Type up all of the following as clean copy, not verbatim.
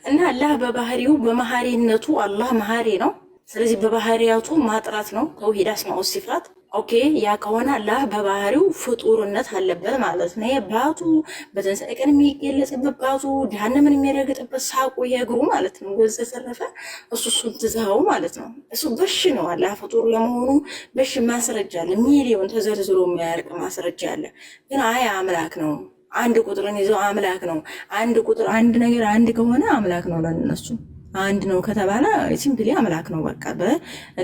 እና አላህ በባህሪው በመሐሪነቱ አላህ መሐሪ ነው። ስለዚህ በባህሪያቱ ማጥራት ነው ተውሂድ አስማኡ ሲፋት። ኦኬ ያ ከሆነ አላህ በባህሪው ፍጡርነት አለበት ማለት ነው። ባቱ በትንሣኤ ቀን የሚገለጽበት ባቱ ጀሃነምን የሚረግጥበት ሳቁ የእግሩ ማለት ነው። ወዘተረፈ እሱን ትዘኸው ማለት ነው። እሱ በሽ ነው። አላህ ፍጡር ለመሆኑ በሽ ማስረጃ አለ። ሚሊዮን ተዘርዝሮ የማያልቅ ማስረጃ አለ። ግን አይ አምላክ ነው። አንድ ቁጥርን ይዘው አምላክ ነው። አንድ ቁጥር አንድ ነገር አንድ ከሆነ አምላክ ነው ለነሱ አንድ ነው ከተባለ ሲምፕሊ አምላክ ነው በቃ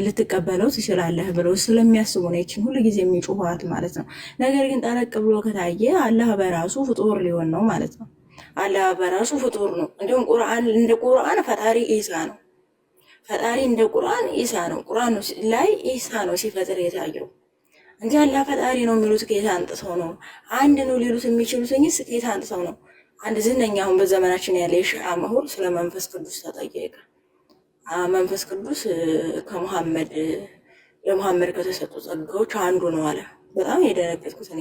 ልትቀበለው ትችላለህ ብለው ስለሚያስቡ ነው ይችን ሁሉ ጊዜ የሚጮኋት ማለት ነው። ነገር ግን ጠለቅ ብሎ ከታየ አላህ በራሱ ፍጡር ሊሆን ነው ማለት ነው። አላህ በራሱ ፍጡር ነው። እንዲሁም ቁርአን እንደ ቁርአን ፈጣሪ ኢሳ ነው። ፈጣሪ እንደ ቁርአን ኢሳ ነው። ቁርአን ላይ ኢሳ ነው ሲፈጥር የታየው እንጂ አላህ ፈጣሪ ነው የሚሉት ከየት አንጥተው ነው? አንድ ነው ሊሉት የሚችሉት እንጂ ከየት አንጥተው ነው? አንድ ዝነኛ አሁን በዘመናችን ያለ የሺዓ ምሁር ስለ መንፈስ ቅዱስ ተጠየቀ። መንፈስ ቅዱስ ለሙሐመድ ከተሰጡ ጸጋዎች አንዱ ነው አለ። በጣም የደነገጥኩት እኔ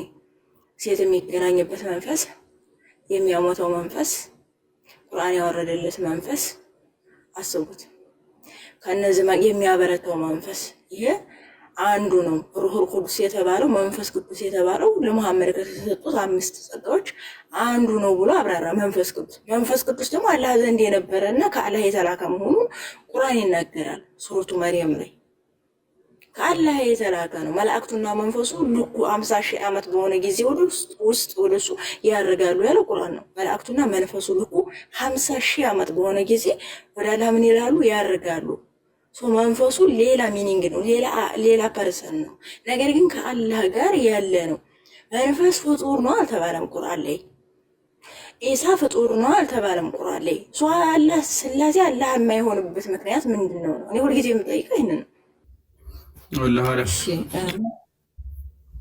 ሴት የሚገናኝበት መንፈስ፣ የሚያሞተው መንፈስ፣ ቁርአን ያወረደለት መንፈስ አስቡት። ከነዚህ የሚያበረታው መንፈስ ይሄ አንዱ ነው። ሩሁል ቁዱስ የተባለው መንፈስ ቅዱስ የተባለው ለሙሐመድ ከተሰጡት 5 ጸጋዎች አንዱ ነው ብሎ አብራራ። መንፈስ ቅዱስ ደግሞ አላህ ዘንድ የነበረና ከአላህ የተላከ መሆኑን ቁርአን ይናገራል። ሱረቱ መርየም ላይ ከአላህ የተላከ ነው። መላእክቱና መንፈሱ ልኩ 50,000 ዓመት በሆነ ጊዜ ውስጥ ወደሱ ያርጋሉ ያለው ቁርአን ነው። መላእክቱና መንፈሱ ልኩ 50,000 ዓመት በሆነ ጊዜ ወደ አላህ ምን ይላሉ? ያርጋሉ። መንፈሱ ሌላ ሚኒንግ ነው፣ ሌላ ፐርሰን ነው። ነገር ግን ከአላህ ጋር ያለ ነው። መንፈስ ፍጡር ነው አልተባለም ቁርአን ላይ። ኢሳ ፍጡር ነው አልተባለም ቁርአን ላይ። አላህ ስላሴ አላህ የማይሆንበት ምክንያት ምንድን ነው? እኔ ሁልጊዜ የምጠይቀው ይሄንን ነው።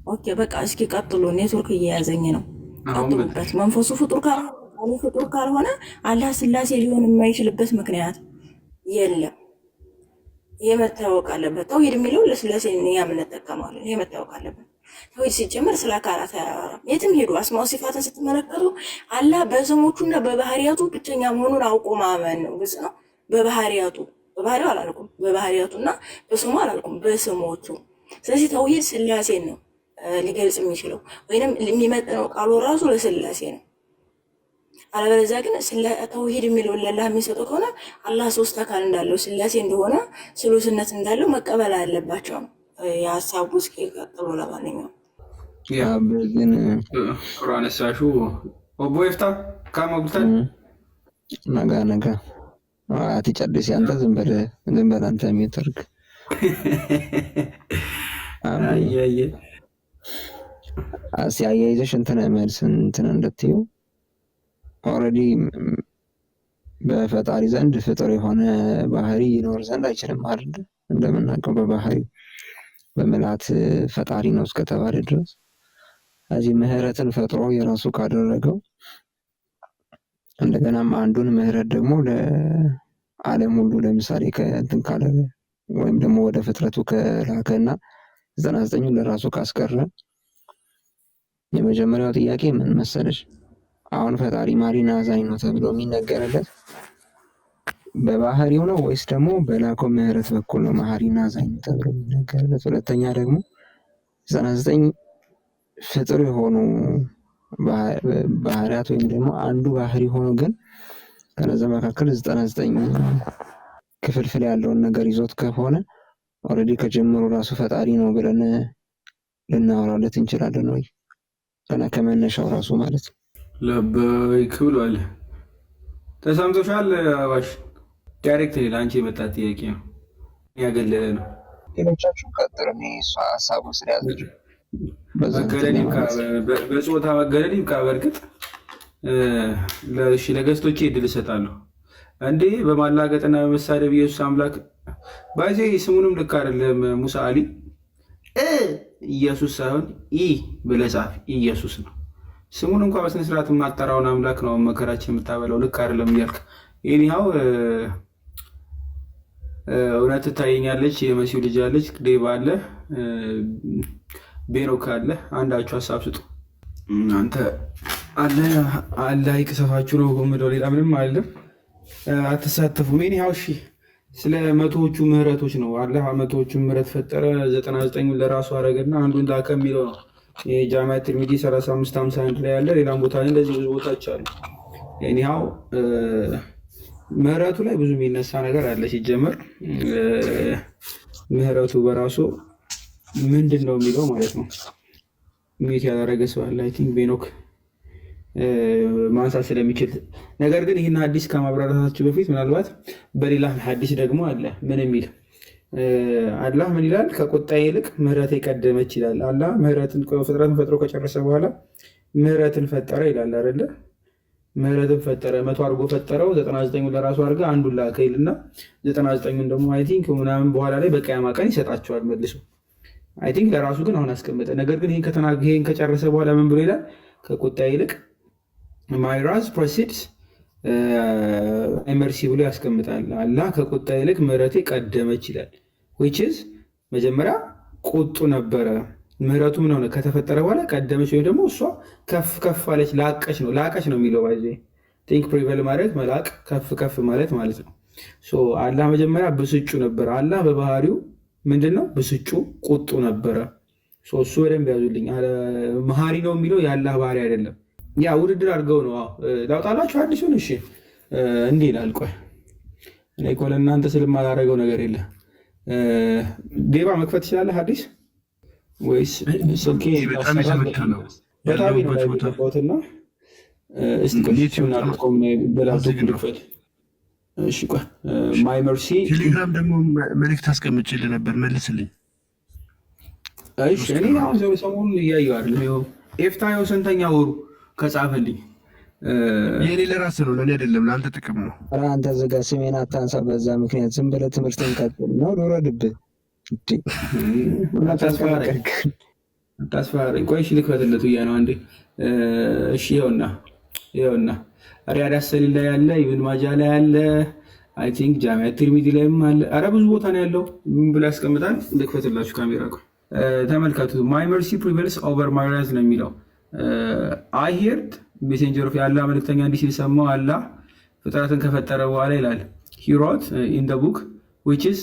ኦኬ በቃ እስኪ ቀጥሉ። ኔትወርክ እየያዘኝ ነው። ቀጥሉበት። መንፈሱ ፍጡር ካልሆነ አላህ ስላሴ ሊሆን የማይችልበት ምክንያት የለም። ይሄ መታወቅ አለበት። ተውሂድ የሚለው ለስላሴ የምንጠቀማለን። ይሄ መታወቅ አለበት። ተውሂድ ሲጀመር ስለ አካላት አያወራም። የትም ሄዱ አስማው ሲፋትን ስትመለከቱ አላህ በስሞቹና በባህሪያቱ ብቸኛ መሆኑን አውቆ ማመን ነው። ግልጽ ነው። በባህሪው አላልኩም፣ በባህሪያቱና በስሙ አላልኩም፣ በስሞቹ። ስለዚህ ተውሂድ ስላሴን ነው ሊገልጽ የሚችለው ወይንም የሚመጥነው ቃሉ ራሱ ለስላሴ ነው። አለበለዚያ ግን ተውሂድ የሚለውን ለአላህ የሚሰጠው ከሆነ አላህ 3 አካል እንዳለው ስላሴ እንደሆነ ስሉስነት እንዳለው መቀበል አለባቸው። የሀሳቡ እስኪ ቀጥሎ ለማንኛውም ግን ቁርአን ሳሹ ኦቦ ይፍታ ካማጉልታን ነጋ አትጨርስ ያንተ ዝም በል አንተ የሚተርክ አያየ አያይዘሽ እንትን መልስ እንትን እንደትዩ ኦልሬዲ በፈጣሪ ዘንድ ፍጡር የሆነ ባህሪ ይኖር ዘንድ አይችልም አይደል? እንደምናውቀው በባህሪ በመላት ፈጣሪ ነው እስከተባለ ድረስ እዚህ ምህረትን ፈጥሮ የራሱ ካደረገው እንደገናም አንዱን ምህረት ደግሞ ለዓለም ሁሉ ለምሳሌ ከእንትን ካለ ወይም ደግሞ ወደ ፍጥረቱ ከላከና 99ን ለራሱ ካስቀረ የመጀመሪያው ጥያቄ ምን መሰለሽ? አሁን ፈጣሪ ማሪና አዛኝ ነው ተብሎ የሚነገርለት በባህሪው ነው ወይስ ደግሞ በላከው ምህረት በኩል ነው ማሪና አዛኝ ነው ተብሎ የሚነገርለት? ሁለተኛ ደግሞ 99 ፍጡር የሆኑ ባህሪያት ወይም ደግሞ አንዱ ባህሪ ሆኖ ግን ከነዛ መካከል 99 ክፍልፍል ያለውን ነገር ይዞት ከሆነ ኦልሬዲ ከጀምሩ ራሱ ፈጣሪ ነው ብለን ልናወራለት እንችላለን ወይ? ገና ከመነሻው ራሱ ማለት ነው። ለበይክ ብሏል። ተሰምቶሻል? አባሽ ዳይሬክት ለአንቺ የመጣ ጥያቄ ነው፣ ያገለለ ነው። ሌሎቻችሁ ቀጥሩ። እሷ ሀሳቡ ስለያዘች በጾታ መገለል ይብቃ። በእርግጥ ለገስቶቼ እድል እሰጣለሁ። እንዴ በማላገጥና በመሳደብ ኢየሱስ አምላክ ባይዜ ስሙንም ልክ አይደለም። ሙሳ አሊ ኢየሱስ ሳይሆን ብለህ ጻፍ። ኢየሱስ ነው ስሙን እንኳን በስነ ስርዓት የማጠራውን አምላክ ነው መከራችን የምታበላው። ልክ አይደለም እያልክ ይሄው እውነት ትታየኛለች። የመሲሁ ልጅ አለች፣ ዴባ አለ፣ ቤኖክ አለ። አንዳችሁ ሀሳብ ስጡ። እናንተ አለ ይቅሰፋችሁ ነው የምለው፣ ሌላ ምንም አይደለም። አትሳተፉም። ኔ እሺ ስለ መቶዎቹ ምህረቶች ነው። አላህ መቶዎቹ ምህረት ፈጠረ፣ 99ን ለራሱ አረገና አንዱን ላከ የሚለው ነው። የጃሚዓ ትርሚዚ 3551 ላይ ያለ፣ ሌላም ቦታ ላይ እንደዚህ ብዙ ቦታዎች አሉ። ኒው ምህረቱ ላይ ብዙ የሚነሳ ነገር አለ። ሲጀመር ምህረቱ በራሱ ምንድን ነው የሚለው ማለት ነው። ሚት ያላረገ ሰው አለ አይ ቲንክ ቤኖክ ማንሳት ስለሚችል። ነገር ግን ይህን ሀዲስ ከማብራራታችሁ በፊት ምናልባት በሌላ ሀዲስ ደግሞ አለ። ምን የሚል አላህ ምን ይላል? ከቁጣዬ ይልቅ ምህረት የቀደመች ይላል። አላህ ምህረትን ፍጥረትን ፈጥሮ ከጨረሰ በኋላ ምህረትን ፈጠረ ይላል አይደለ? ምህረትን ፈጠረ፣ 100 አድርጎ ፈጠረው፣ 99ን ለራሱ አድርገ አንዱን ላከ ይልና 99ን ደግሞ አይ ቲንክ ምናምን በኋላ ላይ በቂያማ ቀን ይሰጣቸዋል መልሶ። አይ ቲንክ ለራሱ ግን አሁን አስቀመጠ። ነገር ግን ይህን ከጨረሰ በኋላ ምን ብሎ ይላል? ከቁጣዬ ይልቅ ማይ ራዝ ፕሮሲድስ መርሲ ብሎ ያስቀምጣል። አላህ ከቁጣ ይልቅ ምህረቴ ቀደመች ይላል። ዊች ኢዝ መጀመሪያ ቁጡ ነበረ፣ ምህረቱ ምን ሆነ? ከተፈጠረ በኋላ ቀደመች፣ ወይም ደግሞ እሷ ከፍ ከፍ አለች፣ ላቀች ነው። ላቀች ነው የሚለው ባይዜ ቲንክ ፕሪቨል ማለት መላቅ፣ ከፍ ከፍ ማለት ማለት ነው። አላህ መጀመሪያ ብስጩ ነበረ። አላህ በባህሪው ምንድን ነው? ብስጩ ቁጡ ነበረ። እሱ በደንብ ያዙልኝ። መሀሪ ነው የሚለው የአላህ ባህሪ አይደለም። ያ ውድድር አድርገው ነው ላውጣላችሁ አዲሱን። እሺ እንዲህ ይላል። ቆይ እኔ እኮ ለእናንተ ስለማላደርገው ነገር የለ። ዴባ መክፈት ትችላለህ አዲስ ወይስ ስልኬ በጣም ነው ቦትና በላፕቶፕ ልክፈት? እሺ ቆይ ማይ መርሲ ቴሌግራም ደግሞ መልዕክት አስቀምጬልህ ነበር መልስልኝ። እሺ እኔ አሁን ሰሞኑን እያየሁ አይደለም። ኤፍታዮ ስንተኛ ወሩ ከጻፈልኝ የኔ ለራስ ነው፣ ለእኔ አይደለም፣ ለአንተ ጥቅም ነው። አንተ ዝጋ፣ ስሜን አታንሳ። በዛ ምክንያት ዝም ብለህ ትምህርትን ቀጥል ነው ልውረድብህ። ታስፈራረኝ። ቆይ እሺ ልክፈትለት ብያ ነው አንዴ። እሺ ይኸውና ሪያድ አሰሊል ላይ ያለ፣ ኢብን ማጃ ላይ ያለ፣ አይ ቲንክ ጃሚዓ ትርሚዚ ላይም አለ። ኧረ ብዙ ቦታ ነው ያለው። ምን ብላ ያስቀምጣል? ልክፈትላችሁ ካሜራ። ቆይ ተመልከቱ። ማይ መርሲ ፕሪቬልስ ኦቨር ማይ ራዝ ነው የሚለው። አይ ሄርድ ሜሴንጀር ኦፍ የአላህ መልክተኛ እንዲህ ሲል ሰማሁ። አላህ ፍጥረትን ከፈጠረ በኋላ ይላል ሂ ሮት ኢን ደ ቡክ ዊች ኢዝ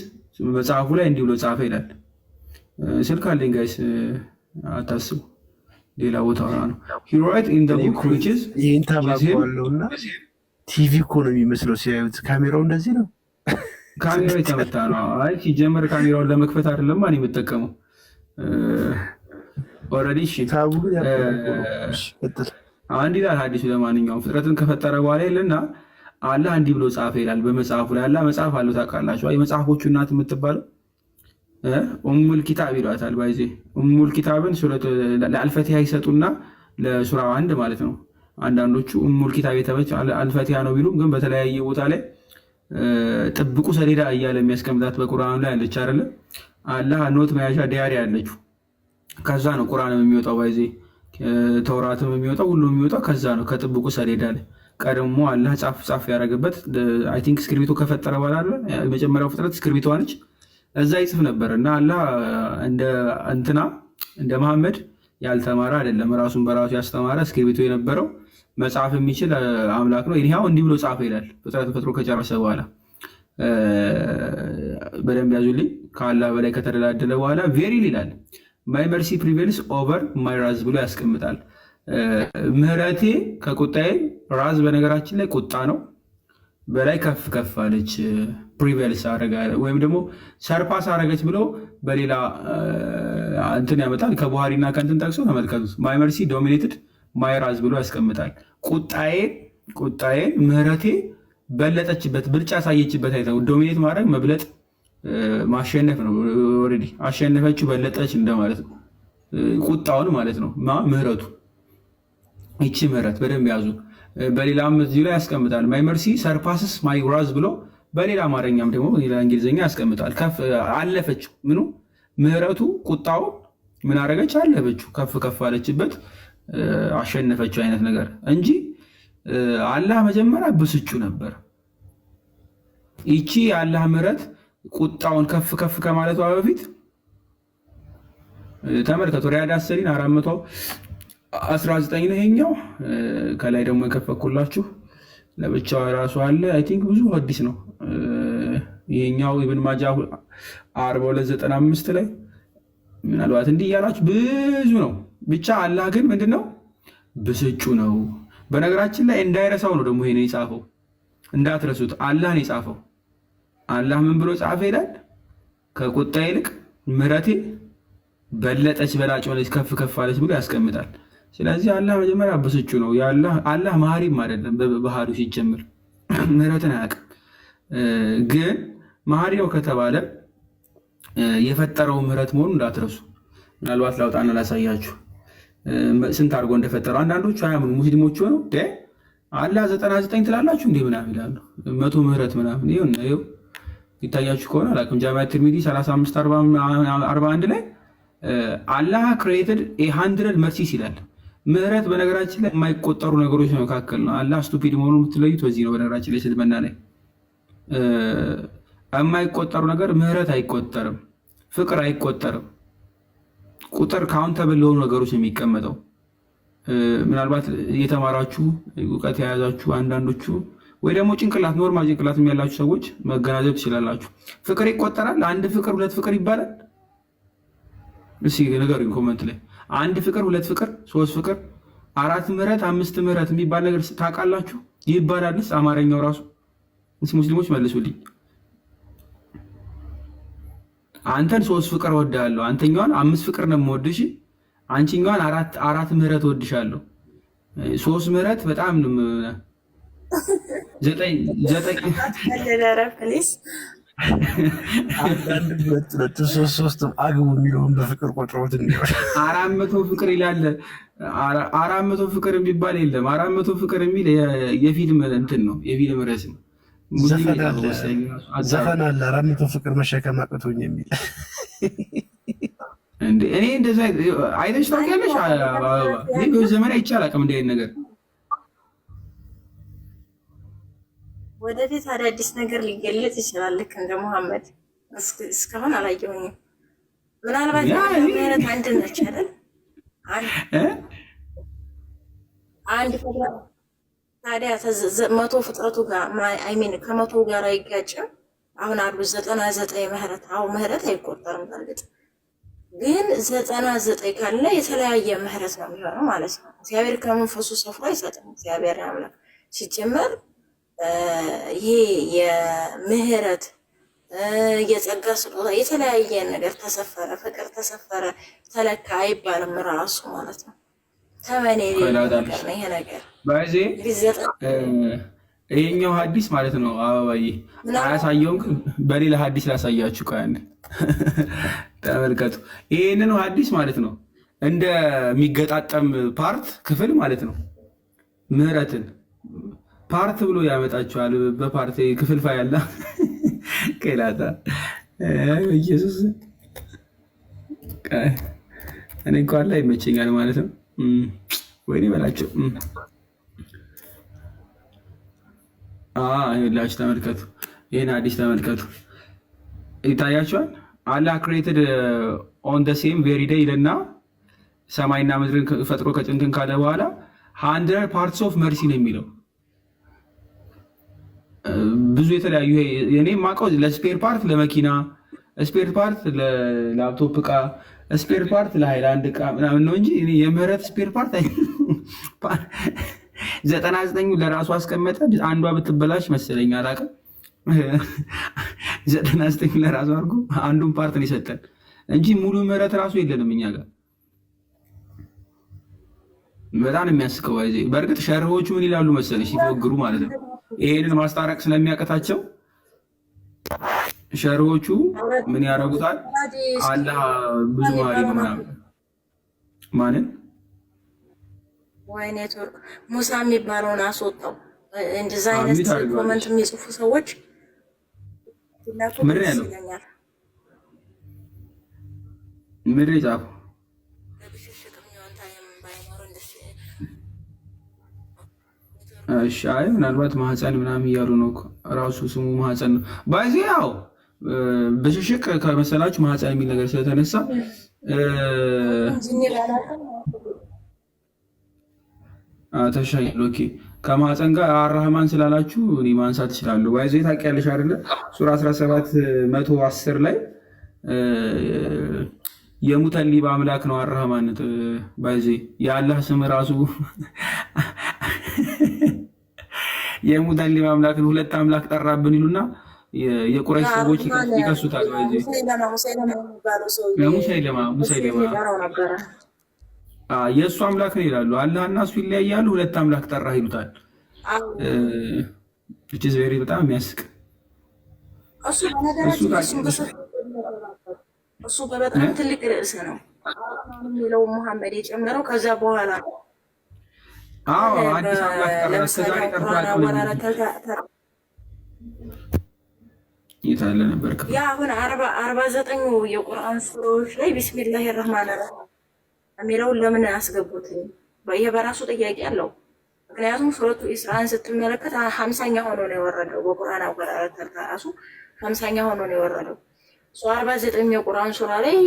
መጽሐፉ ላይ እንዲህ ብሎ ጻፈ ይላል። ስልክ አለኝ ጋይስ አታስቡ፣ ሌላ ቦታ ነው። ሂ ሮት ኢን ደ ቡክ ዊች ኢዝ ይህን ታባባለውና ቲቪ እኮ ነው የሚመስለው ሲያዩት። ካሜራው እንደዚህ ነው። ካሜራው የተመታ ነው። አይ ሲጀመር ካሜራውን ለመክፈት አይደለም ማን የምጠቀመው ኦልሬዲ። እሺ አንድ ይላል ሐዲሱ ለማንኛውም ፍጥረትን ከፈጠረ በኋላ ይልና አላህ እንዲህ ብሎ ጻፈ ይላል በመጽሐፉ ላይ። አላህ መጽሐፍ አለው ታውቃላችሁ። የመጽሐፎቹ እናት የምትባለው ኡሙል ኪታብ ይሏታል። ባይዜ ኡሙል ኪታብን ለአልፈቲሃ ይሰጡና ለሱራ 1 ማለት ነው። አንዳንዶቹ ኡሙል ኪታብ የተበች አልፈቲሃ ነው ቢሉም ግን በተለያየ ቦታ ላይ ጥብቁ ሰሌዳ እያለ የሚያስቀምጣት በቁርአን ላይ አለች አይደለ? አላህ ኖት መያዣ ዲያሪ አለችው። ከዛ ነው ቁርአንም የሚወጣው ባይዜ ተውራትም የሚወጣው ሁሉ የሚወጣው ከዛ ነው ከጥብቁ ሰሌዳ ላይ። ቀድሞ አላህ ጻፍ ያደረገበት አይ ቲንክ እስክሪብቶ ከፈጠረ በኋላ አለ የመጀመሪያው ፍጥረት እስክሪብቶ ነች። እዛ ይጽፍ ነበር እና አላህ እንደ መሐመድ ያልተማረ አይደለም፣ ራሱን በራሱ ያስተማረ እስክሪብቶ የነበረው መጽሐፍ የሚችል አምላክ ነው። ይሄው እንዲህ ብሎ ጻፈ ይላል ፍጥረት ፈጥሮ ከጨረሰ በኋላ። በደንብ ያዙልኝ። ከአላህ በላይ ከተደላደለ በኋላ ቬሪል ይላል ማይ መርሲ ፕሪቬልስ ኦቨር ማይ ራዝ ብሎ ያስቀምጣል። ምህረቴ ከቁጣዬ ራዝ በነገራችን ላይ ቁጣ ነው በላይ ከፍ ከፍ አለች። ፕሪቬልስ አረጋ ወይም ደግሞ ሰርፓስ አረገች ብሎ በሌላ እንትን ያመጣል። ከቡሃሪና ከንትን ጠቅሶ ተመልከቱት። ማይ መርሲ ዶሚኔትድ ማይ ራዝ ብሎ ያስቀምጣል። ቁጣዬ ምህረቴ በለጠችበት፣ ብልጫ ያሳየችበት። አይተው ዶሚኔት ማድረግ መብለጥ ማሸነፍ ነው። ኦልሬዲ አሸነፈችው፣ በለጠች እንደማለት ነው። ቁጣውን ማለት ነው ምህረቱ። ይቺ ምህረት በደንብ ያዙ። በሌላም እዚሁ ላይ ያስቀምጣል። ማይ መርሲ ሰርፓስስ ማይ ራዝ ብሎ በሌላ አማርኛም ደግሞ ሌላ እንግሊዝኛ ያስቀምጣል። አለፈችው፣ ምኑ ምህረቱ ቁጣው ምን አደረገች? አለፈችው፣ ከፍ ከፍ አለችበት፣ አሸነፈችው አይነት ነገር እንጂ አላህ መጀመሪያ ብስጩ ነበር። ይቺ የአላህ ምህረት ቁጣውን ከፍ ከፍ ከማለቷ በፊት ተመልከቱ። ሪያድ አሰሪን 419 ነው ይሄኛው። ከላይ ደግሞ የከፈኩላችሁ ለብቻው ራሱ አለ። አይ ቲንክ ብዙ ሐዲስ ነው ይሄኛው ኢብን ማጃ 4295 ላይ ምናልባት እንዲህ እያላችሁ ብዙ ነው። ብቻ አላህ ግን ምንድነው ብስጩ ነው። በነገራችን ላይ እንዳይረሳው ነው ደግሞ ይሄን የጻፈው፣ እንዳትረሱት። አላህ ነው የጻፈው። አላህ ምን ብሎ ጻፈ ይላል? ከቁጣ ይልቅ ምሕረቴ በለጠች በላጭ ሆነች ከፍ ከፍ አለች ብሎ ያስቀምጣል። ስለዚህ አላህ መጀመሪያ ብስጩ ነው። አላህ መሐሪም አይደለም በባህሪው ሲጀምር ምሕረትን አያውቅም። ግን መሐሪ ነው ከተባለ የፈጠረው ምሕረት መሆኑ እንዳትረሱ። ምናልባት ላውጣና ላሳያችሁ ስንት አድርጎ እንደፈጠረው። አንዳንዶቹ አያምኑ ሙስሊሞች ሆነው አላህ 99 ትላላችሁ እንዴ ምናምን ይላሉ። 100 ምሕረት ምናምን ይኸው ይታያችሁ ከሆነ አላውቅም። ጃሚዓ ትርሚዚ 3541 ላይ አላህ ክሬትድ 100 መርሲስ ይላል። ምሕረት በነገራችን ላይ የማይቆጠሩ ነገሮች መካከል ነው። አላህ ስቱፒድ መሆኑን የምትለዩት በዚህ ነው። በነገራችን ላይ እስልምና ላይ የማይቆጠሩ ነገር ምሕረት አይቆጠርም፣ ፍቅር አይቆጠርም። ቁጥር ካውንተብል ለሆኑ ነገሮች የሚቀመጠው ምናልባት እየተማራችሁ እውቀት የያዛችሁ አንዳንዶቹ ወይ ደግሞ ጭንቅላት ኖርማል ጭንቅላት ያላችሁ ሰዎች መገናዘብ ትችላላችሁ። ፍቅር ይቆጠራል? አንድ ፍቅር ሁለት ፍቅር ይባላል? እስኪ ንገሩኝ ኮመንት ላይ። አንድ ፍቅር ሁለት ፍቅር ሶስት ፍቅር አራት ምሕረት አምስት ምሕረት የሚባል ነገር ታውቃላችሁ? ይባላልስ? አማርኛው ራሱ ሙስሊሞች መልሱልኝ። አንተን ሶስት ፍቅር ወድሃለሁ፣ አንተኛዋን አምስት ፍቅር ነው የምወድሽ፣ አንቺኛዋን አራት ምሕረት ወድሻለሁ። ሶስት ምሕረት በጣም ዘጠኝ ሶስት አግቡ የሚለውን በፍቅር ቆጥሮት 400 ፍቅር ይላል። 400 ፍቅር የሚባል የለም። 400 ፍቅር የሚል የፊልም እንትን ነው፣ የፊልም ርዕስ ነው። ዘፈን አለ 400 ፍቅር መሸከም አቅቶኝ የሚል እኔ እንደዛ አይተሽ ታውቂያለሽ? ዘመን አይቻል አቅም እንደ ነገር ወደፊት አዳዲስ ነገር ሊገለጽ ይችላል። ልክ እንደ መሐመድ እስካሁን አላየሁኝም። ምናልባት ምሕረት አንድ ነች አይደል? አንድ ታዲያ መቶ ፍጥረቱ ጋር አይሚን ከመቶ ጋር አይጋጭም። አሁን አሉ 99 ምሕረት። አዎ ምሕረት አይቆጠርም። በእርግጥ ግን 99 ካለ የተለያየ ምሕረት ነው የሚሆነው ማለት ነው። እግዚአብሔር ከመንፈሱ ሰፍሮ አይሰጥም። እግዚአብሔር አምላክ ሲጀመር ይሄ የምህረት የጸጋ ስጦታ የተለያየ ነገር ተሰፈረ፣ ፍቅር ተሰፈረ፣ ተለካ አይባልም ራሱ ማለት ነው። ተመኔ ነገር ነው ይሄ ነገር ባይዜ ይሄኛው ሐዲስ ማለት ነው። አበባዬ አያሳየውም፣ ግን በሌላ ሐዲስ ላሳያችሁ። ካን ተመልከቱ። ይሄንን ሐዲስ ማለት ነው እንደሚገጣጠም ፓርት ክፍል ማለት ነው ምህረትን ፓርት ብሎ ያመጣቸዋል። በፓርት ክፍልፋይ ያለ ከላታ ኢየሱስ እኔ እንኳን ላይ ይመቸኛል ማለት ነው። ወይኔ በላቸው። ይኸውላችሁ ተመልከቱ፣ ይህን አዲስ ተመልከቱ። ይታያችኋል። አላህ ክሬትድ ኦን ደ ሴም ቬሪ ዴይ ይልና ሰማይና ምድርን ፈጥሮ ከጭንትን ካለ በኋላ 100 ፓርትስ ኦፍ መርሲ ነው የሚለው። ብዙ የተለያዩ እኔ የማውቀው ለስፔር ፓርት ለመኪና ስፔር ፓርት ለላፕቶፕ እቃ ስፔር ፓርት ለሃይላንድ እቃ ምናምን ነው እንጂ የምህረት ስፔር ፓርት 99 ለራሱ አስቀመጠ። አንዷ ብትበላሽ መሰለኝ አላውቅም። 99 ለራሱ አድርጎ አንዱን ፓርት ነው የሰጠን እንጂ ሙሉ ምህረት ራሱ የለንም እኛ ጋር። በጣም የሚያስቀው አይዜ። በእርግጥ ሸርሆቹ ምን ይላሉ መሰለሽ ሲፎግሩ ማለት ነው ይሄንን ማስታረቅ ስለሚያቀታቸው ሸርሆቹ ምን ያደርጉታል? አላህ ብዙ ማሪ ነው ምናምን ማንን ወይ ኔትወርክ ሙሳ የሚባለውን አስወጣው። እንደዛ አይነት ኮመንት የሚጽፉ ሰዎች ምን ያለው ምን ይጻፉ? እሺ አይ ምናልባት ማህፀን ምናምን እያሉ ነው። ራሱ ስሙ ማህፀን ነው ባይዚ። ያው በሽሽቅ ከመሰላችሁ ማህፀን የሚል ነገር ስለተነሳ ተሻይል። ኦኬ ከማህፀን ጋር አራህማን ስላላችሁ እኔ ማንሳት እችላለሁ። ባይዞ ታውቂያለሽ አይደለ? ሱራ 17:110 ላይ የሙተሊብ አምላክ ነው አራህማን። ባይዞ የአላህ ስም ራሱ የሙተሊብ አምላክ ነው። ሁለት አምላክ ጠራብን ይሉና የቁረይሽ ሰዎች ይከሱታል። ሙሰይለማ የእሱ አምላክ ነው ይላሉ። አላህ እና እሱ ይለያያሉ። ሁለት አምላክ ጠራህ ይሉታል። ቬሪ በጣም የሚያስቅ እሱ በጣም ትልቅ ርዕስ ነው የሚለው ሙሐመድ የጨመረው ከዛ በኋላ አዲስ አምላክ ጠራ እስከዛሬ ጠርቷል። የታለ ነበር ያ አሁን 49 የቁርአን ሱራዎች ላይ ቢስሚላሂ ረህማን ረሂም የሚለውን ለምን አስገቡት? ይሄ በራሱ ጥያቄ አለው። ምክንያቱም ሱረቱ ኢስራን ስትመለከት 50ኛ ሆኖ ነው የወረደው። በቁርአን አወራረድ ራሱ 50ኛ ሆኖ ነው የወረደው። 49 የቁርአን ሱራ ላይ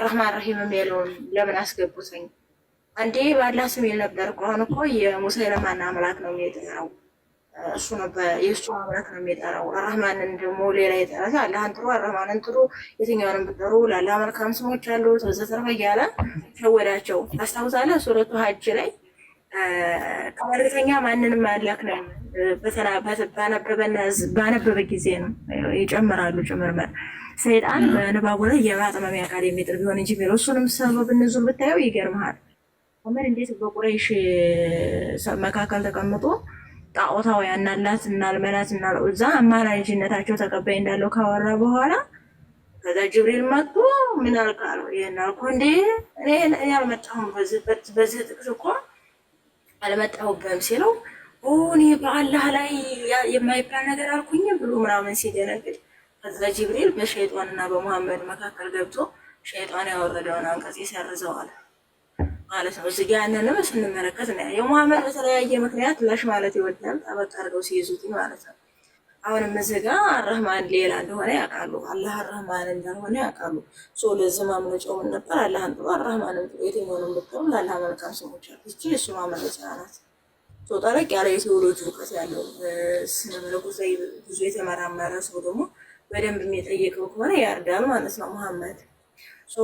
ረህማን ረሂም የሚለውን ለምን አስገቡትኝ? አንዴ በአላህ ስም ይል ነበር። ቁርአን እኮ የሙሰይለማን አምላክ ነው የሚጠራው። እሱ ነበር የእሱ አምላክ ነው የሚጠራው። አራህማንን ደግሞ ሌላ ይጠራል። አላህን ጥሩ አራህማንን ጥሩ የትኛውንም ብትጠሩ ለአላህ መልካም ስሞች አሉት ወዘተረፈ እያለ ሸወዳቸው። ታስታውሳለህ? ሱረቱ ሀጅ ላይ ከመልእክተኛ ማንንም አላክ ነው ባነበበ ጊዜ ነው ይጨምራሉ። ጭምርመር ሰይጣን በንባቡ ላይ የማጥመሚያ ቃል የሚጥል ቢሆን እንጂ የሚለው እሱንም ሰበብ ንዙል ብታየው ይገርምሃል። ኦመር እንዴት በቁረይሽ መካከል ተቀምጦ ጣዖታውያን እናላት እናልመናት እናልዑዛ አማላጅነታቸው ተቀባይ እንዳለው ካወራ በኋላ ከዛ ጅብሪል መጥቶ ምን አልካለው? ይሄን አልኩ እንዴ እኔ አልመጣሁም፣ በዚህ ጥቅስ እኮ አልመጣሁበትም ሲለው እኔ በአላህ ላይ የማይባል ነገር አልኩኝ ብሎ ምናምን ሲደነግጥ ከዛ ጅብሪል በሸይጣንና በመሐመድ መካከል ገብቶ ሸይጣን ያወረደውን አንቀጽ ይሰርዘዋል ማለት ነው። እዚህ ጋር ያንንም ስንመለከት ነው የሙሐመድ በተለያየ ምክንያት ላሽ ማለት ይወዳል። ጠበቅ አድርገው ሲይዙት ማለት ነው። አሁንም እዚህ ጋር አርህማን ሌላ እንደሆነ ያውቃሉ። አላህ አርህማን እንደሆነ ያውቃሉ። ለዚህ ማምለጫው ምን ነበር? አላህን ጥሩ አርህማንን ጥሩ የትኛውንም ብትሉ ለአላህ መልካም ስሞች አሉ። እቺ እሱ ማምለጫ ናት። ጠለቅ ያለ የቴዎሎጂ እውቀት ያለው ስነ መለኮት ላይ ብዙ የተመራመረ ሰው ደግሞ በደንብ የሚጠይቀው ከሆነ ያርዳል ማለት ነው ሙሐመድ።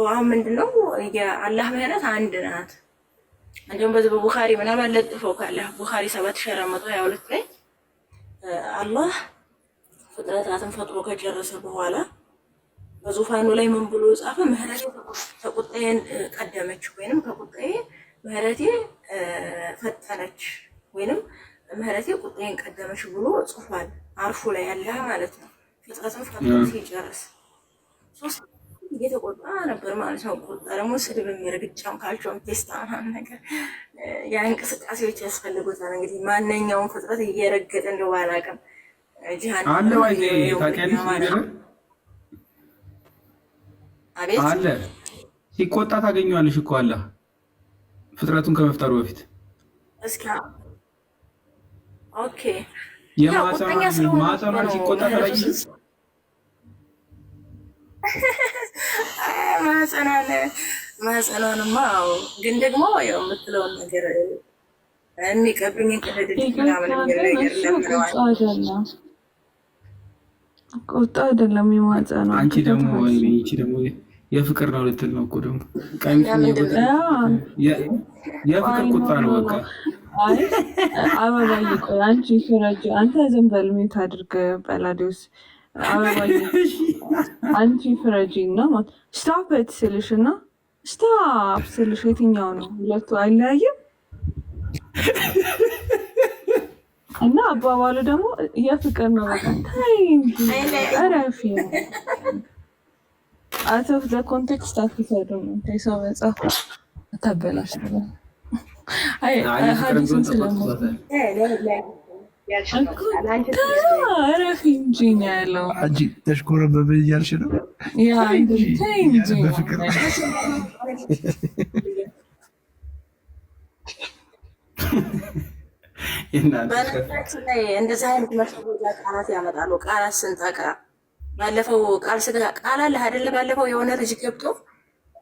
አሁን ምንድነው የአላህ ምህረት አንድ ናት። እንዲሁም በዚህ በቡኻሪ ምናምን ለጥፈው ካለ ቡኻሪ 7422 ላይ አላህ ፍጥረታትን ፈጥሮ ከጨረሰ በኋላ በዙፋኑ ላይ ምን ብሎ ጻፈ? ምህረቴ ከቁጣዬ ቀደመች ወይንም ከቁጣዬ ምህረቴ ፈጠነች ወይንም ምህረቴ ቁጣዬን ቀደመች ብሎ ጽፏል። አርፉ ላይ ያለ ማለት ነው። ፍጥረትን ፈጥሮ ሲጨርስ ሶስት እየተቆጣ ነበር ማለት ነው። ቁጣ ደግሞ ስድብ የሚረግጫም ካልቸውም ቴስታ ነገር ያ እንቅስቃሴዎች ያስፈልጉታል። እንግዲህ ማንኛውም ፍጥረት እየረገጠ እንደው ባላቅም ጂሃን አለ ወይ ታውቂያለሽ? አቤት አለ ሲቆጣ ታገኘዋለሽ እኮ አለ ፍጥረቱን ከመፍጠሩ በፊት እስኪ ኦኬ የማሰማን ሲቆጣ ታገኘሽ ማህፀኗንማ ግን ደግሞ ያው የምትለውን ነገር የሚቀብኝ ቅድድ ምናምን ነገር ለምነዋል። ቁጣ አይደለም የማህፀኗ። አንቺ ደግሞ የፍቅር ነው ልትል ነው እኮ ደግሞ የፍቅር ቁጣ ነው በቃ። አበባዬ ቆይ አንቺ ፍረጅ። አንተ ዝም በል ሚውት አድርግ በላዲዮስ አበባዬ አንቺ ፍረጂ እና ስታፕ ስልሽ እና ስታፕ ስልሽ የትኛው ነው? ሁለቱ አይለያይም። እና አባባሉ ደግሞ የፍቅር ነው። በቃ ታይ እንጂ አረፊ አውት ኦፍ ዘ ኮንቴክስት አትሰዱ ነው። ሰው መጽሐፍ አታበላሽ ነው። ሀዲስን ስለሞት አረፊ እንጂ ነው ያለው። አንቺ ተሽኮረበበ እያልሽ ነው። ያ እንጂ በፍቅር በነገራችን ላይ እንደዚህ አይነት መሸጎጃ ቃላት ያመጣሉ። ቃላት ስንጠቃ ባለፈው ቃል አለ አይደለ? ባለፈው የሆነ ልጅ ገብቶ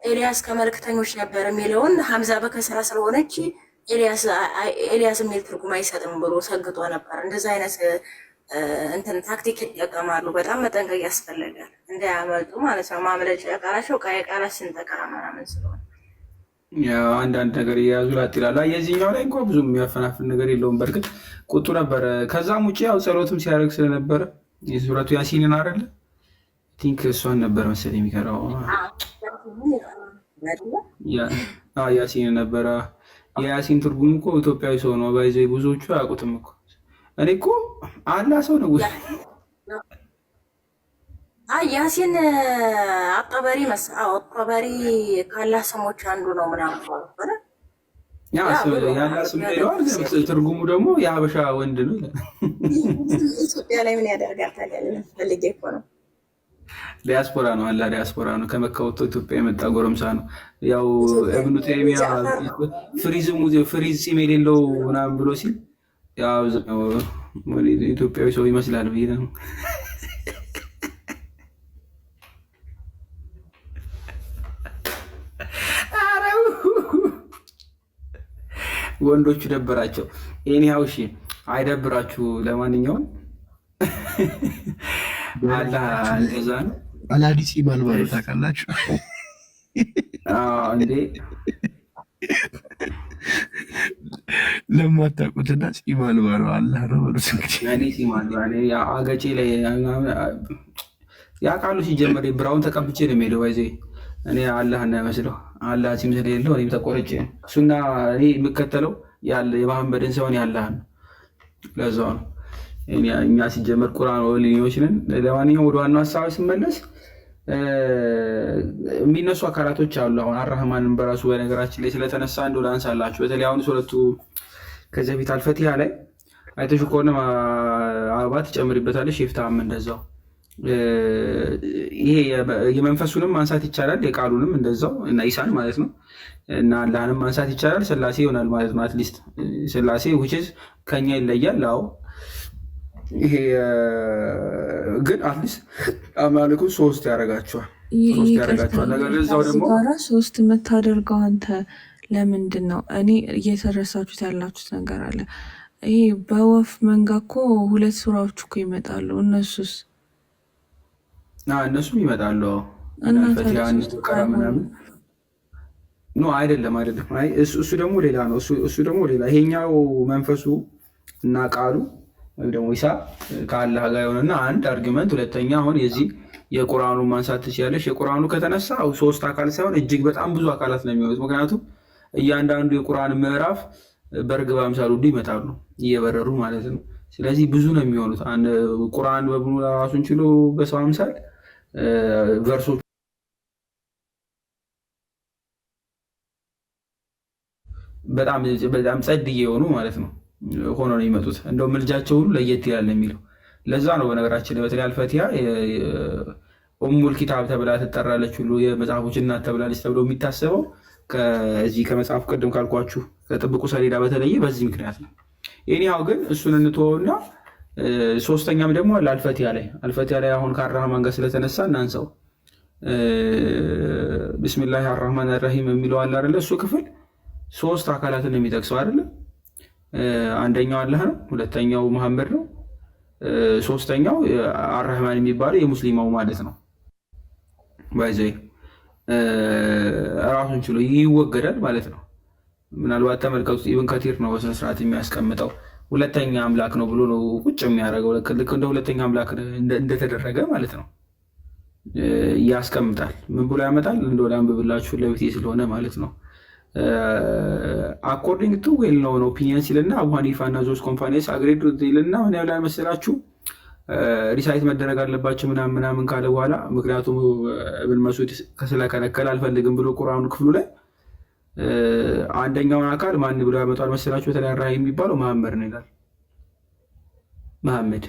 ኤልያስ ከመልክተኞች ነበር የሚለውን ሀምዛ በከስራ ስለሆነች ኤልያስ የሚል ትርጉም አይሰጥም ብሎ ሰግጦ ነበር። እንደዚህ አይነት እንትን ታክቲክ ይጠቀማሉ። በጣም መጠንቀቅ ያስፈልጋል እንዳያመልጡ ማለት ነው። ማምለጫ ቃላቸው ቃላት ስንጠቃ ምናምን ስለሆነ አንዳንድ ነገር እየያዙ ላጥ ይላሉ። የዚህኛው ላይ እንኳ ብዙም የሚያፈናፍን ነገር የለውም። በእርግጥ ቁጡ ነበረ። ከዛም ውጭ ያው ጸሎትም ሲያደርግ ስለነበረ የሱረቱ ያሲንን አይደለ ቲንክ እሷን ነበር መሰለኝ የሚቀራው ያሲን ነበረ። የያሲን ትርጉም እኮ ኢትዮጵያዊ ሰው ነው ባይዘ ብዙዎቹ አያውቁትም እኮ። እኔ እኮ አላ ሰው ነው ያሲን አጠበሪ አጠበሪ ካላህ ስሞች አንዱ ነው ምናምን ያላ ስም ይለዋል። ትርጉሙ ደግሞ የሀበሻ ወንድ ነው። ኢትዮጵያ ላይ ምን ያደርጋል ታዲያ? ፈልጌ እኮ ነው። ዲያስፖራ ነው አላ ዲያስፖራ ነው። ከመካ ወጥቶ ኢትዮጵያ የመጣ ጎረምሳ ነው። ያው እብኑ ተይሚያ ፍሪዝ ፂም የሌለው ምናምን ብሎ ሲል ያው ኢትዮጵያዊ ሰው ይመስላል ብዬ ነው። ወንዶቹ ደበራቸው። ኤኒሃው እሺ አይደብራችሁ። ለማንኛውም አላ እንደዛ ነው። አላዲስ ኢማን ማለት ታውቃላችሁ እንዴ? ለማታውቁትና ኢማን ባለው አላህ ነው ማለት እንግዲህ አገጬ ላይ ያ ቃሉ ሲጀመር ብራውን ተቀብቼ ነው የሚሄደው። ይዜ እኔ አላህ እናይመስለው አላህ ሲም ስለሌለው እኔም ተቆርጬ እሱና እኔ የምከተለው የመሐመድን ሰውን ያላህ ነው። ለዛው ነው እኛ ሲጀመር ቁርአን ወልዮች ነን። ለማንኛውም ወደ ዋናው ሀሳብ ስመለስ የሚነሱ አካላቶች አሉ። አሁን አራህማንን በራሱ በነገራችን ላይ ስለተነሳ እንደው ላንሳላችሁ። በተለይ አሁን ሱረቱ ከዚህ በፊት አልፈቲሃ ላይ አይተሹ ከሆነ አበባ ትጨምሪበታለሽ፣ ይፍታም እንደዛው። ይሄ የመንፈሱንም ማንሳት ይቻላል፣ የቃሉንም እንደዛው እና ኢሳን ማለት ነው እና አላህንም ማንሳት ይቻላል። ስላሴ ይሆናል ማለት ነው። አትሊስት ስላሴ ውችዝ ከኛ ይለያል። አዎ ይሄ ግን አትሊስት አማልኩ ሶስት ያደርጋቸዋል። ነገር እዛው ደግሞ ሶስት የምታደርገው አንተ ለምንድን ነው? እኔ እየተረሳችሁት ያላችሁት ነገር አለ። ይሄ በወፍ መንጋ እኮ 2 ሱራዎች እኮ ይመጣሉ። እነሱም ይመጣሉ ምናምን ኖ አይደለም። እሱ ደግሞ ሌላ ነው። እሱ ደግሞ ሌላ ይሄኛው መንፈሱ እና ቃሉ ወይም ደግሞ ኢሳ ከአላህ ጋር የሆነና አንድ አርጊመንት። ሁለተኛ አሁን የዚህ የቁርአኑ ማንሳት ትችያለሽ። የቁርአኑ ከተነሳ 3 አካል ሳይሆን እጅግ በጣም ብዙ አካላት ነው የሚሆኑት። ምክንያቱም እያንዳንዱ የቁርአን ምዕራፍ በእርግብ አምሳል ሁሉ ይመጣሉ እየበረሩ ማለት ነው። ስለዚህ ብዙ ነው የሚሆኑት። ቁርአን በብኑ ራሱን ችሎ በሰው አምሳል ቨርሶች በጣም ጸድዬ የሆኑ ማለት ነው ሆኖ ነው የሚመጡት። እንደው ምልጃቸው ሁሉ ለየት ይላል የሚለው ለዛ ነው። በነገራችን ላይ በተለይ አልፈቲሃ ኡሙል ኪታብ ተብላ ትጠራለች፣ ሁሉ የመጽሐፎች እናት ተብላለች ተብሎ የሚታሰበው ከዚህ ከመጽሐፍ ቅድም ካልኳችሁ ከጥብቁ ሰሌዳ በተለየ በዚህ ምክንያት ነው። ይህኒያው ግን እሱን እንትወውና ሶስተኛም ደግሞ አልፈቲሃ ላይ አሁን ከአራህማን ጋር ስለተነሳ እናንሰው። ቢስሚላህ አራህማን ራሂም የሚለው አለ አይደለ? እሱ ክፍል 3 አካላትን የሚጠቅሰው አይደለ? አንደኛው አላህ ነው፣ ሁለተኛው መሐመድ ነው፣ ሶስተኛው አራህማን የሚባለው የሙስሊማው ማለት ነው። ባይዘይ ራሱን ችሎ ይወገዳል ማለት ነው። ምናልባት ተመልከቱት፣ ኢብን ከቲር ነው በስነስርዓት የሚያስቀምጠው ሁለተኛ አምላክ ነው ብሎ ነው ቁጭ የሚያደርገው። ልክ እንደ ሁለተኛ አምላክ እንደተደረገ ማለት ነው ያስቀምጣል። ምን ብሎ ያመጣል? እንደወደ አንብብላችሁ ለቤቴ ስለሆነ ማለት ነው። አኮርዲንግ ቱ ዌል ኖውን ኦፒኒየን ሲልና አቡ ሀኒፋ እና ዞስ ኮምፓኒስ አግሬድ ይልና ምን ያብላል መሰላችሁ? ሪሳይት መደረግ አለባቸው ምናምን ካለ በኋላ ምክንያቱም እብን መስዑድ ስለከለከለ አልፈልግም ብሎ ቁርአኑ ክፍሉ ላይ አንደኛውን አካል ማን ብሎ ያመጣል መሰላችሁ? በተለይ ራሂም የሚባለው መሐመድ ነው ይላል። መሐመድ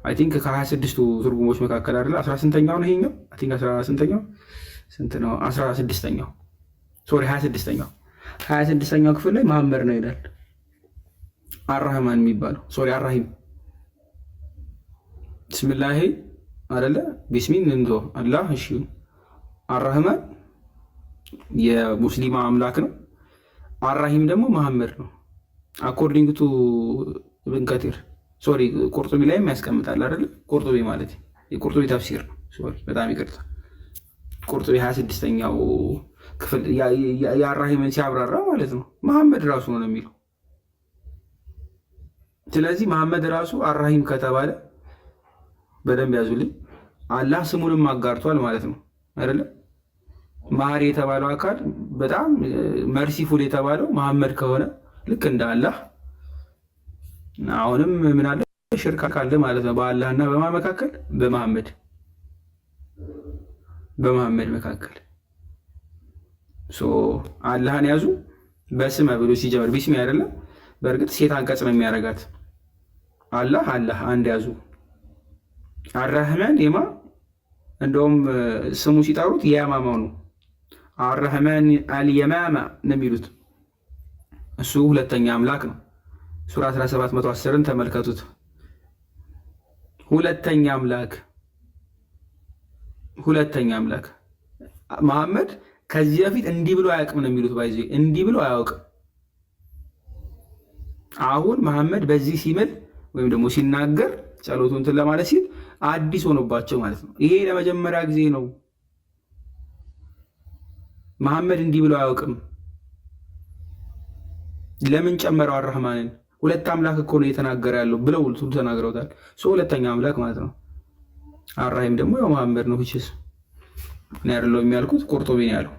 አይ ቲንክ ከ26ቱ ትርጉሞች መካከል አይደለ 18ኛው ነው ይሄኛው። አይ ቲንክ 18ኛው ስንት ነው? 16ኛው ሶሪ 26ኛው ክፍል ላይ መሐመድ ነው ይላል። አራህማን የሚባለው ሶሪ አራሂም ብስሚላሂ አይደለ ቢስሚን እንዶ አላህ እሺ። አራህማን የሙስሊማ አምላክ ነው። አራሂም ደግሞ መሐመድ ነው። አኮርዲንግ ቱ ኢብን ከቲር ሶሪ ቁርጡቢ ላይም ያስቀምጣል አይደል? ቁርጡቢ ማለት የቁርጡቢ ተፍሲር ነው። ሶሪ በጣም ይቅርታ። ቁርጡቢ 26ኛው ክፍል የአራሂምን ሲያብራራ ማለት ነው መሐመድ ራሱ ነው የሚለው። ስለዚህ መሐመድ ራሱ አራሂም ከተባለ በደንብ ያዙልኝ፣ አላህ ስሙንም አጋርቷል ማለት ነው አይደለም? መሐሪ የተባለው አካል በጣም መርሲፉል የተባለው መሐመድ ከሆነ ልክ እንደ አላህ አሁንም ምን አለ ሽርክ ካለ ማለት ነው በአላህና በማን መካከል? በመሐመድ መካከል። አላህን ያዙ በስመ ብሎ ሲጀምር ቢስሚ አይደለም። በእርግጥ ሴት አንቀጽ ነው የሚያደርጋት። አላህ አንድ ያዙ። አራህማን የማ እንደውም ስሙ ሲጠሩት የያማማው ነው። አራህማን አልየማማ ነው የሚሉት። እሱ ሁለተኛ አምላክ ነው። ሱራ 1710ን ተመልከቱት። ሁለተኛ አምላክ መሐመድ ከዚህ በፊት እንዲህ ብሎ አያውቅም ነው የሚሉት። ባይዚ እንዲህ ብሎ አያውቅም። አሁን መሐመድ በዚህ ሲምል ወይም ደግሞ ሲናገር ጸሎቱን እንትን ለማለት ሲል አዲስ ሆኖባቸው ማለት ነው። ይሄ ለመጀመሪያ ጊዜ ነው። መሐመድ እንዲህ ብሎ አያውቅም። ለምን ጨመረው አራህማንን? ሁለት አምላክ እኮ ነው እየተናገረ ያለው ብለው ሁሉ ተናግረውታል። ሁለተኛ አምላክ ማለት ነው። አራሂም ደግሞ ያው መሐመድ ነው። እሺ እኔ አይደለሁ የሚያልኩት ቁርጡቢ ነው ያለው።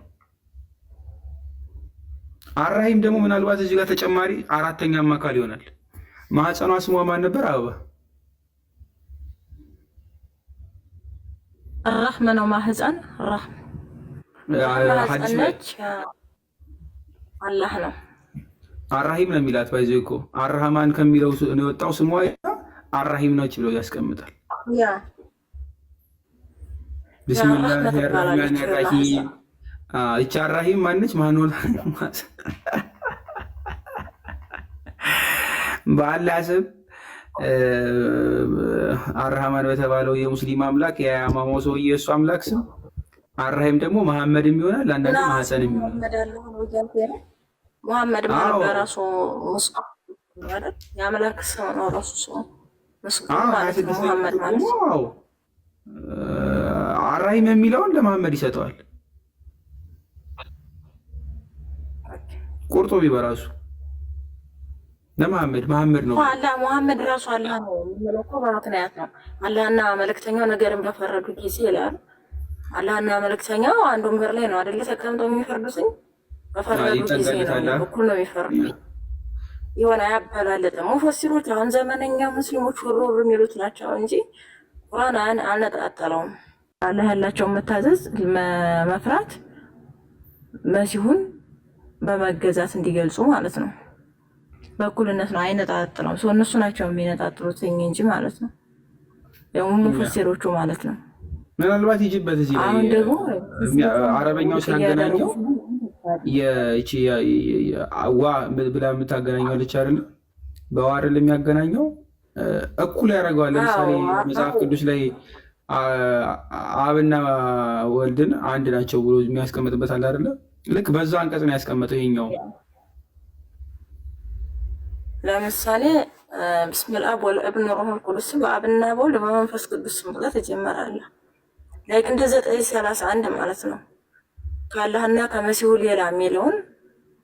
አራሂም ደግሞ ምናልባት እዚህ ጋር ተጨማሪ አራተኛም አካል ይሆናል። ማህፀኗ ስሟ ማን ነበር? አበባ الرحمة ነው ማህፀን ነች። አላህ ነው አራሂም ነው የሚላት። ባይዘው እኮ አራህማን ከሚለው ነው የወጣው ስሟ አራሂም ነች ብሎ ያስቀምጣል። ቢስሚላሂ ረህማኒ ረሂም። እቺ አራሂም ማነች? ማንሆን በአላህ ስም አራህማን በተባለው የሙስሊም አምላክ የያማማው ሰውዬ የእሱ አምላክ ስም አራሂም ደግሞ መሐመድም ይሆናል። አንዳንድ ማህፀንም ይሆናል። መሐመድ ማለት በራሱ ሙስሊም ማለት የአምላክ ስም ነው። ራሱ ስሙ ሙስሊም ማለት ነው። መሐመድ ማለት ነው። አራሂም የሚለውን ለመሐመድ ይሰጠዋል። ቁርጡቢ በራሱ ለመሐመድ መሐመድ ነው። አላህ መሐመድ ራሱ አላህ ነው የሚለው እኮ በምክንያት ነው። አላህና መልእክተኛው ነገርን በፈረዱ ጊዜ ይላል። አላህና መልእክተኛው አንድ ወንበር ላይ ነው አይደለ ተቀምጠው የሚፈርዱትኝ። በፈረዱ ጊዜ ነው እኩል ነው የሚፈርዱት። የሆነ አያበላለጥም። ሙፈሲሮች አሁን ዘመነኛ ሙስሊሞች ወሮር የሚሉት ናቸው እንጂ ቁርአን አልነጣጠለውም። አላህ ያላቸውን መታዘዝ መፍራት መሲሁን በመገዛት እንዲገልጹ ማለት ነው። በእኩልነት ነው፣ አይነጣጥለውም። ሰው እነሱ ናቸው የሚነጣጥሉት እንጂ ማለት ነው። ያው ሙፈሲሮቹ ማለት ነው። ምናልባት ይጅበት እዚህ ላይ ደግሞ አረበኛው ሲያገናኘው የእቺ ዋ ብላ የምታገናኘው ልጅ አይደለም በዋ አይደለም የሚያገናኘው እኩል ያደርገዋል። ለምሳሌ መጽሐፍ ቅዱስ ላይ አብና ወልድን አንድ ናቸው ብሎ የሚያስቀምጥበት አለ አይደለ? ልክ በዛ አንቀጽ ነው ያስቀመጠው ይሄኛው። ለምሳሌ ብስሚል አብ ወልእብን ሩሑል ቁዱስ በአብና በወልድ በመንፈስ ቅዱስ ስም ብለህ ትጀምራለህ። ላይክ እንደ 931 ማለት ነው። ከአላህና ከመሲሁ ሌላ የሚለውን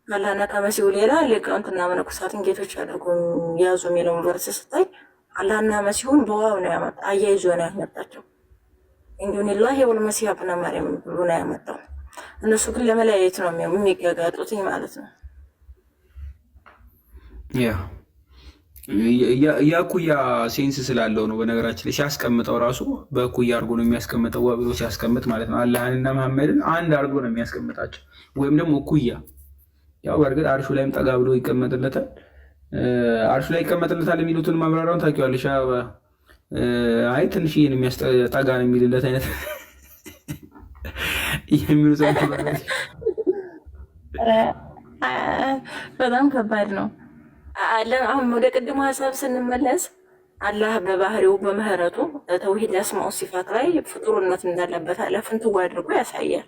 አላህና ከመሲሁ ሌላ ሊቃውንትና መነኮሳትን ጌቶች አድርጎ ያዙ የሚለውን ቨርስ ስታይ አላህና መሲሁን በዋው ነው ያመጣ፣ አያይዞ ነው ያመጣቸው። ኢንዱኒላሂ ወልመሲህ ኢብነ መርየም ብሎ ነው ያመጣው። እነሱ ግን ለመለያየት ነው የሚጋጋጡት ማለት ነው። የእኩያ ሴንስ ስላለው ነው። በነገራችን ላይ ሲያስቀምጠው ራሱ በእኩያ አድርጎ ነው የሚያስቀምጠው ብሎ ሲያስቀምጥ ማለት ነው። አላህንና መሐመድን አንድ አድርጎ ነው የሚያስቀምጣቸው፣ ወይም ደግሞ እኩያ። ያው በእርግጥ አርሹ ላይም ጠጋ ብሎ ይቀመጥለታል። አርሹ ላይ ይቀመጥለታል የሚሉትን ማብራሪያውን ታውቂዋለሽ? አይ ትንሽ ይህን የሚያስጠጋ ነው የሚልለት አይነት የሚሉት በጣም ከባድ ነው። አሁን ወደ ቅድሞ ሀሳብ ስንመለስ አላህ በባህሪው በምህረቱ ተውሂድ አስማኡ ሲፋት ላይ ፍጡርነት እንዳለበት አለ ፍንትው አድርጎ ያሳያል።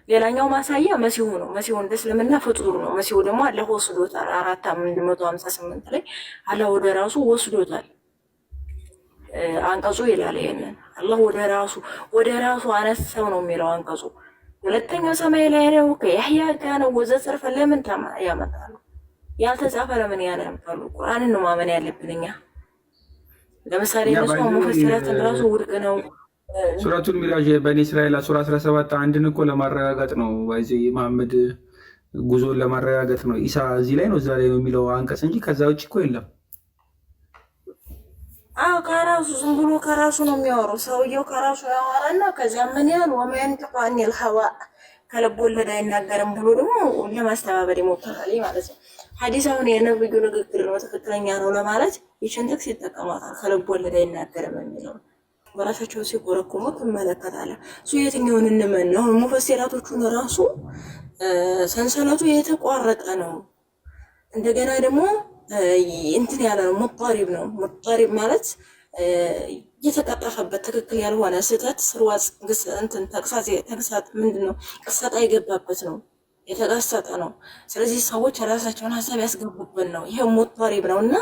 ሌላኛው ማሳያ መሲሁ ነው። መሲሁ እንደ እስልምና ፍጡር ነው። መሲሁ ደግሞ አላህ ወስዶታል። 4:158 ላይ አላህ ወደ ራሱ ወስዶታል። አንቀጹ ይላል ይሄንን አላህ ወደ ራሱ አነሳው ነው የሚለው አንቀጹ። ሁለተኛው ሰማይ ላይ ነው ከያህያ ጋር ነው ወዘተርፈ ለምን ያመጣሉ? ያልተጻፈ ለምን ያነባሉ? ቁርአንን ነው ማመን ያለብን እኛ። ለምሳሌ እነሱ ሙፈሲራትን ራሱ ውድቅ ነው። ሱረቱል ሚራጅ በኒ እስራኤል ሱራ 17 አንድን እኮ ለማረጋገጥ ነው። ባይዚ መሐመድ ጉዞን ለማረጋገጥ ነው። ኢሳ እዚህ ላይ ነው እዛ ላይ ነው የሚለው አንቀጽ እንጂ ከዛ ውጭ እኮ የለም። ከራሱ ዝም ብሎ ከራሱ ነው የሚያወራው። ሰውየው ከራሱ ያወራና ከዚያ ምን ያህል ወማን ተቋኒል ሀዋ ከልብ ወለድ አይናገርም ብሎ ደግሞ ለማስተባበል ይሞክራል ማለት ነው። ሐዲስ አሁን የነብዩ ንግግር ነው ትክክለኛ ነው ለማለት ይችን ጥቅስ ይጠቀማታል። ከልብ ወለድ አይናገርም የሚለው በራሳቸው ሲቆረቁሙ ትመለከታለህ። የትኛውን እንመን ነው? ሙፈሲራቶቹን ራሱ ሰንሰለቱ የተቋረጠ ነው። እንደገና ደግሞ እንትን ያለ ነው። ሙጣሪብ ነው። ሙጣሪብ ማለት የተቀጠፈበት ትክክል ያልሆነ ስህተት ስርዋጽ እንትን ተግሳጽ ምንድነው ቅሰጣ የገባበት ነው። የተቀሰጠ ነው። ስለዚህ ሰዎች ራሳቸውን ሀሳብ ያስገቡበት ነው። ይሄ ሙጣሪብ ነው እና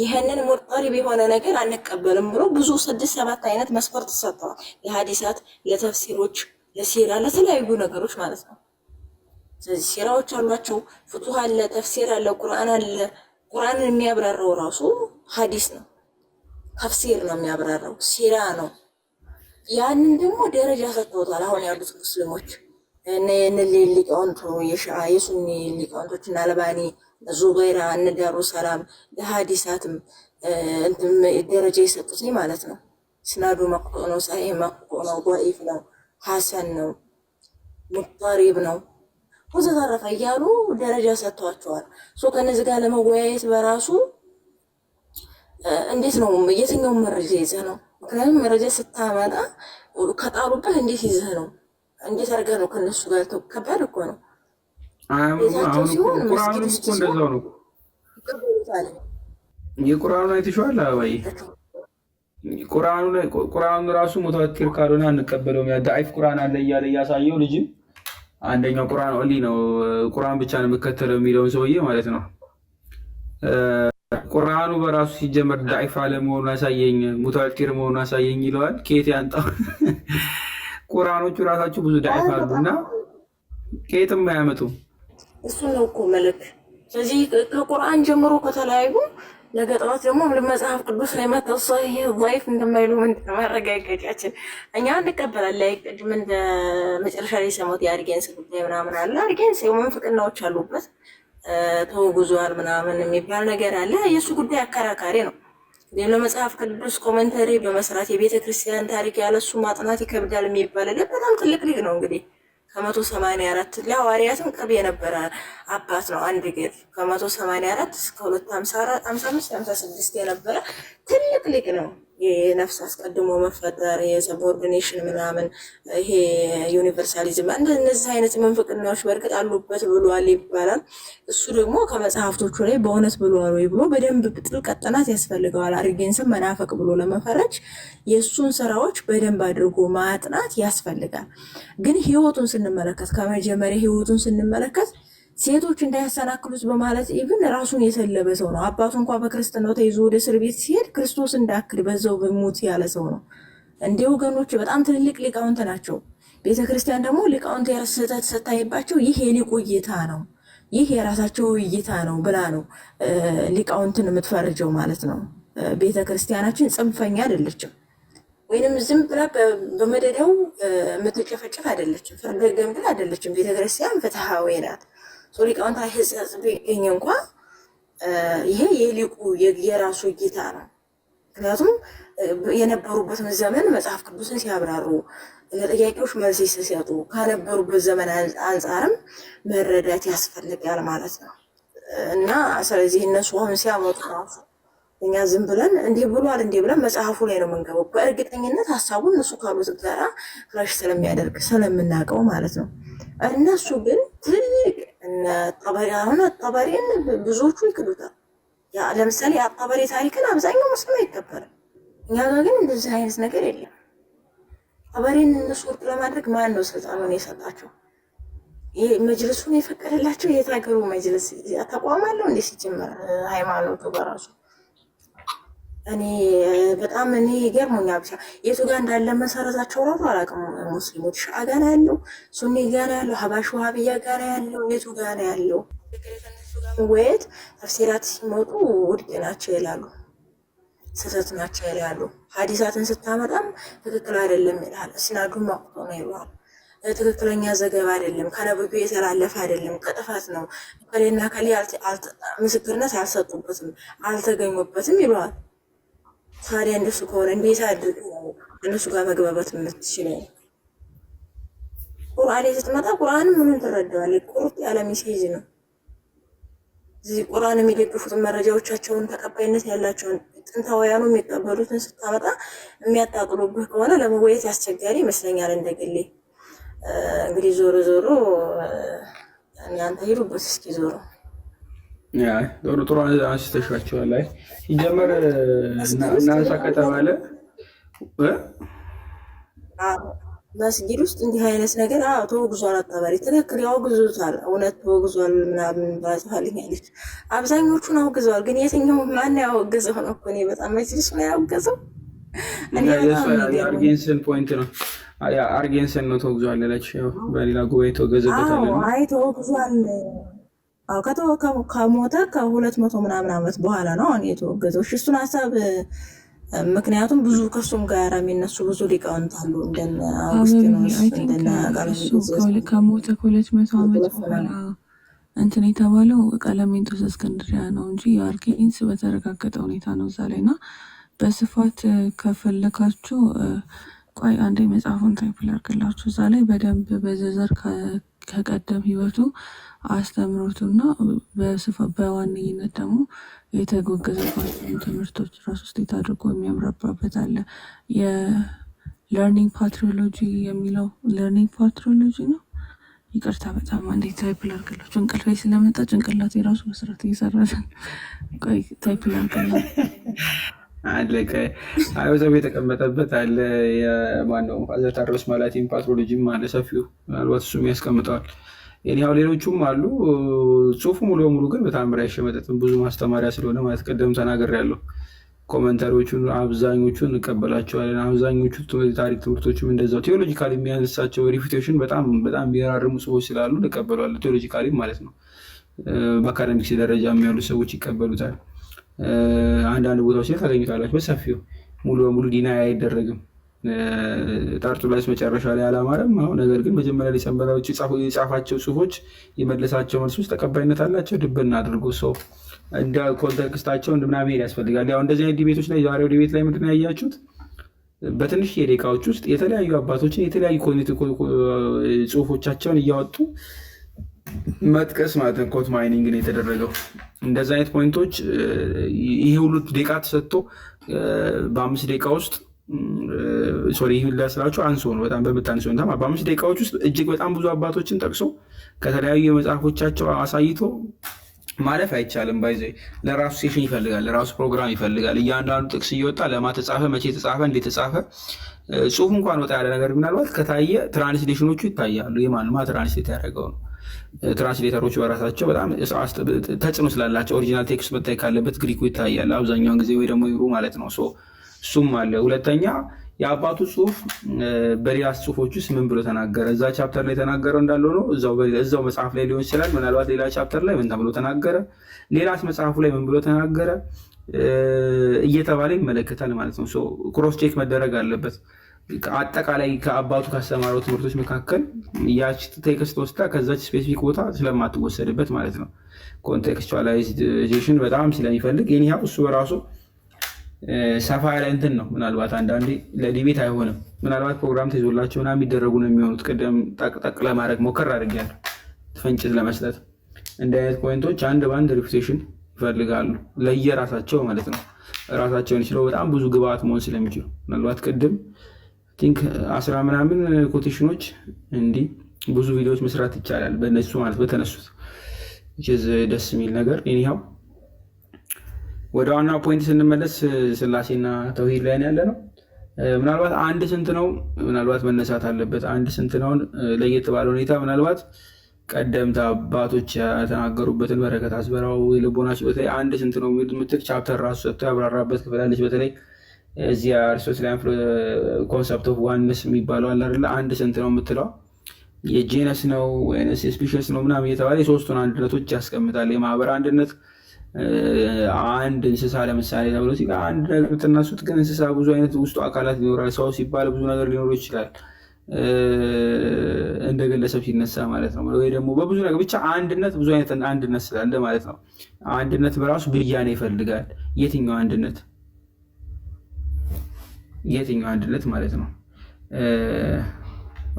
ይሄንን ሙጣሪብ የሆነ ነገር አንቀበልም ብሎ ብዙ 6-7 አይነት መስፈርት ተሰጥተዋል። ለሐዲሳት፣ ለተፍሲሮች፣ ለሲራ፣ ለተለያዩ ነገሮች ማለት ነው። ስለዚህ ሲራዎች አሏቸው፣ ፍቱህ አለ፣ ተፍሲር አለ፣ ቁርአን አለ። ቁርአንን የሚያብራራው ራሱ ሐዲስ ነው። ተፍሲር ነው የሚያብራራው፣ ሲራ ነው። ያንን ደግሞ ደረጃ ሰጥተውታል አሁን ያሉት ሙስሊሞች እነ ሊቃውንቱ የሱኒ ሊቃውንቶች እና አልባኒ ዙበይራ እነ ዳሩ ሰላም ለሐዲሳትም ደረጃ የሰጡት ማለት ነው። ስናዱ መቅጦ ነው፣ ሳሂህ መቅጦ ነው፣ ضعيف ነው፣ ሐሰን ነው፣ ሙጣሪብ ነው ወዘተረፈ እያሉ ደረጃ ሰጥተዋቸዋል። ከነዚህ ጋር ለመወያየት በራሱ እንዴት ነው የትኛውን መረጃ ይዘህ ነው? ምክንያቱም መረጃ ስታመጣ ከጣሉበት እንዴት ይዘህ ነው? እንዴት አድርገህ ነው ከነሱ ጋር? ከባድ እኮ ነው። አሁን ቁርአኑ እኮ እንደዛው ነው። የቁርአኑ አይተሽዋል አባይ? ቁርአኑ ራሱ ሙተወቲር ካልሆነ አንቀበለውም። ያ ዳኢፍ ቁርአን አለ እያለ እያሳየው ልጅ አንደኛው ቁርአን ኦንሊ ነው ቁርአን ብቻ ነው የምከተለው የሚለውን ሰውዬ ማለት ነው። ቁርአኑ በራሱ ሲጀመር ዳኢፍ አለመሆኑን አሳየኝ፣ ሙተወቲር መሆኑን አሳየኝ ይለዋል። ከየት ያንጣው? ቁርአኖቹ ራሳቸው ብዙ ዳኢፍ አሉና ከየትም አያመጡም። እሱ ነው እኮ መልክ። ስለዚህ ከቁርአን ጀምሮ ከተለያዩ ነገ ጠዋት ደግሞ መጽሐፍ ቅዱስ ላይ መተው ሰሂህ ضعيف እንደማይሉ ምንድን ነው ማረጋገጫችን? እኛ እንቀበላለን። ቅድም እንደ መጨረሻ ላይ ሰሞት የአርጌንስ ጉዳይ ምናምን አለ። አርጌንስ የመንፍቅናዎች አሉበት ተወጉዟል ምናምን የሚባል ነገር አለ። የእሱ ጉዳይ አከራካሪ ነው። ለመጽሐፍ ቅዱስ ኮሜንተሪ በመስራት የቤተ ክርስቲያን ታሪክ ያለሱ ማጥናት ይከብዳል የሚባል በጣም ትልቅ ሊግ ነው። እንግዲህ ከ184 ለሐዋርያትም ቅርብ የነበረ አባት ነው። አንድ ግር ከ184 እስከ 254 55 56 የነበረ ትልቅ ሊግ ነው። የነፍስ አስቀድሞ መፈጠር፣ የሰቦርዲኔሽን ምናምን፣ ይሄ ዩኒቨርሳሊዝም እንደነዚህ አይነት መንፍቅናዎች በእርግጥ አሉበት ብሏል ይባላል። እሱ ደግሞ ከመጽሐፍቶቹ ላይ በእውነት ብሏል ወይ ብሎ በደንብ ጥልቀት ጥናት ያስፈልገዋል። አርጌንስን መናፈቅ ብሎ ለመፈረጅ የእሱን ስራዎች በደንብ አድርጎ ማጥናት ያስፈልጋል። ግን ህይወቱን ስንመለከት ከመጀመሪያ ህይወቱን ስንመለከት ሴቶች እንዳያሰናክሉት በማለት ኢቭን ራሱን የሰለበ ሰው ነው። አባቱ እንኳ በክርስትናው ተይዞ ወደ እስር ቤት ሲሄድ ክርስቶስ እንዳክል በዛው በሞት ያለ ሰው ነው። እንደ ወገኖች በጣም ትልልቅ ሊቃውንት ናቸው። ቤተክርስቲያን ደግሞ ሊቃውንት ስህተት ስታይባቸው ይህ የሊቁ እይታ ነው፣ ይህ የራሳቸው እይታ ነው ብላ ነው ሊቃውንትን የምትፈርጀው ማለት ነው። ቤተክርስቲያናችን ጽንፈኛ አይደለችም፣ ወይንም ዝም ብላ በመደዳው የምትጨፈጨፍ አይደለችም፣ ፍርደ ገምድል አይደለችም። ቤተክርስቲያን ፍትሃዊ ናት። ሊቃውንት ህጸጽ ቢገኝ እንኳ ይሄ የሊቁ የራሱ እይታ ነው። ምክንያቱም የነበሩበትን ዘመን መጽሐፍ ቅዱስን ሲያብራሩ ለጥያቄዎች መልስ ሲሰጡ ከነበሩበት ዘመን አንጻርም መረዳት ያስፈልጋል ማለት ነው። እና ስለዚህ እነሱ አሁን ሲያመጡ ራሱ እኛ ዝም ብለን እንዲህ ብሏል እንዲህ ብለን መጽሐፉ ላይ ነው የምንገባው። በእርግጠኝነት ሀሳቡን እነሱ ካሉት ጋራ ክላሽ ስለሚያደርግ ስለምናውቀው ማለት ነው። እነሱ ግን ትልቅ አሁን ጠበሬን ብዙዎቹ ይክዱታል። ለምሳሌ የጠበሬ ታሪክን አብዛኛው ሙስሊም አይቀበልም። እኛ ጋር ግን እንደዚህ አይነት ነገር የለም። ጠበሬን እነሱ ወርቅ ለማድረግ ማን ነው ስልጣኑን የሰጣቸው? ይሄ መጅልሱን የፈቀደላቸው የት ሀገሩ መጅልስ ተቋም አለው እንዴ? ሲጀመር ሃይማኖቱ በራሱ እኔ በጣም ገርሞኛል። ብቻ የቱ ጋር እንዳለ መሰረታቸው ራሱ አላውቅም። ሙስሊሞች ሻአ ጋር ነው ያለው፣ ሱኒ ጋር ነው ያለው፣ ሀባሽ ውሃብያ ጋር ነው ያለው፣ የቱ ጋር ነው ያለው? ከነሱ ጋር መወያየት ተፍሲራት ሲመጡ ውድቅ ናቸው ይላሉ፣ ስህተት ናቸው ይላሉ። ሀዲሳትን ስታመጣም ትክክል አይደለም ይላል። እስናዱ ማቁቶ ነው ይሏል። ትክክለኛ ዘገባ አይደለም፣ ከነብዩ የተላለፈ አይደለም፣ ከጥፋት ነው፣ ከሌና ከሌ ምስክርነት አልሰጡበትም፣ አልተገኙበትም ይለዋል። ታዲያ እንደሱ ከሆነ እንዴት አድርግ ነው እነሱ ጋር መግባባት የምትችለው? ቁርአን ስትመጣ ቁርአን ምኑን ትረዳዋለህ? ቁርጥ ያለ ሜሴጅ ነው። እዚህ ቁርአን የሚደግፉትን መረጃዎቻቸውን ተቀባይነት ያላቸውን ጥንታውያኑ የሚቀበሉትን ስታመጣ የሚያጣጥሉብህ ከሆነ ለመወየት ያስቸጋሪ ይመስለኛል እንደግሌ። እንግዲህ ዞሮ ዞሮ እናንተ ሄዱበት እስኪ ዞሮ ዞሮ ጥሩ አንስተሻቸዋል። ላይ ሲጀመር እናንሳ ከተባለ መስጊድ ውስጥ እንዲህ አይነት ነገር ተወግዟል። አካባቢ ትክክል ያወግዙታል። እውነት ተወግዟል ምናምን ባጽፋልኛለች። አብዛኞቹን አውግዘዋል። ግን የትኛው ማን ያወገዘው ነው? እኔ በጣም መጅልስ ነው ያወገዘው። የአርጌንስን ፖይንት ነው አርጌንስን ነው ተወግዟል ያለች። በሌላ ጉባኤ ተወገዘበታል። አይ ተወግዟል። ከሞተ ከ200 ምናምን ዓመት በኋላ ነው አሁን የተወገዘው። እሱን ሀሳብ ምክንያቱም ብዙ ከሱም ጋር የሚነሱ ብዙ ሊቃውንት አሉ እንደነ አውግስቲኖስ እንደነ ከሞተ ከ200 ዓመት በኋላ እንትን የተባለው ቀለሜንጦስ እስክንድርያ ነው እንጂ የአርጌንስ በተረጋገጠ ሁኔታ ነው እዛ ላይ እና በስፋት ከፈለካችሁ ቆይ አንዴ መጽሐፉን ታይፕ ላድርግላችሁ። እዛ ላይ በደንብ በዝርዝር ከቀደም ህይወቱ አስተምሮቱና በዋነኝነት ደግሞ የተጎገዘባቸውን ትምህርቶች ራሱ ስቴት አድርጎ የሚያምራባበት አለ። የለርኒንግ ፓትሪዮሎጂ የሚለው ለርኒንግ ፓትሪዮሎጂ ነው። ይቅርታ በጣም አንዴ ታይፕ ላድርግላችሁ። እንቅልፌ ስለመጣ ጭንቅላቴ የራሱ መስራት እየሰራለን። ቆይ ታይፕ ላድርግላችሁ። አለቀ አይወዘብ የተቀመጠበት አለ። የማነው አዘታሮስ ማላቲን ፓትሮሎጂም አለ ሰፊው፣ ምናልባት እሱም ያስቀምጠዋል። ያው ሌሎቹም አሉ። ጽሁፉ ሙሉ በሙሉ ግን በጣም አይሸመጠጥም። ብዙ ማስተማሪያ ስለሆነ ማለት ቀደም ተናግሬያለሁ። ኮመንታሪዎቹን አብዛኞቹን እንቀበላቸዋለን። አብዛኞቹ ታሪክ ትምህርቶችም እንደዛው ቴዎሎጂካሊ የሚያነሳቸው ሪፊቴሽን በጣም የሚያራርሙ ጽሁፎች ስላሉ እንቀበለዋለን። ቴዎሎጂካሊ ማለት ነው። በአካደሚክስ ደረጃ የሚያሉ ሰዎች ይቀበሉታል። አንዳንድ ቦታዎች ላይ ታገኙታላችሁ በሰፊው። ሙሉ በሙሉ ዲና አይደረግም። ጠርጡላስ መጨረሻ ላይ አላማረም። አሁን ነገር ግን መጀመሪያ ላይ ሰንበራዎች የጻፋቸው ጽሁፎች የመለሳቸው መልሶች ተቀባይነት አላቸው። ድብና አድርጎ ሰው እንደ ኮንቴክስታቸው ምናምን መሄድ ያስፈልጋል። ያው እንደዚህ አይነት ዲቤቶች ላይ ዛሬው ዲቤት ላይ ምንድን ነው ያያችሁት? በትንሽ የደቂቃዎች ውስጥ የተለያዩ አባቶችን የተለያዩ ጽሁፎቻቸውን እያወጡ መጥቀስ ማለት ነው። ኮት ማይኒንግ ነው የተደረገው። እንደዚህ አይነት ፖይንቶች ይሄ ሁሉ ደቂቃ ተሰጥቶ በ5 ደቂቃ ውስጥ ይህ ላስላችሁ አንሶ ነው በጣም በምታንሶ በ5 ደቂቃዎች ውስጥ እጅግ በጣም ብዙ አባቶችን ጠቅሶ ከተለያዩ የመጽሐፎቻቸው አሳይቶ ማለፍ አይቻልም። ባይዘ ለራሱ ሴሽን ይፈልጋል፣ ለራሱ ፕሮግራም ይፈልጋል። እያንዳንዱ ጥቅስ እየወጣ ለማ ተጻፈ፣ መቼ ተጻፈ፣ እንዴት ተጻፈ፣ ጽሁፍ እንኳን ወጣ ያለ ነገር ምናልባት ከታየ ትራንስሌሽኖቹ ይታያሉ። የማንማ ትራንስሌት ያደረገው ነው። ትራንስሌተሮች በራሳቸው በጣም ተጽዕኖ ስላላቸው ኦሪጂናል ቴክስት መታይ ካለበት ግሪኩ ይታያል አብዛኛውን ጊዜ፣ ወይ ደግሞ ይብሩ ማለት ነው። እሱም አለ። ሁለተኛ የአባቱ ጽሁፍ በሌላ ጽሁፎች ውስጥ ምን ብሎ ተናገረ፣ እዛ ቻፕተር ላይ ተናገረው እንዳለው ነው። እዛው መጽሐፍ ላይ ሊሆን ይችላል። ምናልባት ሌላ ቻፕተር ላይ ምን ተብሎ ተናገረ፣ ሌላስ መጽሐፉ ላይ ምን ብሎ ተናገረ እየተባለ ይመለከታል ማለት ነው። ክሮስ ቼክ መደረግ አለበት። አጠቃላይ ከአባቱ ካስተማረው ትምህርቶች መካከል ያች ቴክስት ወስዳ ከዛች ስፔሲፊክ ቦታ ስለማትወሰድበት ማለት ነው። ኮንቴክስቹዋላይዜሽን በጣም ስለሚፈልግ ይህን እሱ በራሱ ሰፋ ያለ እንትን ነው። ምናልባት አንዳንዴ ለዲቤት አይሆንም። ምናልባት ፕሮግራም ተይዞላቸው ምናምን የሚደረጉ ነው የሚሆኑት። ቅድም ጠቅጠቅ ለማድረግ ሞከር አድርጌያለሁ፣ ፍንጭት ለመስጠት። እንዲህ አይነት ፖይንቶች አንድ በአንድ ሪፒቴሽን ይፈልጋሉ ለየራሳቸው ማለት ነው። ራሳቸውን ችለው በጣም ብዙ ግብአት መሆን ስለሚችሉ ምናልባት ቅድም ቲንክ 10 ምናምን ኮቴሽኖች እንዲህ ብዙ ቪዲዮዎች መስራት ይቻላል በእነሱ ማለት በተነሱት ደስ የሚል ነገር። ኒሃው ወደ ዋና ፖይንት ስንመለስ ስላሴና ተውሂድ ላይ ያለ ነው። ምናልባት አንድ ስንት ነው ምናልባት መነሳት አለበት። አንድ ስንት ነውን ለየት ባለ ሁኔታ ምናልባት ቀደምት አባቶች የተናገሩበትን በረከት አስበራው የልቦናቸው በተለይ አንድ ስንት ነው የምትል ቻፕተር ራሱ ሰጥቶ ያብራራበት ክፍል አለች። በተለይ እዚህ አሪስቶትሊያን ኮንሰፕት ኦፍ ዋንነስ የሚባለው አለ አይደለ? አንድ ስንት ነው የምትለው የጄነስ ነው ወይስ የስፒሽስ ነው ምናምን እየተባለ የሶስቱን አንድነቶች ያስቀምጣል። የማህበር አንድነት፣ አንድ እንስሳ ለምሳሌ ተብሎ ሲል አንድ ነገር ብትነሱት ግን እንስሳ ብዙ አይነት ውስጡ አካላት ሊኖራል። ሰው ሲባል ብዙ ነገር ሊኖሩ ይችላል እንደ ግለሰብ ሲነሳ ማለት ነው። ወይ ደግሞ በብዙ ነገር ብቻ አንድነት ብዙ አይነት አንድነት ስላለ ማለት ነው። አንድነት በራሱ ብያኔ ይፈልጋል። የትኛው አንድነት ማለት ነው?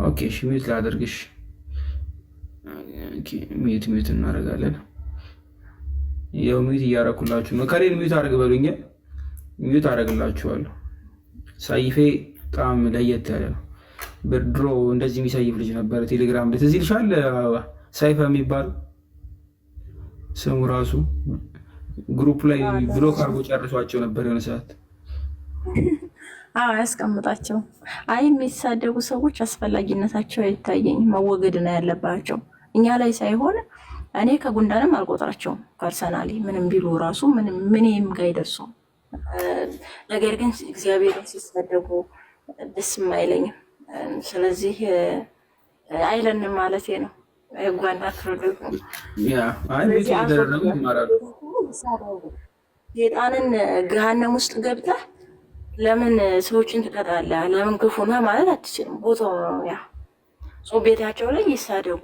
ኦኬ እሺ፣ ሚዩት ላደርግሽ። ሚዩት እናደርጋለን። ያው ሚዩት እያደረኩላችሁ ነው። ከሌን ሚዩት አድርግ በሉኝ፣ ሚዩት አደርግላችኋለሁ። ሰይፌ በጣም ለየት ያለ ነው። ድሮ እንደዚህ የሚሰይፍ ልጅ ነበረ ቴሌግራም ላይ ትዝ ይልሻል? ሰይፈ የሚባል ስሙ ራሱ ግሩፕ ላይ ብሎክ አድርጎ ጨርሷቸው ነበር የሆነ ሰዓት። ያስቀምጣቸው። አይ የሚሳደቡ ሰዎች አስፈላጊነታቸው አይታየኝ፣ መወገድ ነው ያለባቸው እኛ ላይ ሳይሆን እኔ ከጉንዳንም አልቆጥራቸውም ፐርሰናሊ ምንም ቢሉ ራሱ ምንም ጋር አይደርሱም። ነገር ግን እግዚአብሔርን ሲሳደቡ ደስም አይለኝም። ስለዚህ አይለንም ማለት ነው። ጓንዳ ፍረዱ ሴጣንን ገሃነም ውስጥ ገብተህ ለምን ሰዎችን ትቀጣለህ? ለምን ክፉ ነህ ማለት አትችልም። ቦታው ነው ያ ሰው ቤታቸው ላይ ይሳደቡ፣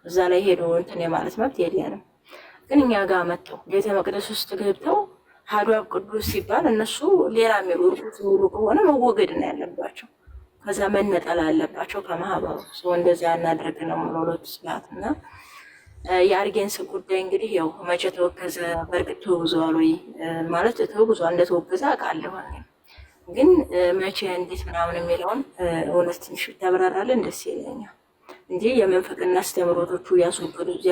እዛ ላይ ሄዶ እንትን የማለት መብት የለንም። ግን እኛ ጋር መጥተው ቤተ መቅደስ ውስጥ ገብተው አሐዱ አብ ቅዱስ ሲባል እነሱ ሌላ የሚሉ ከሆነ መወገድ ነው ያለባቸው። ከዛ መነጠል አለባቸው ከማህበሩ። ሰው እንደዚያ እናድርግ ነው የምንለው ስላት እና የአርጌንስ ጉዳይ እንግዲህ ያው መቼ ተወገዘ? በእርግጥ ተወግዟል ወይ ማለት ተወግዟል፣ እንደተወገዘ አውቃለሁ። ግን መቼ እንዴት ምናምን የሚለውን እውነት ትንሽ ተብራራለን ደስ ይለኛል እንጂ የመንፈቅና አስተምሮቶቹ ያስወገዱት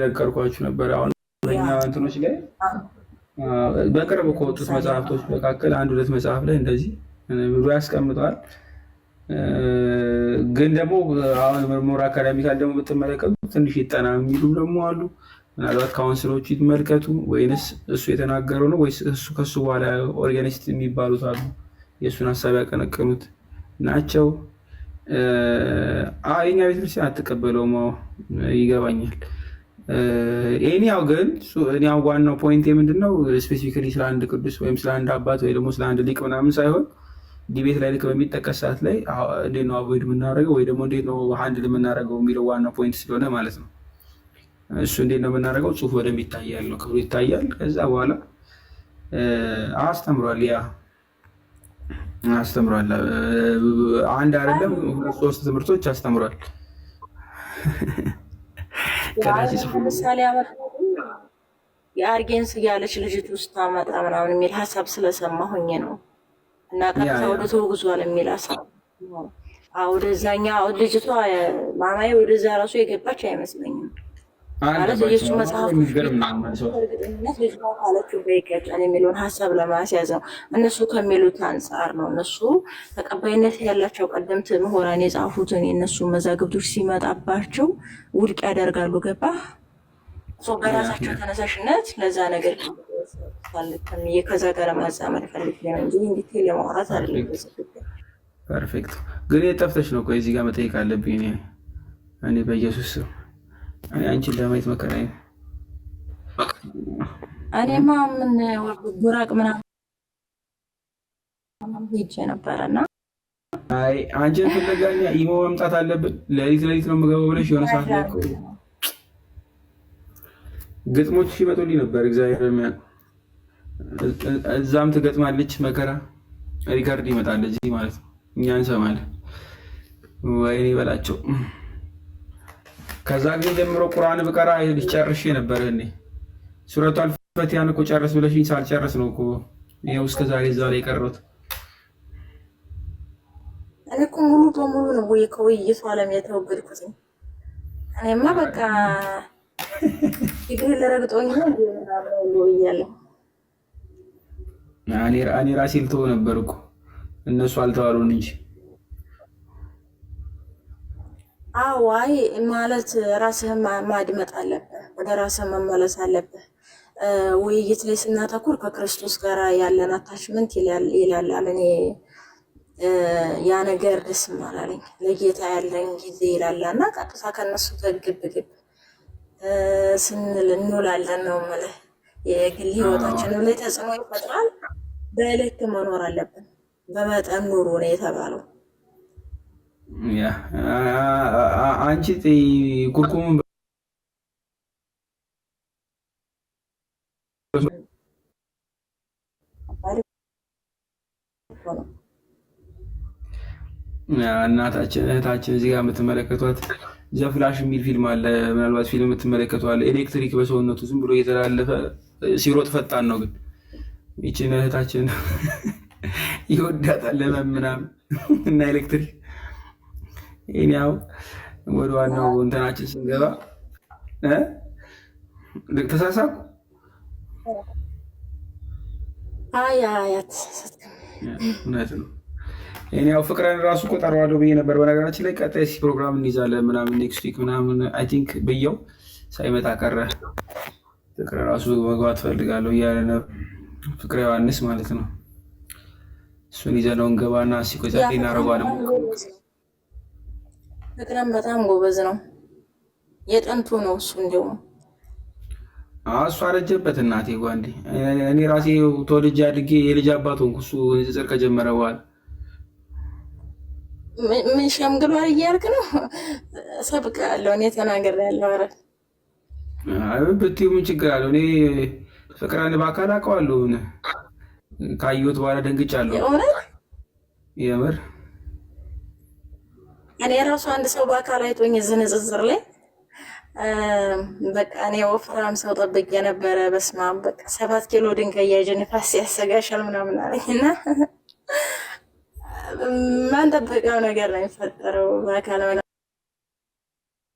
ነገርኳችሁ ነበር። አሁን በእኛ እንትኖች ላይ በቅርብ ከወጡት መጽሐፍቶች መካከል አንድ ሁለት መጽሐፍ ላይ እንደዚህ ብሎ ያስቀምጠዋል። ግን ደግሞ አሁን ሞር አካዳሚካል ደግሞ ብትመለከቱ ትንሽ ይጠና የሚሉ ደግሞ አሉ። ምናልባት ካውንስሎቹ ይመልከቱ ወይንስ እሱ የተናገረው ነው ወይስ እሱ ከሱ በኋላ ኦርጋኒስት የሚባሉት አሉ የእሱን ሀሳብ ያቀነቀኑት ናቸው። የኛ ቤተክርስቲያን አትቀበለውም፣ ይገባኛል። ይህኛው ግን እኔው ዋናው ፖይንት ምንድን ነው? ስፔሲፊካሊ ስለ አንድ ቅዱስ ወይም ስለ አንድ አባት ወይ ደግሞ ስለ አንድ ሊቅ ምናምን ሳይሆን ዲቤት ላይ ልክ በሚጠቀስ ሰዓት ላይ እንዴት ነው አቮይድ የምናደርገው ወይ ደግሞ እንዴት ነው ሃንድል የምናደርገው የሚለው ዋና ፖይንት ስለሆነ ማለት ነው። እሱ እንዴት ነው የምናደርገው? ጽሁፍ በደንብ ይታያል ነው ክብሩ ይታያል። ከዛ በኋላ አስተምሯል፣ አስተምሯል። አንድ አይደለም ሁለት ሶስት ትምህርቶች አስተምሯል። ምሳሌ የአርጌንስ ያለች ልጅት ውስጥ ታመጣ ምናምን የሚል ሀሳብ ስለሰማሁኝ ነው። እና ቀጥታ ወደ ተወግዟል የሚል ሀሳብ ወደዛኛ ልጅቷ ማማዬ ወደዛ ራሱ የገባች አይመስለኝም። ማለት የሱ መጽሐፍ ልጅቷ ካለችው በይቀጫል የሚለውን ሀሳብ ለማስያዝ ነው። እነሱ ከሚሉት አንጻር ነው። እነሱ ተቀባይነት ያላቸው ቀደምት ምሁራን የጻፉትን የእነሱ መዛግብቶች ሲመጣባቸው ውድቅ ያደርጋሉ። ገባ በራሳቸው ተነሳሽነት ለዛ ነገር ከዛ ጋር ማዛመድ ፈልግ ነው እንጂ እንዲቴል ለማውራት አይደለም። ፐርፌክት። ግን የጠፍተሽ ነው። ቆይ እዚህ ጋር መጠየቅ አለብኝ እኔ በኢየሱስ አንቺን ለማየት መከራዬ ነው። እኔማ ምን ጉራቅ ምናምን ሄጄ ነበረና አይ አንቺን ፍለጋኛ ኢሞ መምጣት አለብን። ሌሊት ነው የምገባው ብለሽ የሆነ ሰዓት ላይ ግጥሞች ሲመጡልኝ ነበር። እግዚአብሔር እዛም ትገጥማለች መከራ ሪካርድ ይመጣል እዚህ ማለት ነው። እኛ እንሰማለን። ወይኔ በላቸው። ከዛ ጊዜ ጀምሮ ቁርአን ብቀራ ጨርሼ ነበር። እኔ ሱረቱል ፈቲሃን እኮ ጨርስ ብለሽኝ ሳልጨርስ ነው እኮ ይኸው እስከ ዛሬ እዛ ላይ የቀረሁት። እኔ እኮ ሙሉ በሙሉ ነው ወይ ከውይይቱ ዓለም የተወገድኩት። እኔማ በቃ ይግል ለረግጦኝ ነው ምናምን እያለሁ እኔ ራሴ ልተው ነበር እኮ እነሱ አልተዋሉን እንጂ አዋይ ማለት ራስህን ማድመጥ አለብህ። ወደ ራስህ መመለስ አለብህ። ውይይት ላይ ስናተኩር ከክርስቶስ ጋር ያለን አታችመንት ይላል። እኔ ያ ነገር ደስ አላለኝ። ለጌታ ያለን ጊዜ ይላል እና ቀጥታ ከነሱ ግብ ስንል እንውላለን ነው የምልህ። የግል ህይወታችንም ላይ ተጽዕኖ ይፈጥራል። በልክ መኖር አለብን። በመጠን ኑሩ ነው የተባለው። አንቺ ኩርኩም እናታችን እህታችን እዚህ ጋር የምትመለከቷት ዘፍላሽ የሚል ፊልም አለ። ምናልባት ፊልም የምትመለከቱ አለ። ኤሌክትሪክ በሰውነቱ ዝም ብሎ እየተላለፈ ሲሮጥ ፈጣን ነው። ግን ይችን እህታችን ይወዳታል ለመምናም እና ኤሌክትሪክ ይህን ወደ ዋናው እንትናችን ስንገባ ተሳሳቁ። እውነት ነው። እኔ ፍቅረን ራሱ እኮ ጠራዋለሁ ብዬ ነበር። በነገራችን ላይ ቀጣይ ፕሮግራም እንይዛለን ምናምን ኔክስት ዊክ ምናምን አይ ቲንክ ብየው ሳይመጣ ቀረ። ፍቅረ ራሱ መግባት ፈልጋለሁ እያለ ነው ፍቅረ ዮሐንስ ማለት ነው። እሱን ይዘነው እንገባና ሲቆጫ እናረጓለን። ፍቅረን በጣም ጎበዝ ነው። የጥንቱ ነው እሱ። እንዲሁም እሱ አረጀበት እናቴ ጓንዴ። እኔ ራሴ ተወልጄ አድጌ የልጅ አባት ሆንኩ እሱ ንጽጽር ከጀመረ በኋላ። ምን ሸምግሏል እያልክ ነው? ሰብቃለሁ እኔ ተናግሬያለሁ። ኧረ ብትይው ምን ችግር አለው? እኔ ፍቅረን በአካል አውቀዋለሁ። ካየሁት በኋላ ደንግጫለሁ። የምር እኔ ራሱ አንድ ሰው በአካል አይቶኝ እዚህ ንጽጽር ላይ በቃ እኔ ወፍራም ሰው ጠብቄ ነበረ። በስመ አብ በቃ 7 ኪሎ ድንጋይ ያዥ ንፋስ ያሰጋሻል ምናምን አለኝ እና ማን ጠበቀው ነገር ነው የሚፈጠረው በአካል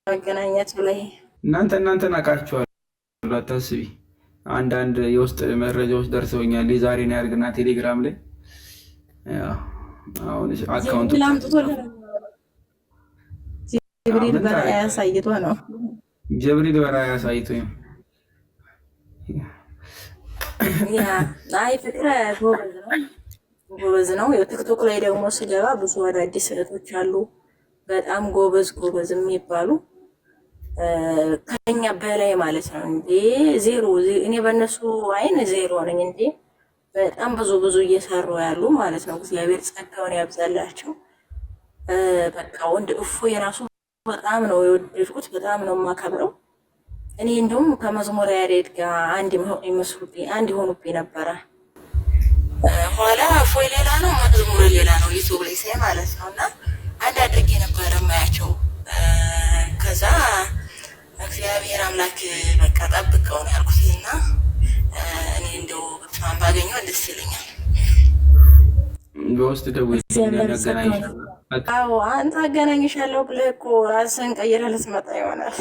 መገናኘት ላይ። እናንተን አውቃችኋለሁ አታስቢ። አንዳንድ የውስጥ መረጃዎች ደርሰውኛል። የዛሬን ያድርግና ቴሌግራም ላይ አሁን አካውንቱ ጅብሪል በራእይ አሳይቶ ነው። ጅብሪል በራእይ አሳይቶ ነው። አይ ፍቅረ ጎበዝ ነው። ቲክቶክ ላይ ደግሞ ስገባ ብዙ አዳዲስ እህቶች አሉ በጣም ጎበዝ የሚባሉ ከኛ በላይ ማለት ነው። እንዴ ዜሮ እኔ በእነሱ አይን ዜሮ ነኝ። እንዴ በጣም ብዙ እየሰሩ ያሉ ማለት ነው። እግዚአብሔር ጸጋውን ያብዛላቸው። በቃ ወንድ እፎ የራሱ በጣም ነው የወደድኩት፣ በጣም ነው የማከብረው። እኔ እንደውም ከመዝሙር ያሬድ ጋር አንድ ሆኑብኝ ነበረ። ኋላ እፎይ ሌላ ነው መዝሙር ሌላ ነው ዩቱብ ላይ ሳይ ማለት ነው። እና አንድ አድርጌ ነበረ ማያቸው። ከዛ እግዚአብሔር አምላክ በቃ ጠብቀው ነው ያልኩት። እና እኔ እንደው ብቻን ባገኘው ደስ ይለኛል። በውስጥ ደውዬ ያገናኝ። አዎ አንተ አገናኝሻለሁ ብለህ እኮ ራስህን ቀይረህ ልትመጣ ይሆናል።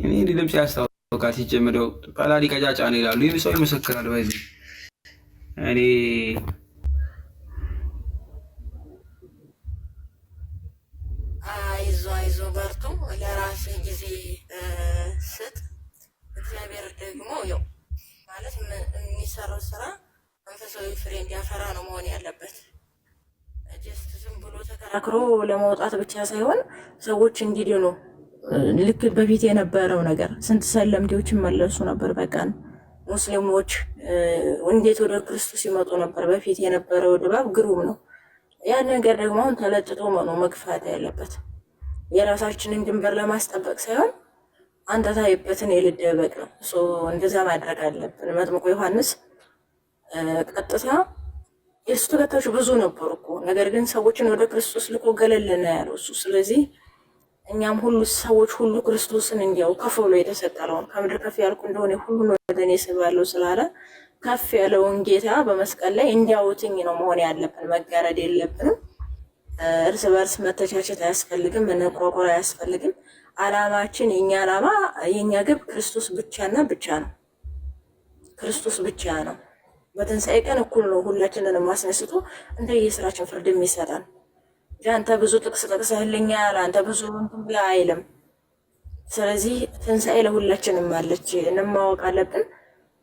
እኔ ድምፅ ያስታውቃል። ሲጀምረው ፓላዲ ቀጫጫ ነው ይላሉ። ይህ ሰው ይመሰክራል። በዚህ እኔ አይዞ በርቱ፣ ለራስህ ጊዜ ስጥ። እግዚአብሔር ደግሞ ያው ማለት የሚሰራው ስራ መንፈሳዊ ፍሬ እንዲያፈራ ነው መሆን ያለበት። ጀስት ዝም ብሎ ተከራክሮ ለመውጣት ብቻ ሳይሆን ሰዎች እንዲድኑ ልክ በፊት የነበረው ነገር ስንት ሰለምቴዎች ይመለሱ ነበር። በቀን ሙስሊሞች እንዴት ወደ ክርስቶስ ይመጡ ነበር። በፊት የነበረው ድባብ ግሩም ነው። ያን ነገር ደግሞ አሁን ተለጥጦ ነው መግፋት ያለበት። የራሳችንን ድንበር ለማስጠበቅ ሳይሆን አንተ ታይበትን የልደበቅ ነው። እንደዛ ማድረግ አለብን። መጥምቁ ዮሐንስ ቀጥታ የእሱ ተከታዮች ብዙ ነበሩ እኮ፣ ነገር ግን ሰዎችን ወደ ክርስቶስ ልኮ ገለልና ያለው እሱ። ስለዚህ እኛም ሁሉ ሰዎች ሁሉ ክርስቶስን እንዲያው ከፍ ብሎ የተሰቀለውን ከምድር ከፍ ያልኩ እንደሆነ ሁሉ ወደ እኔ ስባለሁ ስላለ ከፍ ያለውን ጌታ በመስቀል ላይ እንዲያውትኝ ነው መሆን ያለብን። መጋረድ የለብንም። እርስ በርስ መተቻቸት አያስፈልግም። መነቆርቆር አያስፈልግም። አላማችን የኛ አላማ የኛ ግብ ክርስቶስ ብቻና ብቻ ነው። ክርስቶስ ብቻ ነው። በትንሣኤ ቀን እኩል ነው ሁላችንን ማስነስቶ እንደ የስራችን ፍርድ የሚሰጠን። አንተ ብዙ ጥቅስ ጠቅሰህልኛል፣ አንተ ብዙ እንትን ብለህ አይልም። ስለዚህ ትንሣኤ ለሁላችንም አለች፣ እንማወቅ አለብን።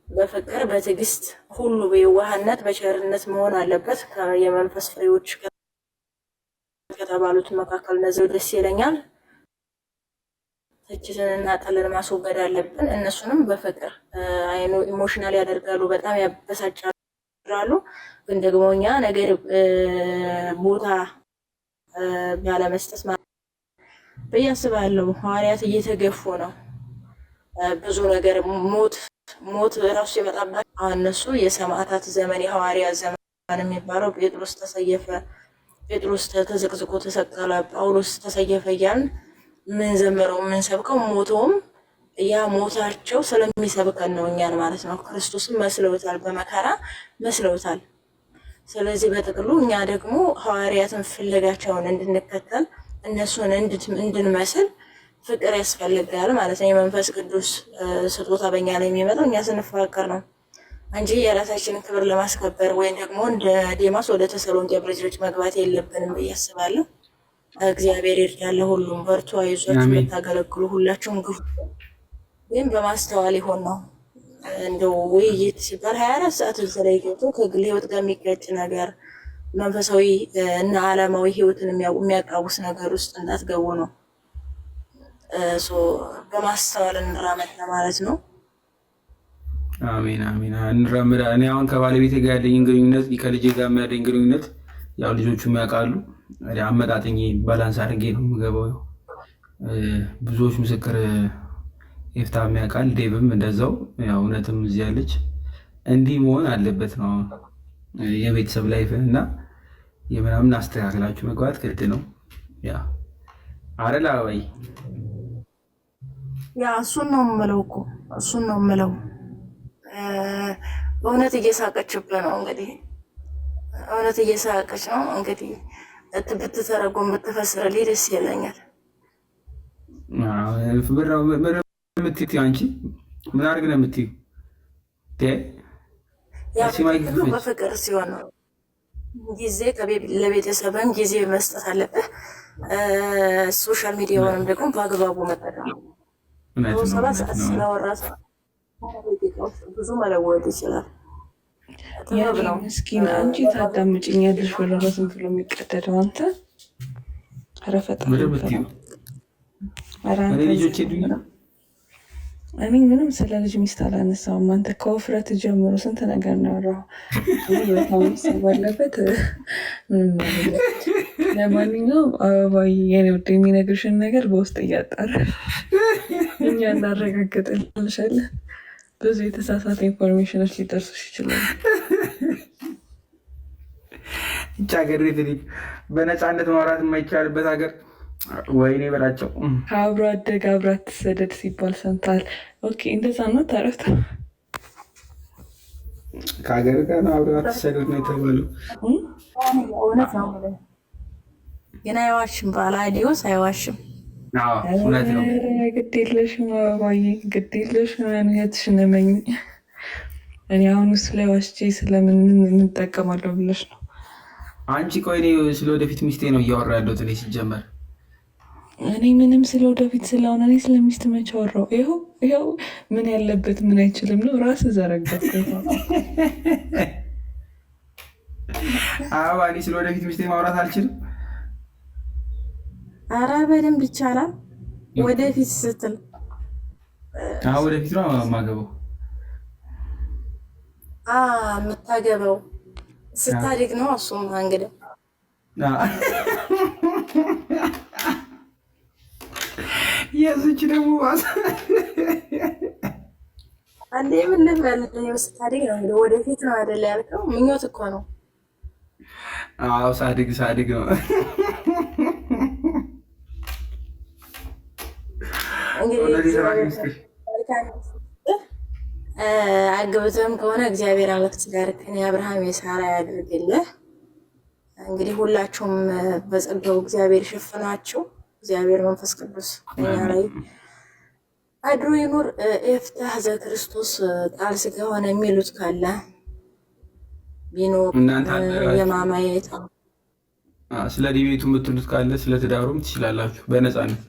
በፍቅር በትዕግስት ሁሉ በየዋህነት በቸርነት መሆን አለበት። የመንፈስ ፍሬዎች ከተባሉት መካከል እነዚህ ደስ ይለኛል። ትችትንና ጥልን ማስወገድ አለብን። እነሱንም በፍቅር ኢሞሽናል ያደርጋሉ፣ በጣም ያበሳጫሉ። ግን ደግሞ እኛ ነገር ቦታ ባለመስጠት ብዬ አስባለሁ። ሐዋርያት እየተገፉ ነው። ብዙ ነገር ሞት ራሱ የመጣበት እነሱ የሰማዕታት ዘመን የሐዋርያት ዘመን የሚባለው ጴጥሮስ ተሰየፈ፣ ጴጥሮስ ተዘቅዝቆ ተሰቀለ፣ ጳውሎስ ተሰየፈ እያልን ምን ዘምረው ምን ሰብከው ሞተውም ያ ሞታቸው ስለሚሰብከን ነው እኛን ማለት ነው። ክርስቶስን መስለውታል፣ በመከራ መስለውታል። ስለዚህ በጥቅሉ እኛ ደግሞ ሐዋርያትን ፍለጋቸውን እንድንከተል እነሱን እንድንመስል ፍቅር ያስፈልጋል ማለት ነው። የመንፈስ ቅዱስ ስጦታ በእኛ ላይ የሚመጣው እኛ ስንፋቀር ነው እንጂ የራሳችንን ክብር ለማስከበር ወይም ደግሞ እንደ ዴማስ ወደ ተሰሎንቄ ልጆች መግባት የለብንም ብዬ አስባለሁ። እግዚአብሔር ይርዳል። ሁሉም በርቱ፣ አይዟችሁ፣ የምታገለግሉ ሁላችሁም ግፉ፣ ግን በማስተዋል ይሆን ነው። እንደው ውይይት ሲባል 24 ሰዓት እዛ ላይ ገብቶ ከግል ህይወት ጋር የሚጋጭ ነገር መንፈሳዊ እና ዓለማዊ ህይወትን የሚያቃውስ ነገር ውስጥ እንዳትገቡ ነው። በማስተዋል እንራመድ ለማለት ነው። አሜን አሜን። እንራመድ። እኔ አሁን ከባለቤቴ ጋር ያለኝን ግንኙነት ከልጄ ጋር የሚያለኝ ግንኙነት ያው ልጆቹም ያውቃሉ። አመጣጥኜ ባላንስ አድርጌ ነው የምገባው። ብዙዎች ምስክር ኤፍታም ያውቃል፣ ዴብም እንደዛው። ያው እውነትም እዚህ ያለች እንዲህ መሆን አለበት ነው የቤተሰብ ላይፍን እና የምናምን አስተካክላችሁ መግባት ግድ ነው። ያ አረላ ወይ ያ እሱን ነው የምለው እኮ እሱን ነው የምለው። እውነት እየሳቀችብህ ነው እንግዲህ፣ እውነት እየሳቀች ነው እንግዲህ። ብትተረጎም ብትፈስርልኝ ደስ ይለኛል። የምትይው አንቺ ምን አድርግ ነው የምትይው? በፍቅር ሲሆን ነው ጊዜ ለቤተሰብም ጊዜ መስጠት አለብህ። ሶሻል ሚዲያውንም ደግሞ በአግባቡ መጠቀም። 7 ሰዓት ስለወራ ብዙ መለወጥ ይችላል። ምስኪን አንቺ ታዳምጭኛለሽ ብሎ በስንት ብሎ የሚቀደደው አንተ ረፈጣ እኔ ምንም ስለ ልጅ ሚስት አላነሳውም። አንተ ከውፍረት ጀምሮ ስንት ነገር ነው ያወራው። ባለበት ምንም ማለት። ለማንኛውም አበባዬ የኔ ውድ የሚነግርሽን ነገር በውስጥ እያጣራ እኛ እናረጋግጥልሻለን። ብዙ የተሳሳተ ኢንፎርሜሽኖች ሊደርሱሽ ይችላሉ። ይህች ሀገር በነፃነት ማውራት የማይቻልበት ሀገር ወይኔ በላቸው። ከአብሮ አደግ አብራ ትሰደድ ሲባል ሰምታል። ኦኬ እንደዛ ነው ተረታ። ከሀገር ጋር አብራ ትሰደድ ነው የተባለው። እውነት ነው ግን አይዋሽም። ባላዲዮስ አይዋሽም። እውነት ነው። ግድ የለሽም አበባዬ፣ ግድ የለሽም። እህትሽን እመኚ። እኔ አሁን እሱ ላይ ዋሽቼ ስለምን እንጠቀማለሁ ብለሽ ነው አንቺ? ቆይ እኔ ስለ ወደፊት ሚስቴ ነው እያወራ ያለሁት እኔ ሲጀመር። እኔ ምንም ስለ ወደፊት ስለሆነ እኔ ስለሚስት መች አወራሁ? ይኸው ምን ያለበት ምን አይችልም ነው ራስ ዘረጋት። አበባ እኔ ስለ ወደፊት ሚስቴ ማውራት አልችልም። ኧረ በደንብ ይቻላል። ወደፊት ስትል ወደፊት ነው የማገባው። የምታገባው ስታድግ ነው። እሱም እንግዲህ የዚች ደግሞ አንዴ ምን ልበል ስታድግ ነው እንግዲህ ወደፊት ነው አይደለ ያልከው? ምኞት እኮ ነው። አዎ ሳድግ ነው አግብተህም ከሆነ እግዚአብሔር አምላክ ትዳርክን የአብርሃም የሳራ ያድርግልህ። እንግዲህ ሁላችሁም በጸጋው እግዚአብሔር ይሸፍናችሁ። እግዚአብሔር መንፈስ ቅዱስ እኛ ላይ አድሮ ይኑር። ኤፍታህ ዘክርስቶስ ቃል ሥጋ ሆነ የሚሉት ካለ ቢኖር የማማየት ስለ ዲቤቱ የምትሉት ካለ ስለ ትዳሩም ትችላላችሁ በነፃነት።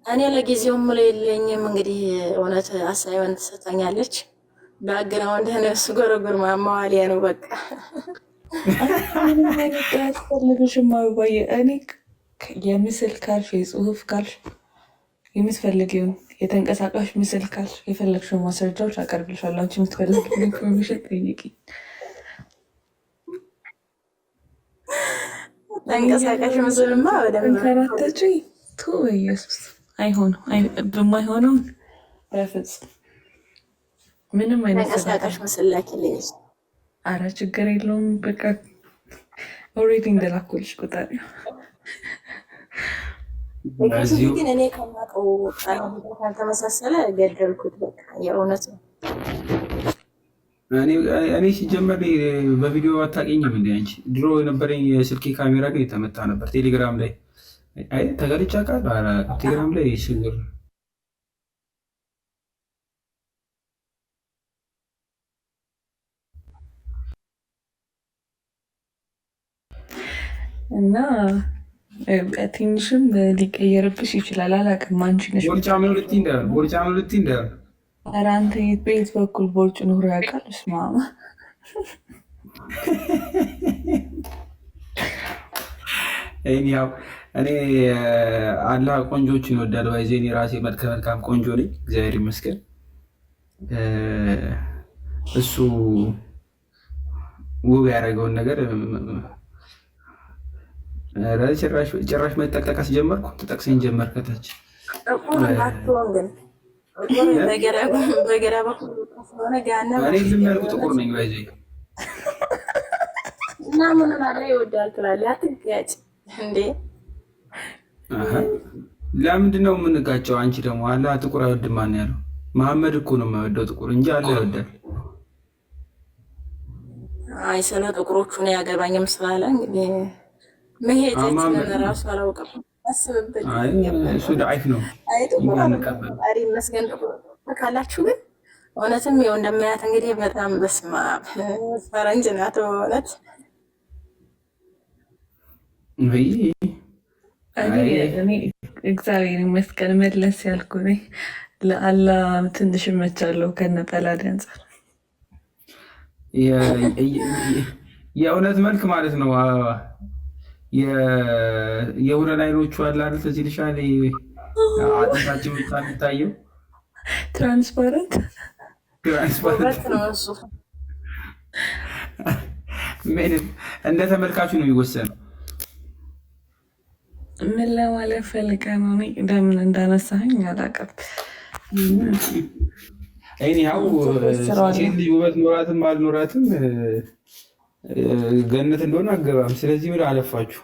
እኔ ለጊዜው ምለው የለኝም። እንግዲህ እውነት አሳይመንት ትሰጠኛለች። ባግራውንድ ነሱ ጎረጎር ማማዋሊያ ነው በቃ። ያስፈልግሽም አበባዬ። እኔ የምስል ካልሽ የጽሁፍ ካልሽ የምትፈልጊውን የተንቀሳቃሽ ምስል ካልሽ የፈለግሽውን ማስረጃዎች አቀርብልሻለሁ። አንቺ የምትፈልጊውን ኢንፎርሜሽን ጠይቂ። ተንቀሳቃሽ ምስልማ በደንብ ተንከራተች ቱ በኢየሱስ አይሆንም። በማይሆነው በፍጹም ምንም አይነት ተንቀሳቃሽ ምስል ላኪልኝ። አረ ችግር የለውም። በቃ ኦልሬዲ እንደላኩልሽ ቁጣሪ ግን እኔ ከማውቀው ካልተመሳሰለ ገደልኩት። በቃ የእውነት ነው። እኔ ሲጀመር በቪዲዮ አታውቂኝም እንደ አንቺ። ድሮ የነበረኝ የስልኬ ካሜራ ግን የተመታ ነበር። ቴሌግራም ላይ ተገልጫ ቃል ቴሌግራም ላይ ሽግር እና ትንሽም ሊቀየርብሽ ይችላል። አላውቅም። አንቺ ነሽ ቦርጫ ምን ልትይ እንደር ኧረ አንተ በየት በኩል ቦርጭ ኑሮ ያውቃል? እስማማ ያው እኔ አላህ ቆንጆችን ይወዳል። ባይዜ እኔ ራሴ መልካም ቆንጆ ነኝ፣ እግዚአብሔር ይመስገን። እሱ ውብ ያደረገውን ነገር ጭራሽ መጠቅጠቅ ጀመርኩ። ትጠቅሰኝ ጀመር ከታች በግራ በኩል ስለሆነ እኔ ዝም ያልኩ ጥቁር ነኝ። ባይዜ እና ምን አለ ይወዳል ትላለህ። አትጋጭ እንዴ! ለምንድን ነው የምንጋጨው? አንቺ ደግሞ አላህ ጥቁር አይወድም ማን ያለው? መሐመድ እኮ ነው የማይወደው ጥቁር እንጂ አላህ ይወዳል። አይ ስለ ጥቁሮቹ ነው ያገባኝም ስላለ እንግዲህ መሄጃችንን እራሱ አላውቅም። አስብበት። እሱ ዳይፍ ነው። ፈጣሪ ይመስገን ጥቁር ካላችሁ ግን እውነትም ይኸው እንደማያት እንግዲህ በጣም በስመ አብ ፈረንጅ ናት እውነት። እኔ እግዚአብሔር ይመስገን መለስ ያልኩ ነኝ። ለአላህ ትንሽ እመቻለሁ ከነጠላዲ አንጻር የእውነት መልክ ማለት ነው። የሁረን አይኖቹ አለ አይደል? ትዝ ይልሻል? አጥንታችን የሚታየው ትራንስፓረንት ነው እሱ። ምንም እንደ ተመልካቹ ነው የሚወሰነው። ምን ለማለት ፈልገህ ነው? ለምን እንዳነሳኸኝ አላውቅም። ይኸው ሴት ልጅ ውበት ኖራትም አልኖራትም ገነት እንደሆነ አገባም። ስለዚህ ምን አለፋችሁ?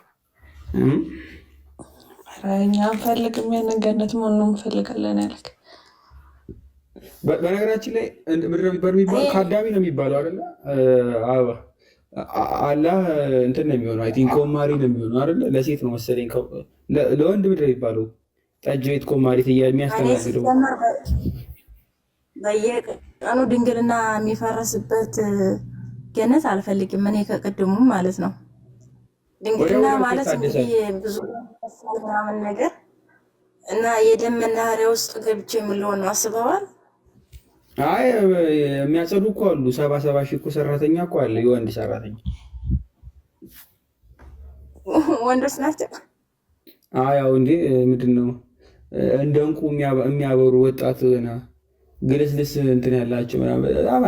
እኛ አንፈልግም ያንን ገነት መሆን ነው እንፈልጋለን ያልክ። በነገራችን ላይ ምድረ ቢባል የሚባለው ከአዳሚ ነው የሚባለው አይደለ? አላህ እንትን ነው የሚሆነው። አይ ቲንክ ኮማሪ ነው የሚሆነው አይደለ? ለሴት ነው መሰለኝ። ለወንድ ምድረ የሚባለው ጠጅ ቤት ኮማሪት የሚያስተናግደው በየቀኑ ድንግልና የሚፈረስበት ገነት አልፈልግም እኔ ከቅድሙ ማለት ነው። ድንግልና ማለት እንግዲህ ብዙ ምናምን ነገር እና የደም መናኸሪያ ውስጥ ገብቼ የምለውን ነው አስበዋል። አይ የሚያጸዱ እኮ አሉ። 70 ሺህ እኮ ሰራተኛ እኮ አለ። የወንድ ሰራተኛ ወንዶች ናቸው። ያው እንዴ ምንድን ነው እንደ እንቁ የሚያበሩ ወጣት ግልስልስ እንትን ያላቸው በጣም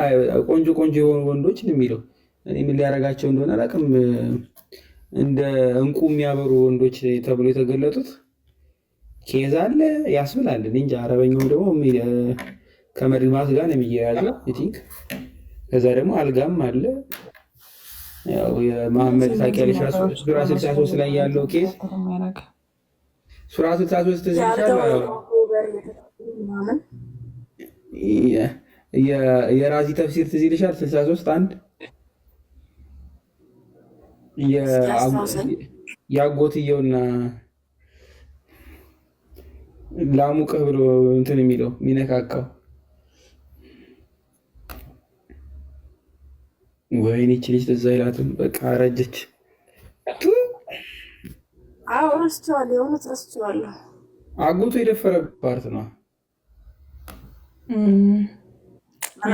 ቆንጆ የሆኑ ወንዶች ነው የሚለው። እኔ ምን ሊያደርጋቸው እንደሆነ አላውቅም። እንደ እንቁ የሚያበሩ ወንዶች ተብሎ የተገለጡት ኬዝ አለ ያስብላል። እንጃ አረበኛው ደግሞ ከመድማት ጋር ነው የሚያያዘው ቲንክ። ከዛ ደግሞ አልጋም አለ። ያው የመሐመድ ታውቂያለሽ ሱራ 63 ላይ ያለው ኬዝ ሱራ 63 የራዚ ተፍሲር ትዝ ይልሻል? 63 1 ያጎትየውና ላሙቅህ ብሎ እንትን የሚለው የሚነካካው ወይኔ ይህች ልጅ ትዝ አይላትም። በቃ አረጀች። አዎ ረስቼዋለሁ፣ የእውነት ረስቼዋለሁ። አጎቱ የደፈረ ፓርት ነው።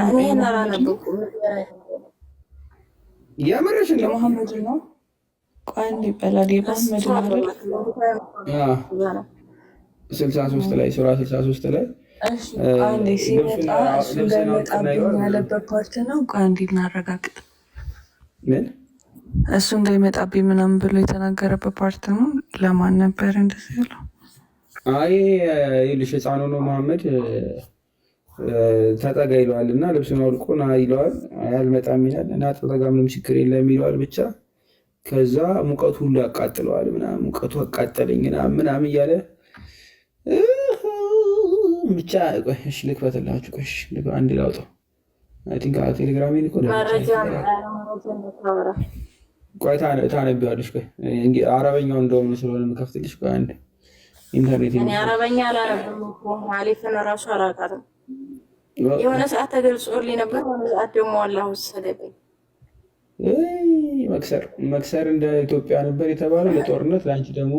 እኔን አላነበብኩም። የምርሽ ነው? የመሐመድ ነው። ቆይ አንዴ በላል የመሐመድ ነው 63 ላይ ሱራ 63 ላይ አንዴ ሲመጣ እሱ እንዳይመጣብኝ ያለበት ፓርት ነው። ቆይ አንዴ እናረጋግጥ። ምን እሱ እንዳይመጣብኝ ምናምን ብሎ የተናገረበት ፓርት ነው። ለማን ነበር እንደዚህ ያለው? አይ ይልሽ ህፃኑ ነው መሐመድ ተጠጋ ይለዋል እና ልብሱን አውልቆ ና ይለዋል። አልመጣም ይላል እና ተጠጋ ምንም ችግር የለም ይለዋል ብቻ። ከዛ ሙቀቱ ሁሉ ያቃጥለዋል ምናምን ሙቀቱ አቃጠለኝ ምናምን እያለ ብቻ ቆይ እሺ ልክፈትላችሁ። ቆይ አንድ ላውጣው። አይ ቲንክ ቴሌግራሜን እኮ ቆይ ታነቢዋለሽ። ቆይ አረበኛው እንደውም ስለሆነ የምከፍትልሽ። ቆይ አንድ ኢንተርኔት እኔ አረበኛ አላረብም እኮ አሊፍን እራሱ አላውቃትም። የሆነ ሰዓት ተገልጾልኝ ነበር፣ የሆነ ሰዓት ደግሞ አላህ ወሰደብኝ። መክሰር እንደ ኢትዮጵያ ነበር የተባለው ለጦርነት፣ ለአንቺ ደግሞ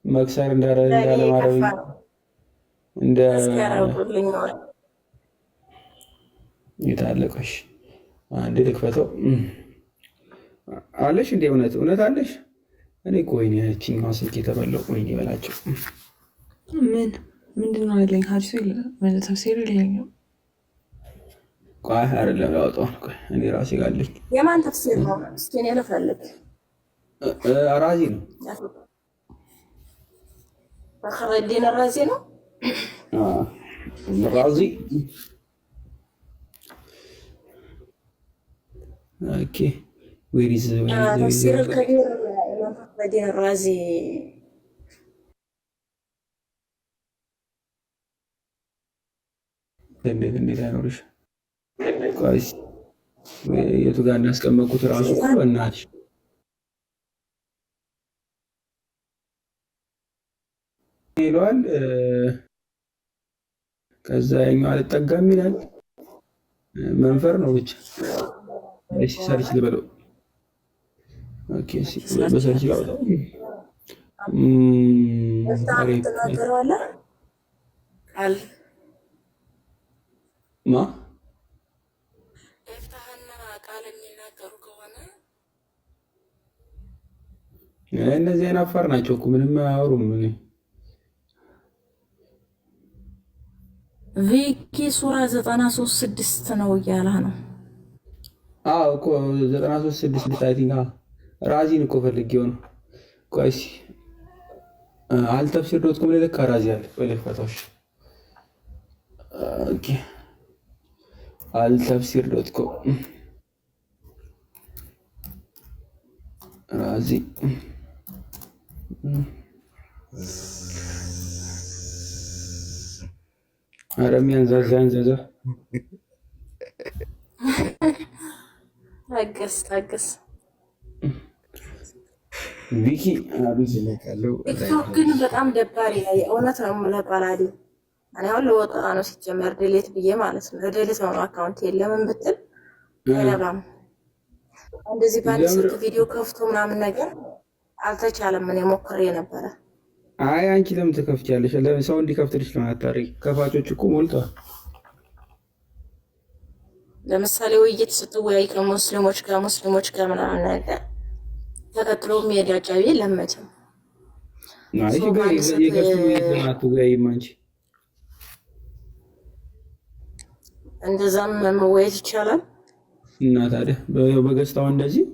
መክሰር እንዳለም አረበኛ እንደ የታለቀሽ አንድ ልክፈተው አለሽ እንዴ? እውነት አለሽ? እኔ ቆይኔ ያችኛዋ ስልክ የተበላው ቆይኔ በላቸው። ምንድን ነው ያለኝ? ሀዲሱ ተፍሲር የለኝም። ቆይ አይደለም ያወጣው እኔ ራሴ ጋለኝ። የማን ተፍሲር ነው? እስኪ እኔ ልፈልግ። ራዚ ነው ፈኽረዲን ራዚ ነው ራዚ። ኦኬ ዌሪዝ ተፍሲር ከቢር ኢማም ፈኽረዲን ራዚ እንዴት አይኖርሽ? ቆይ የቱ ጋር እናስቀመጥኩት ራሱ በእናትሽ ይለዋል። ከዛ ያኛው አልጠጋም ይላል። መንፈር ነው ብቻ። እሺ ሰርች ልበለው። ኦኬ እሺ በሰርች ላውጣው። ማ ኤፍታህና ቃል የሚናገሩ ከሆነ እነዚህ አይናፋር ናቸው እኮ ምንም አያወሩም። ቪኪ ሱራ 93:6 ነው እያለ ነው። አዎ እኮ 93:6 አይ ቲንክ ራዚን እኮ ፈልጌው ነው። ቆይ አልተፍሲር ዶት ኮም ላይ ለካ ራዚ አለ። ወይ ለፈታሽ ኦኬ አልተፍሲር ዶት ኮም ራዚ አረሚያን ዛዛ ታገስ ቪኪ ቲክቶክ ግን በጣም ደባሪ ነው። የእውነት ነው የምልህ ባላዲ። እኔ አሁን ለወጣ ነው ሲጀመር ዲሌት ብዬ ማለት ነው። ዲሌት ነው አካውንት የለምን ብትል አይረባም። እንደዚህ ባንድ ስልክ ቪዲዮ ከፍቶ ምናምን ነገር አልተቻለም። እኔ ሞክሬ ነበረ። አይ አንቺ ለምን ትከፍቻለሽ? ለምን ሰው እንዲከፍትልሽ ነው አታሪ። ከፋቾች እኮ ሞልተዋል። ለምሳሌ ውይይት ስትወያይ ከሙስሊሞች ጋር ምናምን ነገር ተከትሎ የሚሄድ አጃቢ ለመችም እንደዛም መወያየት ይቻላል። እና ታዲያ በገጽታው እንደዚህ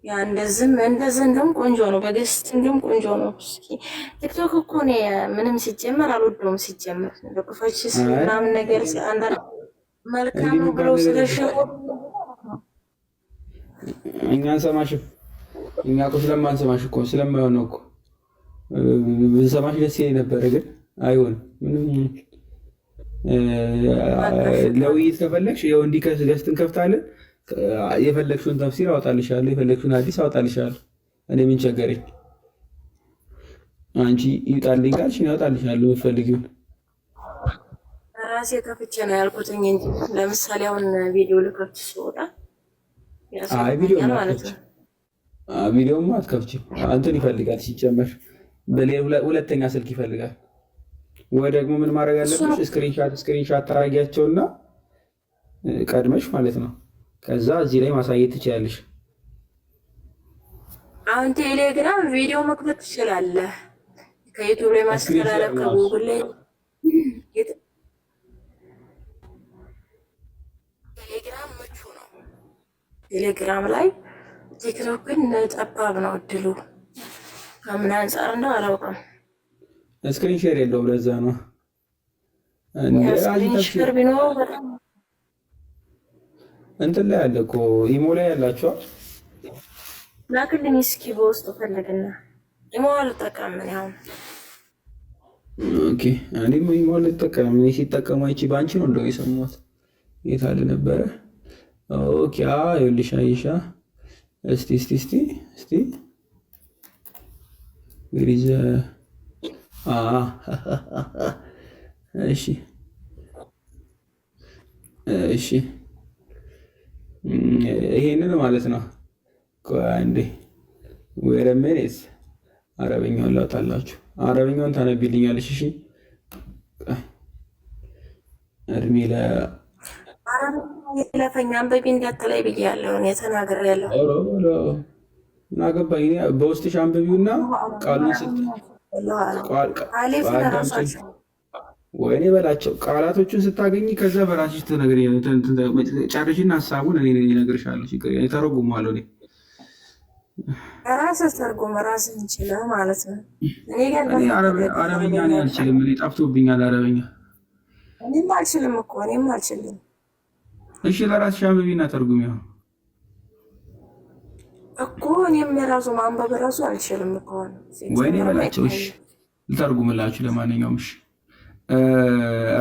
ያ እንደዚህ እንደውም ቆንጆ ነው። በገስት እንደውም ቆንጆ ነው። እስኪ ቲክቶክ እኮ እኔ ምንም ሲጀመር አልወደውም። ሲጀመር ለቁፋች ምናምን ነገር አንዳንድ መልካም ነው ብለው ስለሸው እኛ አንሰማሽም። እኛ እኮ ስለማንሰማሽ እኮ ስለማይሆን ነው እኮ ብንሰማሽ ደስ ይለኝ ነበረ፣ ግን አይሆንም። ምንም ለውይይት ከፈለግሽ ይኸው እንዲህ ገስትን ከፍታለን። የፈለግሽውን ተፍሲር አወጣልሻለሁ፣ የፈለግሽውን ሐዲስ አወጣልሻለሁ። እኔ ምን ቸገረኝ? አንቺ ይውጣልኝ ካልሽ እኔ አወጣልሻለሁ የምትፈልጊውን። ለራሴ ከፍቼ ነው ያልኩትኝ እንጂ ለምሳሌ አሁን ቪዲዮ ልከፍት ስወጣ ያስፈልጋል ማለት ነው። ቪዲዮማ አትከፍችም። እንትን ይፈልጋል ሲጀመር ሁለተኛ ስልክ ይፈልጋል። ወይ ደግሞ ምን ማድረግ ያለብሽ ስክሪንሻት ታረጊያቸውና ቀድመሽ ማለት ነው። ከዛ እዚህ ላይ ማሳየት ትችላለሽ። አሁን ቴሌግራም ቪዲዮ መክፈት ትችላለህ። ከዩቲዩብ ላይ ማስተላለፍ ከጉግል ላይ ቴሌግራም ምቹ ነው። ቴሌግራም ላይ ቲክቶክ ግን ጠባብ ነው እድሉ። ከምን አንጻር እንደው አላውቅም። ስክሪን ሼር የለውም። ለዛ ነው ስክሪን ሼር ቢኖረው በጣም እንትን ላይ አለ እኮ ኢሞ ላይ ያላችኋል። ላክልኝ እስኪ በውስጡ ፈልግና ኢሞ አልጠቀም ምን ያው ኦኬ። እኔም ኢሞ አልጠቀም። እኔ ሲጠቀሙ አይቼ ባንቺ ነው እንደው የሰማሁት። የት አለ ነበረ? ኦኬ ይኸውልሽ አይሻ እስቲ ግሪዘ እሺ ይሄንን ማለት ነው። አንዴ ወረመኔስ አረበኛውን ላውጣላችሁ። አረበኛውን ታነቢልኛለሽ? እሺ እድሜ ለፈኛ አንበቢ እንዳትለይ ብያለሁ። እኔ ተናግሬያለሁ። ናገባኝ በውስጥሽ አንብቢውና ቃሉን ወይኔ በላቸው ቃላቶቹን ስታገኝ ከዛ በራስሽ ጨርሽና ሀሳቡን እኔ እነግርሻለሁ። ተረጉማለሁ። እኔ ራስህ ተርጉም፣ ራስህ እንችልህ ማለት ነው። አረበኛ እኔ አልችልም። እኔ ጠፍቶብኛል አረበኛ። እኔም አልችልም እኮ እኔም አልችልም። እሺ ለራስሽ አንብቢና ተርጉሚ እኮ እኔም የራሱ ማንበብ ራሱ አልችልም እኮ። ወይኔ በላቸው። እሺ ልተርጉምላችሁ። ለማንኛውም እሺ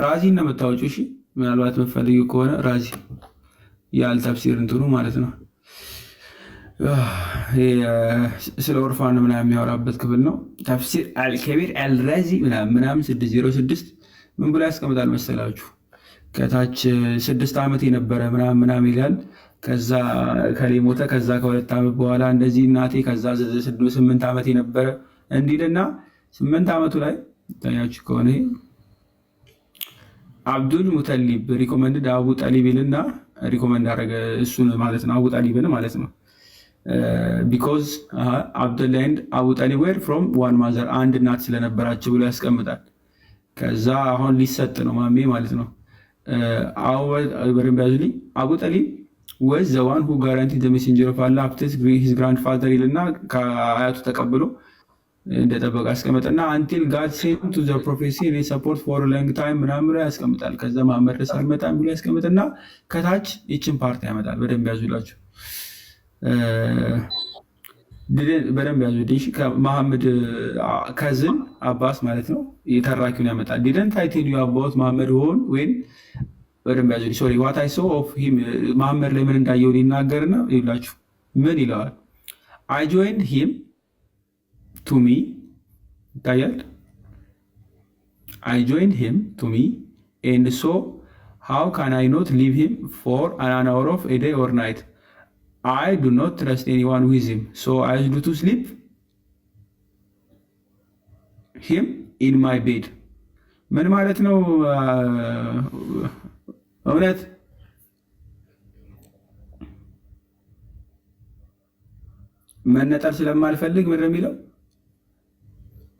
ራዚን ነው የምታወጪው። እሺ ምናልባት የምትፈልጊው ከሆነ ራዚ ያልተፍሲር እንትኑ ማለት ነው። ስለ ኦርፋን ምናምን የሚያወራበት ክፍል ነው። ተፍሲር አልከቢር አልራዚ ምናምን 606 ምን ብሎ ያስቀምጣል መሰላችሁ? ከታች 6 ዓመት የነበረ ምናምን ይላል። ከዛ ከሌ ሞተ። ከዛ ከ2 ዓመት በኋላ እንደዚህ እናቴ ከዛ 8 ዓመት የነበረ እንዲልና 8 ዓመቱ ላይ ታያችሁ ከሆነ አብዱል ሙተሊብ ሪኮመንድ አቡ ጠሊብልና ሪኮመንድ አደረገ እሱን ማለት ነው። አቡ ጠሊብን ማለት ነው። ቢኮዝ አብዱል ኤንድ አቡ ጠሊብ ዌር ፍሮም ዋን ማዘር አንድ እናት ስለነበራቸው ብሎ ያስቀምጣል። ከዛ አሁን ሊሰጥ ነው ማሜ ማለት ነው። በደንብ ያዙልኝ። አቡ ጠሊብ ወዝ ዘ ዋን ሁ ጋራንቲ ዘ ሜሴንጀር ኦፍ አላህ አፍተር ሂዝ ግራንድ ፋዘር ይልና ከአያቱ ተቀብሎ እንደጠበቀ ያስቀምጥና አንቲል ጋድ ሴም ቱ ዘ ፕሮፌሲ ሰፖርት ፎር ሎንግ ታይም ምናምን ብሎ ያስቀምጣል። ከዛ መሐመድ ረስ አልመጣም ብሎ ያስቀምጥና ከታች ይችን ፓርቲ ያመጣል። በደንብ ያዙላችሁ፣ በደንብ ያዙልኝ። ከመሐመድ ከዝን አባስ ማለት ነው የተራኪውን ያመጣል። ዲደንት አይ ቴል ዩ አባውት መሐመድ ሆን ወይም በደንብ ያዙልኝ። ሶሪ ዋት አይ ሶ ኦፍ ሂም መሐመድ ላይ ምን እንዳየው ይናገርና ይላችሁ ምን ይለዋል? አይ ጆይንድ ሂም to me ይታያል። I joined him to me and so how can I not leave him for an hour of a day or night? I do not trust anyone with him, so I do to sleep him in my bed. ምን ማለት ነው? እውነት መነጠል ስለማልፈልግ ምንድን ነው የሚለው?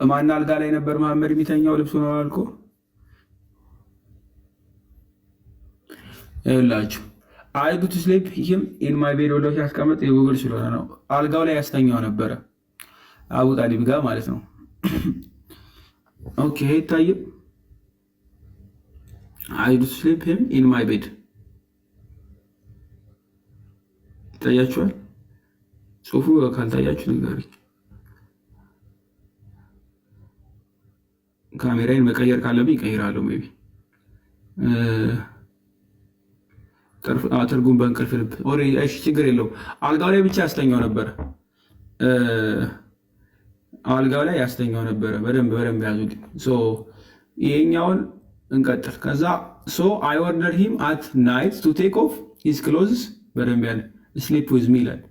ማን አልጋ ላይ ነበር መሐመድ የሚተኛው? ልብሱ ነው አልኮ ይላችሁ አይ ዱ ቱ ስሊፕ ሂም ኢን ማይ ቤድ ብሎ ሲያስቀምጥ የጉግል ስለሆነ ነው። አልጋው ላይ ያስተኛው ነበረ አቡ ጣሊብ ጋር ማለት ነው። ኦኬ ይታየው አይ ዱ ቱ ስሊፕ ሂም ኢን ማይ ቤድ ይታያችኋል። ጽሁፉ ካልታያችሁ ንገሩኝ። ካሜራዬን መቀየር ካለብኝ እቀይራለሁ። ሜይ ቢ ትርጉም በእንቅልፍ ልብ እሺ፣ ችግር የለውም። አልጋው ላይ ብቻ ያስተኛው ነበረ። አልጋው ላይ ያስተኛው ነበረ። በደንብ ያዙልኝ። ይሄኛውን እንቀጥል። ከዛ ሶ አይ ኦርደር ሂም አት ናይት ቱ ቴክ ኦፍ ሂዝ ክሎዝስ በደንብ ያለ ስሊፕ ዊዝ ሚ ይላል።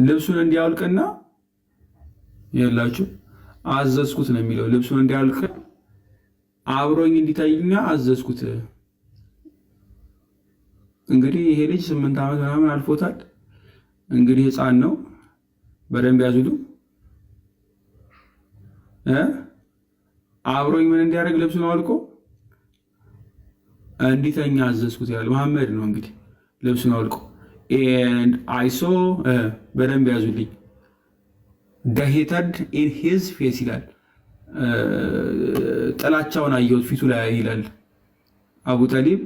ልብሱን እንዲያውልቅና የላችሁ አዘዝኩት ነው የሚለው። ልብሱን እንዲያውልቅ አብሮኝ እንዲታይኛ አዘዝኩት። እንግዲህ ይሄ ልጅ 8 ዓመት ምናምን አልፎታል። እንግዲህ ህፃን ነው። በደንብ ያዙሉ። አብሮኝ ምን እንዲያደርግ ልብሱን አውልቆ እንዲተኛ አዘዝኩት ይላል። መሐመድ ነው እንግዲህ ልብሱን አውልቆ and I saw በደንብ ያዙልኝ the hatred in his face ይላል። ጥላቻውን አየሁት ፊቱ ላይ ይላል። አቡ ጠሊብ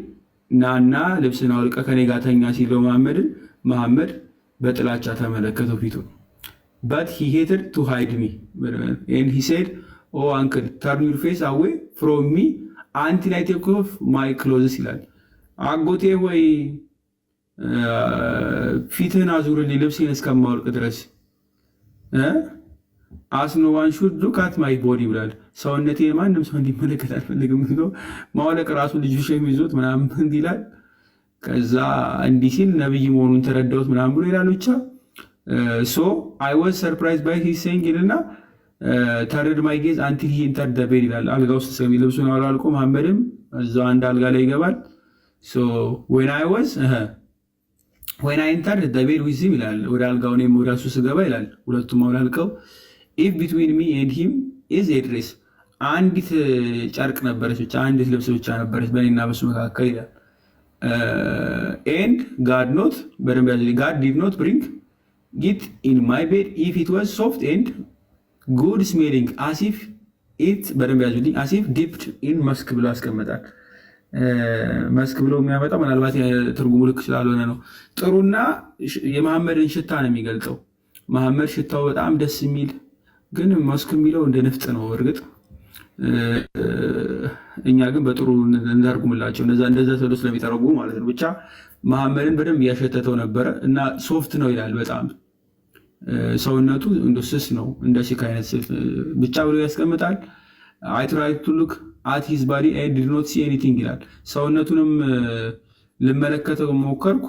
ናና ልብስን አውልቀ ከኔ ጋር ተኛ ሲለው መሐመድ በጥላቻ ተመለከተው ፊቱን። but he hated to hide me and he said oh uncle turn your face away from me until I take off my clothes ይላል። አጎቴ ሆይ ፊትህን አዙርልኝ ልብሴን እስከማወልቅ ድረስ as no one should look at my body ብላል። ሰውነቴ ማንም ሰው እንዲመለከት አልፈልግም ብሎ ማውለቅ ራሱ ልጁ ሸም ይዞት ምናምን ይላል። ከዛ እንዲህ ሲል ነብይ መሆኑን ተረዳሁት ምናምን ብሎ ይላል። ብቻ so I was surprised by his saying ይልና turned my gaze until he entered the bed ይላል። አልጋ ውስጥ ሰሚ ልብሱን አውልቆ መሐመድም እዛው አንድ አልጋ ላይ ይገባል። so when I entered the bed with him ይላል። ወደ አልጋው እኔም ወደ እሱ ስገባ ይላል ሁለቱም አውልቀው if between me and him is a dress አንዲት ጨርቅ ነበረች ብቻ አንዲት ልብስ ብቻ ነበረች በእኔና በሱ መካከል ይላል። and God did not bring it in my bed if it was soft and good smelling as if it በደንብ ያዙልኝ as if dipped in musk ብሎ አስቀመጣል። መስክ ብሎ የሚያመጣው ምናልባት ትርጉሙ ልክ ስላልሆነ ነው። ጥሩና የመሐመድን ሽታ ነው የሚገልጸው። መሐመድ ሽታው በጣም ደስ የሚል ግን መስክ የሚለው እንደ ንፍጥ ነው። እርግጥ እኛ ግን በጥሩ እንተርጉምላቸው እንደዛ ተብሎ ስለሚተረጉሙ ማለት ነው። ብቻ መሐመድን በደንብ እያሸተተው ነበረ እና ሶፍት ነው ይላል። በጣም ሰውነቱ እንደ ስስ ነው እንደ ሲካ አይነት ብቻ ብሎ ያስቀምጣል። I tried to look at his body and did not see anything ይላል። ሰውነቱንም ልመለከተው ሞከርኩ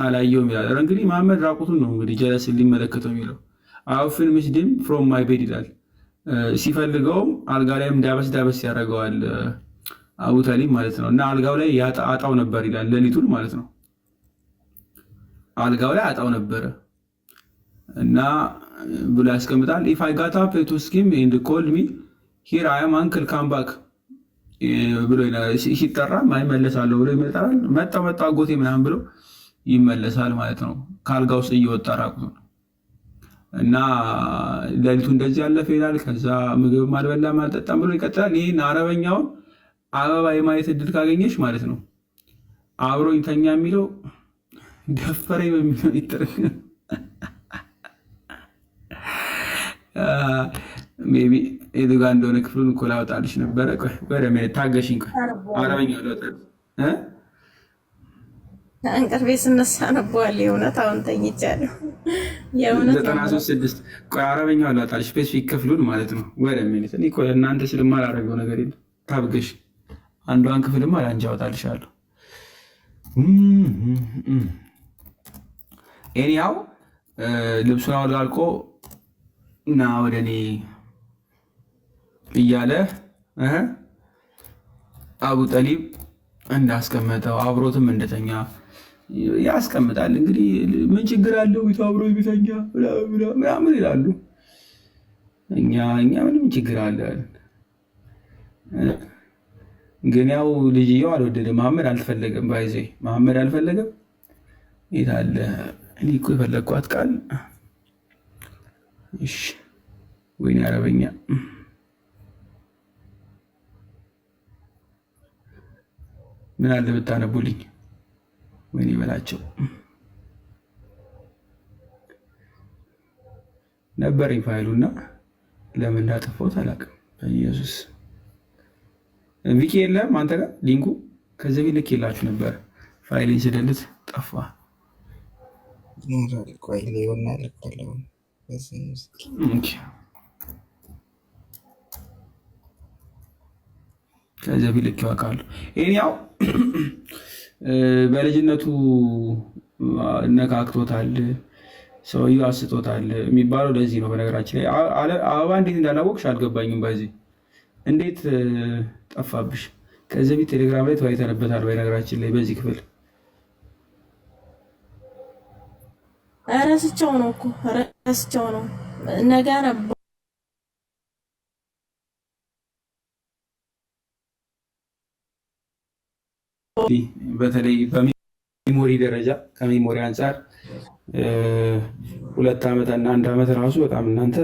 አላየውም ይላል። እንግዲህ መሐመድ ራቁቱን ነው እንግዲህ ጀለስ ሊመለከተው የሚለው I often missed him from my bed ይላል። ሲፈልገውም አልጋ ላይም ዳበስ ያደርገዋል አቡ ጠሊብ ማለት ነው። እና አልጋው ላይ አጣው ነበር ይላል። ሌሊቱን ማለት ነው አልጋው ላይ አጣው ነበረ እና ብሎ ያስቀምጣል። if I got up to skim and called me here I am uncle come back ብሎ ሲጠራ ማይመለሳለሁ ብሎ ይመጣል። መጣ አጎቴ ምናምን ብሎ ይመለሳል ማለት ነው። ካልጋው ውስጥ እየወጣ ራቁቱን እና ሌሊቱ እንደዚህ ያለፈ ይላል። ከዛ ምግብ አልበላም አልጠጣም ብሎ ይቀጥላል። ይህን አረበኛውን አበባ የማየት እድል ካገኘሽ ማለት ነው አብሮኝ ተኛ የሚለው ደፈረኝ በሚለው ይተረክ ሜቢ ኤዱጋ እንደሆነ ክፍሉን እኮ ላወጣልሽ ነበረ። ቆይ ወረሜ ታገሽኝ። ቆይ አረበኛው ላወጣልሽ እንቅልፌ ስነሳ ነበዋል። የእውነት አሁን ተኝቻለሁ። የእውነት 93 ቆይ አረበኛው ላወጣልሽ ስፔሲፊክ ክፍሉን ማለት ነው። ወረሜ እኔ ቆይ እናንተ ስለማላረገው ነገር የለም። ታብገሽ አንዷን ክፍልማ ላንቺ አወጣልሻለሁ። ኤኒሃው ልብሱን አውልቆ እና ወደ እኔ እያለ አቡ ጠሊብ እንዳስቀመጠው አብሮትም እንደተኛ ያስቀምጣል። እንግዲህ ምን ችግር አለው አብሮ ቢተኛ ምናምን ይላሉ። እኛ ምንም ችግር አለ ግን ያው ልጅየው አልወደደም። መሐመድ አልፈለገም። ባይዜ መሐመድ አልፈለገም። ይላል እኔ እኮ የፈለግኳት ቃል እሺ ወይኔ አረበኛ ምን አለ ብታነቡልኝ። ወይኔ በላቸው ነበረኝ ፋይሉና ለምን እንዳጠፋሁት አላውቅም። በኢየሱስ ቪኪ የለም አንተ ጋር ሊንኩ ከዚህ ቢል ልክ የላችሁ ነበር። ፋይሌን ስደልት ጠፋ። ቆይ ሊሆን አልከለው ከዚህ በፊት ልክ ያውቃሉ። ያው በልጅነቱ ነካክቶታል፣ ሰውዬው አስቶታል የሚባለው ለዚህ ነው። በነገራችን ላይ አበባ እንዴት እንዳላወቅሽ አልገባኝም። በዚህ እንዴት ጠፋብሽ? ከዚህ በፊት ቴሌግራም ላይ ተወያይተንበታል። በነገራችን ላይ በዚህ ክፍል ረስቸው ነው እኮ ረስቸው ነው ነገ ነበር። በተለይ በሜሞሪ ደረጃ ከሜሞሪ አንጻር 2 ዓመት እና 1 ዓመት ራሱ በጣም እናንተ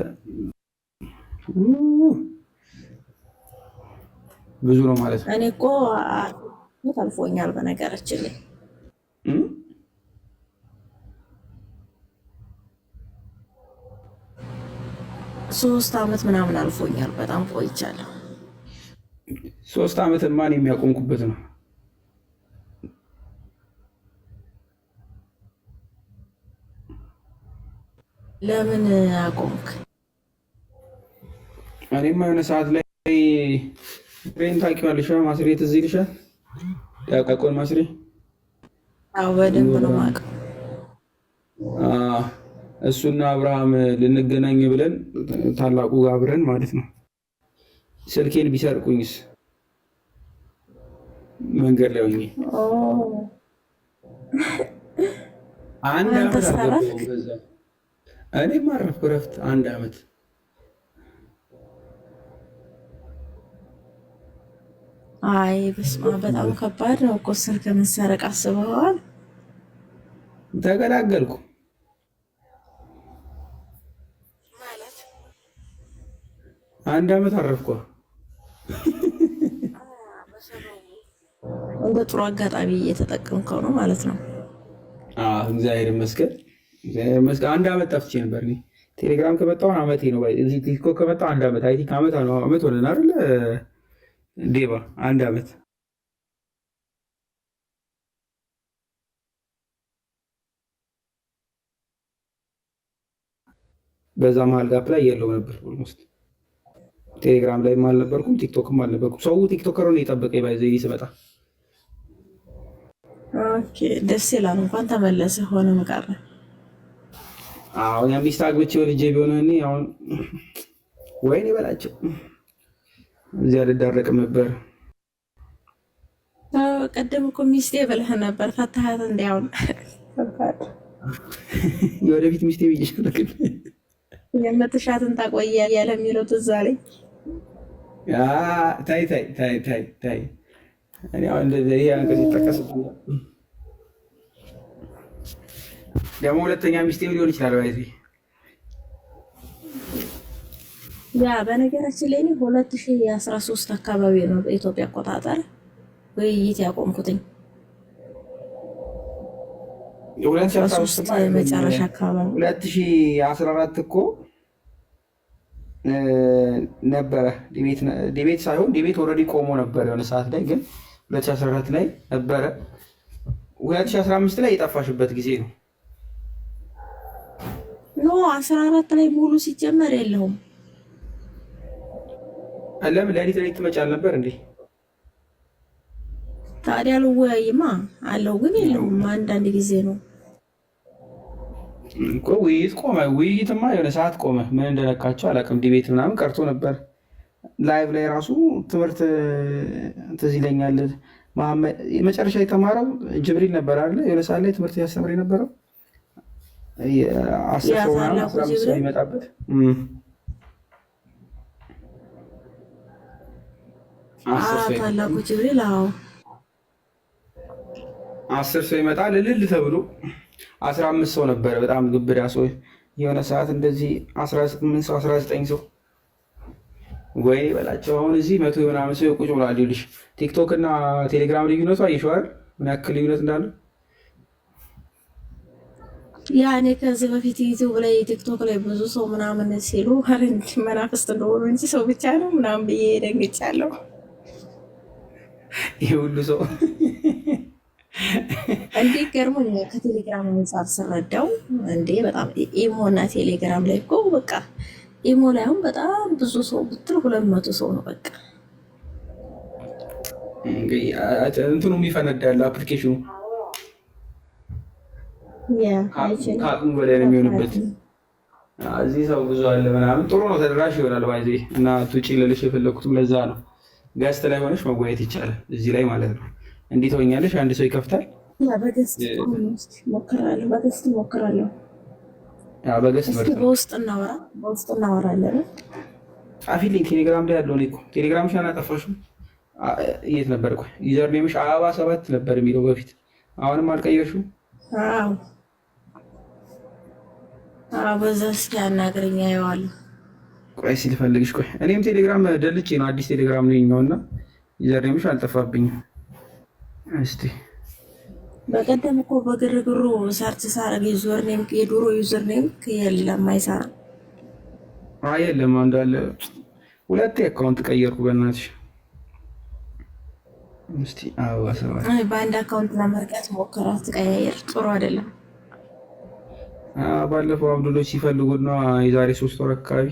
ብዙ ነው ማለት ነው። እኔ እኮ አልፎኛል በነገራችን ላይ 3 ዓመት ምናምን አልፎኛል። በጣም ቆይቻለሁ። 3 ዓመት ማን የሚያቆምኩበት ነው? ለምን አቆምክ? እኔማ የሆነ ሰዓት ላይ ፍሬን ታውቂዋለሽ? ማስሬ ትዝ ይልሻል? ዲያቆን ማስሬ? አዎ በደንብ ነው የማውቀው። እሱና አብርሃም ልንገናኝ ብለን ታላቁ ጋር አብረን ማለት ነው። ስልኬን ቢሰርቁኝስ? መንገድ ላይ ሆኜ አንድ ዓመት አልገባሁም በዛ። እኔም አረፍኩ እረፍት 1 ዓመት። አይ በስመ አብ በጣም ከባድ ነው እኮ ስልክ መሰረቅ። አስበዋል? ተገላገልኩ። 1 ዓመት አረፍኩ። እንደ ጥሩ አጋጣሚ እየተጠቀምከው ነው ማለት ነው። እግዚአብሔር ይመስገን። 1 ዓመት ጠፍቼ ነበር። ቴሌግራም ከመጣሁ ዓመቴ ነው። ቲክቶክ ከመጣሁ 1 ዓመት። አይ ቲንክ ዓመት ሆነን አይደል ዴባ? 1 ዓመት። በዛ መሀል ጋፕ ላይ የለው ነበር። ኦልሞስት ቴሌግራም ላይም አልነበርኩም፣ ቲክቶክም አልነበርኩም። ሰው ቲክቶከር ነው የጠበቀኝ ባይዘ ስመጣ። ኦኬ ደስ ይላል። እንኳን ተመለሰ ሆነም ቀረ። አሁን ሚስት አግብቼ ልጄ ቢሆን እኔ አሁን ወይኔ በላቸው እዚያ ልዳረቅም ነበር። ቀደም እኮ ሚስቴ ብለህ ነበር ፈታሃት። እንዲያውን የወደፊት ሚስቴ ብዬሽ የምትሻትን ታቆያ ያለ የሚለው ትዝ አለኝ። ታይ ታይ ታይ ታይ ታይ እኔ አሁን እንደዚህ ይሄ አንቀጽ ይጠቀስብኛል። ደግሞ ሁለተኛ ሚስቴም ሊሆን ይችላል። ባይዚ ያ በነገራችን ላይ 2013 አካባቢ ነው በኢትዮጵያ አቆጣጠር ውይይት ያቆምኩትኝ። 2013 መጨረሻ አካባቢ 2014 እኮ ነበረ። ዲቤት ሳይሆን ዲቤት ኦልሬዲ ቆሞ ነበር የሆነ ሰዓት ላይ፣ ግን 2014 ላይ ነበረ። 2015 ላይ የጠፋሽበት ጊዜ ነው። ኖ 14 ላይ ሙሉ ሲጀመር የለውም። ለምን ሌሊት ላይ ትመጫል ነበር እንዴ? ታዲያ ልወያይማ አለው፣ ግን የለውም። አንዳንድ ጊዜ ነው እኮ ውይይት ቆመ። ውይይትማ የሆነ ሰዓት ቆመ። ምን እንደነካቸው አላውቅም። ዲቤት ምናምን ቀርቶ ነበር። ላይቭ ላይ ራሱ ትምህርት ትዝ ይለኛል። መጨረሻ የተማረው ጅብሪል ነበር አለ። የሆነ ሰዓት ላይ ትምህርት ያስተምር የነበረው 10 ሰው ምናምን 15 ሰው ይመጣበት ታላቁ ጅብሪል 10 ሰው ይመጣል እልል ተብሎ 15 ሰው ነበረ። በጣም ግብዳ ሰው የሆነ ሰዓት እንደዚህ 18 ሰው 19 ሰው ወይ በላቸው። አሁን እዚህ 100 ምናምን ሰው ቁጭ ብሏል። ይልሽ ቲክቶክ እና ቴሌግራም ልዩነቱ አየሽው አይደል? ምን ያክል ልዩነት እንዳለ። ያኔ ከዚህ በፊት ዩቲዩብ ላይ ቲክቶክ ላይ ብዙ ሰው ምናምን ሲሉ እንጂ መናፍስት እንደሆኑ እንጂ ሰው ብቻ ነው ምናምን ብዬ ደንግጫለሁ። ይሄ ሁሉ ሰው እንዴ ገርሞኝ ከቴሌግራም አንፃር ስረዳው እንዴ በጣም ኢሞና ቴሌግራም ላይ እኮ በቃ ኢሞ ላይ አሁን በጣም ብዙ ሰው ብትል 200 ሰው ነው በቃ። እንትኑ የሚፈነዳል አፕሊኬሽኑ ከአቅሙ በላይ ነው የሚሆንበት። እዚህ ሰው ብዙ አለ ምናምን ጥሩ ነው ተደራሽ ይሆናል። ባይዜ እና ውጭ ልልሽ የፈለኩትም ለዛ ነው። ገስት ላይ ሆነሽ መወያየት ይቻላል እዚህ ላይ ማለት ነው። እንዴት ሆኛለሽ? አንድ ሰው ይከፍታል። በገስት በውስጥ እናወራለን። ጻፊልኝ ቴሌግራም ላይ ያለው እኮ ቴሌግራምሽ አላጠፋሽም? የት ነበር? ቆይ ዩዘር ኔምሽ አበባ 7 ነበር የሚለው በፊት። አሁንም አልቀየርሽም? በዛ እስኪ አናግረኛ ይዋል። ቆይ ሲል ፈልግሽ። ቆይ እኔም ቴሌግራም ደልቼ ነው አዲስ ቴሌግራም ነው የኛውና ዩዘር ኔምሽ አልጠፋብኝም። እስቲ በቀደም እኮ በግርግሩ ሰርች ሳረግ ዩዘር ኔም የድሮ ዩዘር ኔም የለም አይሰራም። የለም እንዳለ ሁለቴ አካውንት ቀየርኩ በእናትሽ። እስቲ አበባ 7 በአንድ አካውንት ለመርቃት ሞከራት። ቀያየር ጥሩ አይደለም። ባለፈው አብዱሎች ሲፈልጉና የዛሬ 3 ወር አካባቢ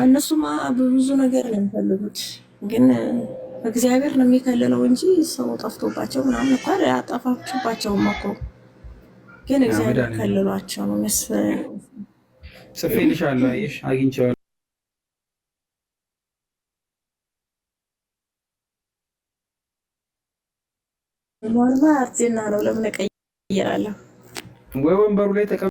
እነሱማ በብዙ ነገር ነው የሚፈልጉት፣ ግን እግዚአብሔር ነው የሚከልለው እንጂ ሰው ጠፍቶባቸው ምናምን እኮ አጠፋችባቸውም እኮ፣ ግን እግዚአብሔር ከልሏቸው ነው ጽፌልሻለሁ። አየሽ አግኝቼዋለሁ። ኖርማ አርቲና ነው ለምን ቀይራለሁ? ወይ ወንበሩ ላይ ተቀም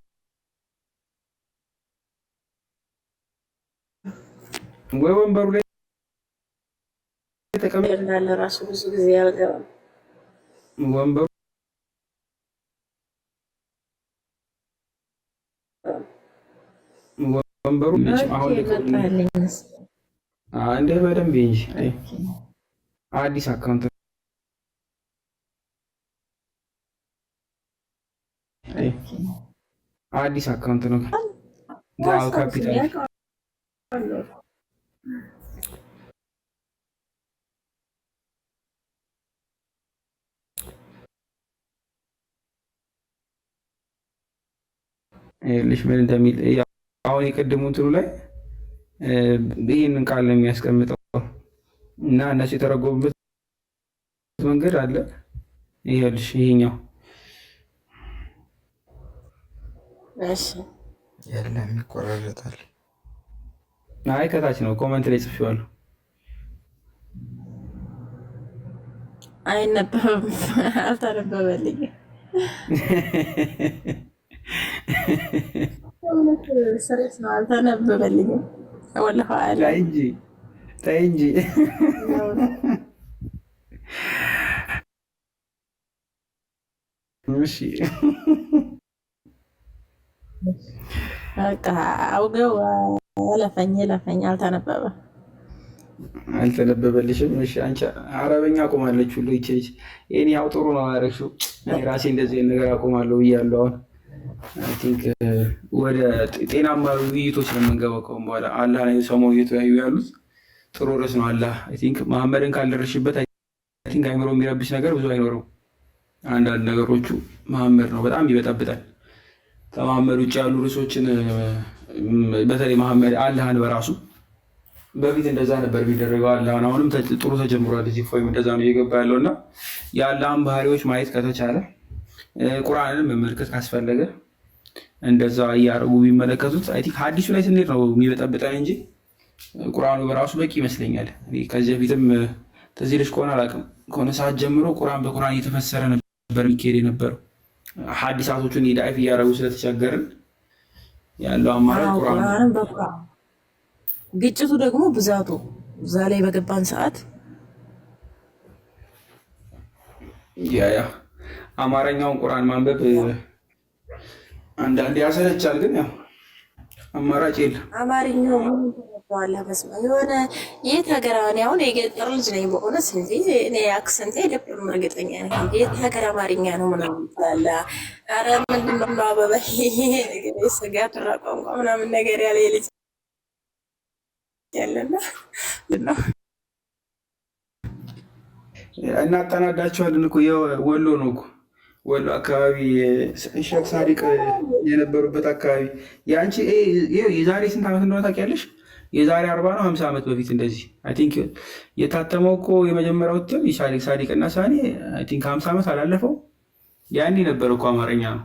ወይ ወንበሩ ላይ ተቀም እንዳለ ራሱ ብዙ ጊዜ ያልገባም ወንበሩ አሁን እንደ በደንብ እንጂ አዲስ አካውንት አዲስ አካውንት ነው። ጋው ካፒታል ልሽ ምን እንደሚል አሁን የቀደሙ እንትኑ ላይ ይህንን ቃል ነው የሚያስቀምጠው እና እነሱ የተረጎሙበት መንገድ አለ። ይሄልሽ ይሄኛው እሺ የለም ይቆራረጣል። አይ ከታች ነው ኮመንት ላይ ጽፌዋለሁ። አይነበብም፣ አልተነበበልኝም። ስሬት ነው አልተነበበልኝም። ወላሂ አለ ተይ እንጂ እሺ በቃ አውገው ለፈኝ አልተነበበልሽም። እሺ አንቺ አረበኛ አቆማለች ሁሉ ይችላል። እኔ ያው ጥሩ ነው ያደረግሽው። እኔ ራሴ እንደዚህ ነገር አቆማለሁ ብያለሁ። አሁን አይ ቲንክ ወደ ጤናማ ውይይቶች ነው የምንገባው ከአሁን በኋላ። አላህ ነው ሰሞኑን እየተወያዩ ያሉት ጥሩ ርዕስ ነው። አላህ አይ ቲንክ መሐመድን ካልደረሽበት አይ ቲንክ አይምሮ የሚረብሽ ነገር ብዙ አይኖረው። አንዳንድ ነገሮቹ መሐመድ ነው በጣም ይበጠብጣል። ከመሐመድ ውጭ ያሉ ርዕሶችን በተለይ መሐመድ አላህን በራሱ በፊት እንደዛ ነበር የሚደረገው። አላህን አሁንም ጥሩ ተጀምሯል። እዚህ ፎይም እንደዛ ነው እየገባ ያለው እና የአላህን ባህሪዎች ማየት ከተቻለ ቁርአንንም መመልከት ካስፈለገ እንደዛ እያደረጉ ቢመለከቱት አይ ቲንክ ሐዲሱ ላይ ስንሄድ ነው የሚበጠብጠን እንጂ ቁርአኑ በራሱ በቂ ይመስለኛል። ከዚህ በፊትም ትዝ ይልሽ ከሆነ አላውቅም ከሆነ ሰዓት ጀምሮ ቁርአን በቁርአን እየተፈሰረ ነበር የሚካሄድ የነበረው። ሐዲሳቶቹን ዳይፍ እያደረጉ ስለተቸገርን ያለው አማራጭ ቁርአን በቁርአን ግጭቱ ደግሞ ብዛቱ እዛ ላይ በገባን ሰዓት ያ አማርኛውን ቁርአን ማንበብ አንዳንዴ ያሰለቻል፣ ግን ያው አማራጭ የለም። አማርኛው ዋላ መስማ የሆነ የት ሀገር አሁን የገጠር ልጅ ነኝ በሆነ ስለዚህ እኔ አክሰንቴ ደብም እርግጠኛ ነኝ። የት ሀገር አማርኛ ነው ምናምን ይላል። አረ ምንድን ነው አበባ ይሄ ነገር ስጋ ተራ ቋንቋ ምናምን ነገር ያለ ልጅ ያለና ነው እናጠናዳቸዋለን እኮ ወሎ ነው እኮ ወሎ አካባቢ ሼክ ሳዲቅ የነበሩበት አካባቢ የአንቺ የዛሬ ስንት ዓመት እንደሆነ ታውቂያለሽ? የዛሬ 40 ነው 50 ዓመት በፊት እንደዚህ አይ ቲንክ የታተመው እኮ የመጀመሪያው እትም ሳዲቅና ሳኒ አይ ቲንክ 50 ዓመት አላለፈው። ያኔ ነበር እኮ አማርኛ ነው።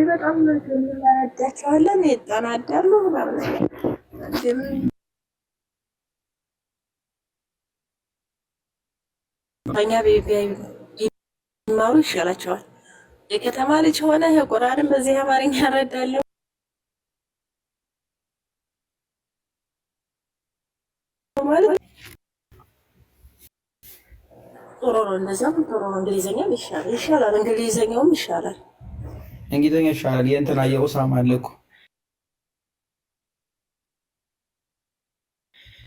በጣም እንረዳቸዋለን፣ ይጠናዳሉ ምናምን እኛ ቢማሩ ይሻላቸዋል። የከተማ ልጅ ሆነ ቁርአንን በዚህ አማርኛ እረዳለሁ ማለት ጥሩ ነው። እንደዛም ጥሩ ነው። እንግሊዘኛም ይሻላል። እንግሊዘኛውም ይሻላል። እንግሊዘኛ ይሻላል። የእንትና የኡሳማ አለ እኮ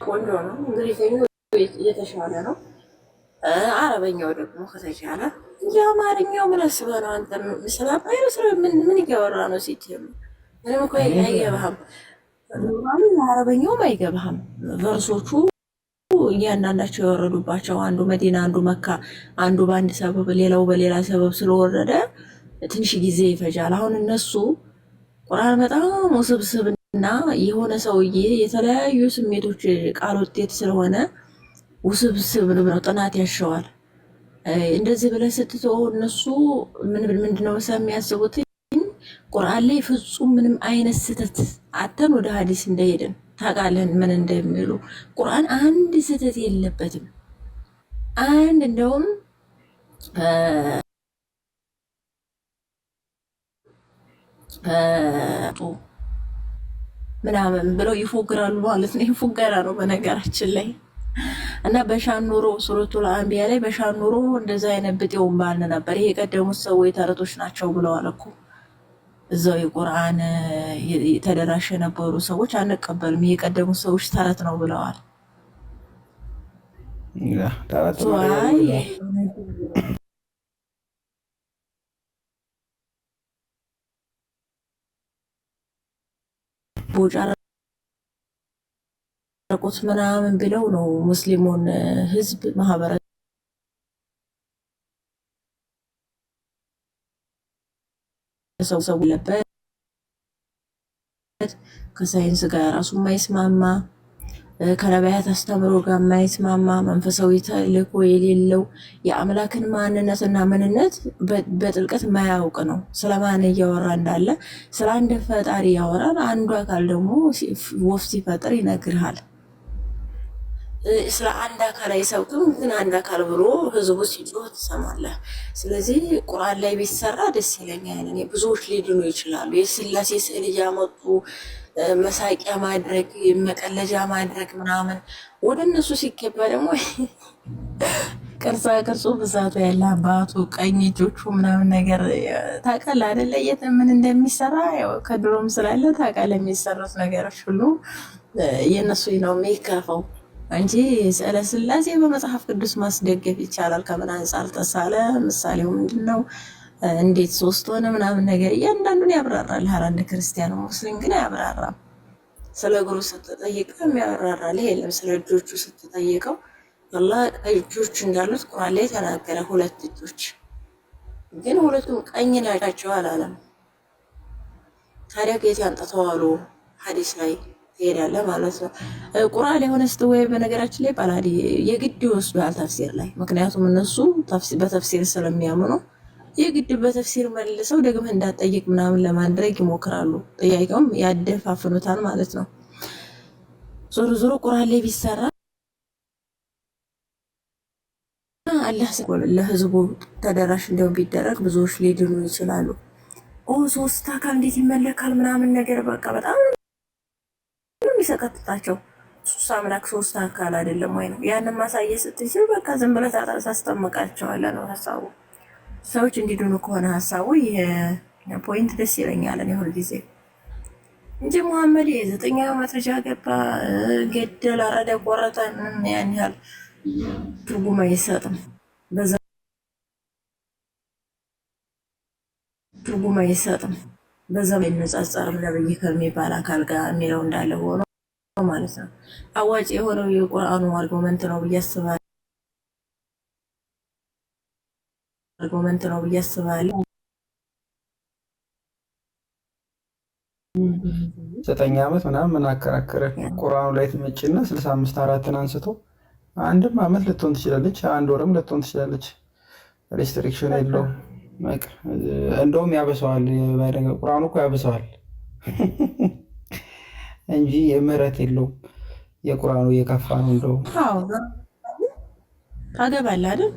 ቆንጆ ነው። እንግሊዘኛው የተሻለ ነው። አረበኛው ደግሞ ከተቻለ እንጂ አማርኛው ምን አስበህ ነው አንተ? ስለማይረስ ምን ይገበራ ነው ሲጀም ምንም እኮ አይገባህም። አረበኛውም አይገባህም። ቨርሶቹ እያንዳንዳቸው የወረዱባቸው አንዱ መዲና፣ አንዱ መካ፣ አንዱ በአንድ ሰበብ ሌላው በሌላ ሰበብ ስለወረደ ትንሽ ጊዜ ይፈጃል። አሁን እነሱ ቁርአን በጣም ውስብስብና የሆነ ሰውዬ የተለያዩ ስሜቶች ቃል ውጤት ስለሆነ ውስብስብ ነው፣ ጥናት ያሸዋል። እንደዚህ ብለህ ስትተው እነሱ ምንድነው የሚያስቡት? ቁርአን ላይ ፍጹም ምንም አይነት ስህተት አተን ወደ ሀዲስ እንደሄድን ታውቃለህ ምን እንደሚሉ። ቁርአን አንድ ስህተት የለበትም። አንድ እንደውም ምናምን ብለው ይፎግራሉ ማለት ነው። ይፎገራ ነው በነገራችን ላይ እና በሻን ኑሮ ሱረቱል አንቢያ ላይ በሻን ኑሮ እንደዛ አይነት ብጤውን ባልን ነበር። ይሄ የቀደሙት ሰዎች ተረቶች ናቸው ብለዋል እኮ እዛው የቁርአን ተደራሽ የነበሩ ሰዎች አንቀበልም፣ ይሄ የቀደሙት ሰዎች ተረት ነው ብለዋል። ቦጫረቁት ምናምን ብለው ነው ሙስሊሙን ህዝብ ማህበረሰብ ሰው ለበት ከሳይንስ ጋር ራሱ የማይስማማ ከነቢያት አስተምሮ ጋር የማይስማማ መንፈሳዊ ተልእኮ የሌለው የአምላክን ማንነትና ምንነት በጥልቀት የማያውቅ ነው። ስለማን እያወራ እንዳለ ስለ አንድ ፈጣሪ ያወራል። አንዱ አካል ደግሞ ወፍ ሲፈጥር ይነግርሃል። ስለ አንድ አካል አይሰብክም፣ ግን አንድ አካል ብሎ ህዝቡ ሲጮህ ትሰማለህ። ስለዚህ ቁርአን ላይ ቢሰራ ደስ ይለኛል። እኔ ብዙዎች ሊድኑ ይችላሉ። የስላሴ ስዕል እያመጡ መሳቂያ ማድረግ መቀለጃ ማድረግ ምናምን ወደ እነሱ ሲገባ ደግሞ ቅርጻ ቅርጹ ብዛቱ ያለ አባቱ ቀኝ እጆቹ ምናምን ነገር ታውቃለህ አይደለ? የት ምን እንደሚሰራ ያው ከድሮም ስላለ ታውቃለህ። የሚሰሩት ነገሮች ሁሉ የእነሱ ነው የሚከፋው እንጂ ስዕለ ስላሴ በመጽሐፍ ቅዱስ ማስደገፍ ይቻላል። ከምን አንጻር ተሳለ? ምሳሌው ምንድን ነው? እንዴት ሶስት ሆነ ምናምን ነገር እያንዳንዱን ያብራራል። አንድ ክርስቲያን ሙስሊም ግን አያብራራም። ስለ እግሩ ስትጠይቀው የሚያብራራልህ የለም። ስለ እጆቹ ስትጠይቀው አላህ እጆች እንዳሉት ቁርአን ላይ ተናገረ። ሁለት እጆች ግን ሁለቱም ቀኝ ናቸው አላለም። ታዲያ ከየት ያንጠተዋሉ? ሐዲስ ላይ ትሄዳለህ ማለት ነው። ቁርአን የሆነ ስትወይ በነገራችን ላይ ባላዲ የግድ ይወስዷል ተፍሲር ላይ። ምክንያቱም እነሱ በተፍሲር ስለሚያምኑ የግድ በተፍሲር መልሰው ደግመህ እንዳትጠይቅ ምናምን ለማድረግ ይሞክራሉ። ጥያቄውም ያደፋፍኑታል ማለት ነው። ዞሮ ዞሮ ቁርአን ላይ ቢሰራ አላህ ለህዝቡ ተደራሽ እንደው ቢደረግ ብዙዎች ሊድኑ ይችላሉ። ሶስት አካል እንዴት ይመለካል ምናምን ነገር በቃ በጣም የሚሰቀጥጣቸው ሶስት አምላክ ሶስት አካል አይደለም ወይ ነው። ያንን ማሳየት ስትችል በቃ ዝም ብለህ ታስጠምቃቸዋለህ ነው ሀሳቡ። ሰዎች እንዲድኑ ከሆነ ሀሳቡ ይሄ ፖይንት ደስ ይለኛል እኔ ሁልጊዜ እንጂ ሙሐመድ የ9 ዓመት ልጅ አገባ፣ ገደል፣ አረደ፣ ቆረጠ ያን ያህል ትርጉም አይሰጥም። በዛ ትርጉም አይሰጥም። በዛ አይነጻጸርም ነብይ ከሚባል አካል ጋር የሚለው እንዳለ ሆኖ ማለት ነው። አዋጭ የሆነው የቁርአኑ አርጉመንት ነው ብዬ አስባለሁ። 9 ዓመት ምናምን ምን አከራከረ? ቁርአኑ ላይ ትመጭና 65 4ን አንስቶ 1 ዓመት ልትሆን ትችላለች፣ 1 ወርም ልትሆን ትችላለች። ሬስትሪክሽን የለውም። እንደውም ያበሰዋል። ቁርአኑ እኮ ያበሰዋል እንጂ የምህረት የለውም። የቁርአኑ የከፋ ነው። እንደውም ታገባለህ አይደል?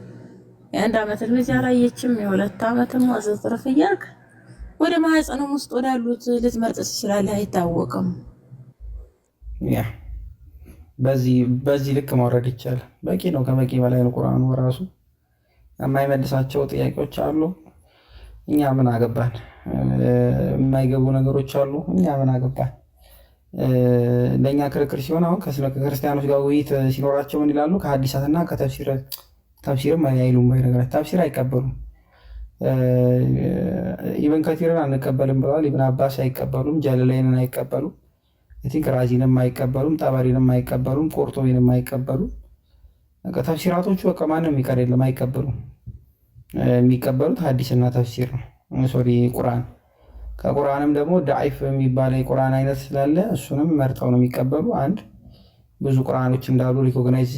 የ1 ዓመት ልጅ አላየችም፣ የ2 ዓመትም አዘጥረፍ እያልክ ወደ ማህፀኑም ውስጥ ወዳሉት ልትመርጥ ትችላለህ። አይታወቅም። ያ በዚህ ልክ ማውረድ ይቻላል። በቂ ነው። ከበቂ በላይ ነው። ቁርአኑ ራሱ የማይመልሳቸው ጥያቄዎች አሉ። እኛ ምን አገባን? የማይገቡ ነገሮች አሉ። እኛ ምን አገባን? ለእኛ ክርክር ሲሆን አሁን ከክርስቲያኖች ጋር ውይይት ሲኖራቸው ምን ይላሉ? ከሀዲሳትና ተፍሲርም አይሉም። ነገር ተፍሲር አይቀበሉም። ኢብን ከቲርን አንቀበልም ብለዋል። ኢብን አባስ አይቀበሉም። ጀለላይንን አይቀበሉም። ቲንክ ራዚንም አይቀበሉም። ጠበሪንም አይቀበሉም። ቆርጦቤንም አይቀበሉም። ተፍሲራቶቹ በቃ ማንም የሚቀር የለም፣ አይቀበሉም። የሚቀበሉት ሀዲስና ተፍሲር ነው። ሶሪ ቁርአን። ከቁርአንም ደግሞ ዳኢፍ የሚባለ የቁርአን አይነት ስላለ እሱንም መርጠው ነው የሚቀበሉ። አንድ ብዙ ቁርአኖች እንዳሉ ሪኮግናይዝ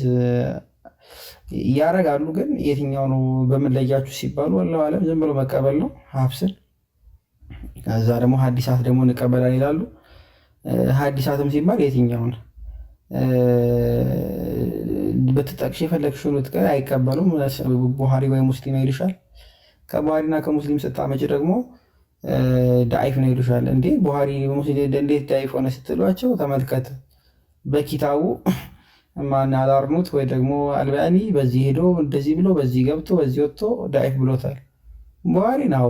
ያደርጋሉ። ግን የትኛው ነው በምንለያችሁ ሲባሉ ወላሂ አለም ዝም ብሎ መቀበል ነው ሀፍስን። ከዛ ደግሞ ሀዲሳት ደግሞ እንቀበላል ይላሉ። ሀዲሳትም ሲባል የትኛውን ብትጠቅሽ የፈለግሽውን ብትቀር አይቀበሉም። ቡሃሪ ወይ ሙስሊም ይልሻል። ከቡሃሪና ከሙስሊም ስታመጭ ደግሞ ዳኢፍ ነው ይሉሻል። እንዴ ቡሃሪ እንዴት ዳኢፍ ሆነ ስትሏቸው ተመልከት በኪታቡ ማን አላርሙት ወይ ደግሞ አልባኒ በዚህ ሄዶ እንደዚህ ብሎ በዚህ ገብቶ በዚህ ወጥቶ ዳኢፍ ብሎታል። ቡሃሪ ነው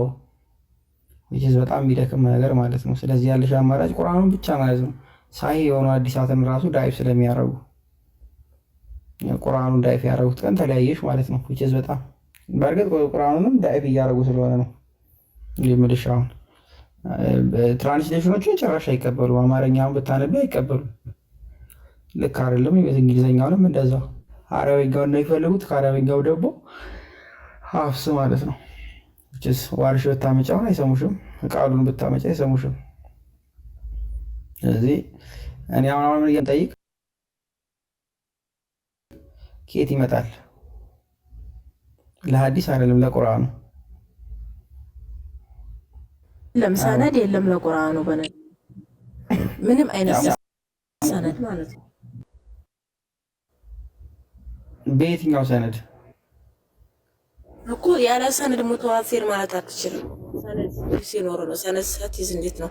በጣም የሚደክም ነገር ማለት ነው። ስለዚህ ያለሽ አማራጭ ቁርአኑን ብቻ ማለት ነው። ሳሂህ የሆኑ ሀዲሳትን ራሱ ዳኢፍ ስለሚያረጉ ቁርአኑን ዳኢፍ ያደረጉት ቀን ተለያየሽ ማለት ነው። በጣም በእርግጥ ቁርአኑንም ዳኢፍ እያደረጉ ስለሆነ ነው የምልሽ። አሁን ትራንስሌሽኖችን ጭራሽ አይቀበሉም። አማርኛውን ብታነቢ አይቀበሉም። ልክ አይደለም። እንግሊዝኛውንም እንደዛው አረበኛውን ነው የሚፈልጉት። ከአረበኛው ደግሞ ሀፍስ ማለት ነው። ዋርሽ ብታመጫውን አይሰሙሽም። ቃሉን ብታመጫ አይሰሙሽም። ስለዚህ እኔ አሁን እየጠይቅ ከየት ይመጣል? ለሀዲስ አይደለም ለቁርአኑ ሰነድ የለም። ለቁርአኑ ምንም አይነት ሰነድ ማለት ነው። በየትኛው ሰነድ እኮ ያለ ሰነድ ሙተዋቲር ማለት አትችልም። ሰነድ ሲኖር ነው። ሰነድ ሳትይዝ እንዴት ነው?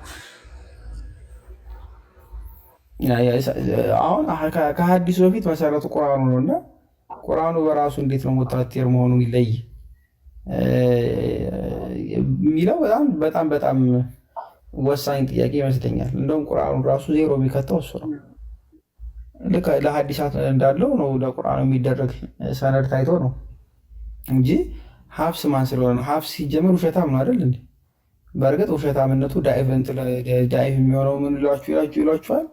አሁን ከሀዲሱ በፊት መሰረቱ ቁርአኑ ነው እና ቁርአኑ በራሱ እንዴት ነው ሙተዋቲር መሆኑ ይለይ የሚለው በጣም ወሳኝ ጥያቄ ይመስለኛል። እንደውም ቁርአኑ ራሱ ዜሮ የሚከተው እሱ ነው። ልክ ለሀዲሳት እንዳለው ነው ለቁርአኑ የሚደረግ ሰነድ ታይቶ ነው እንጂ ሀፍስ ማን ስለሆነ ነው? ሀፍስ ሲጀመር ውሸታም ነው አይደል እንዴ? በእርግጥ ውሸታምነቱ ዳኢፍ የሚሆነው ምን ይሏችኋል?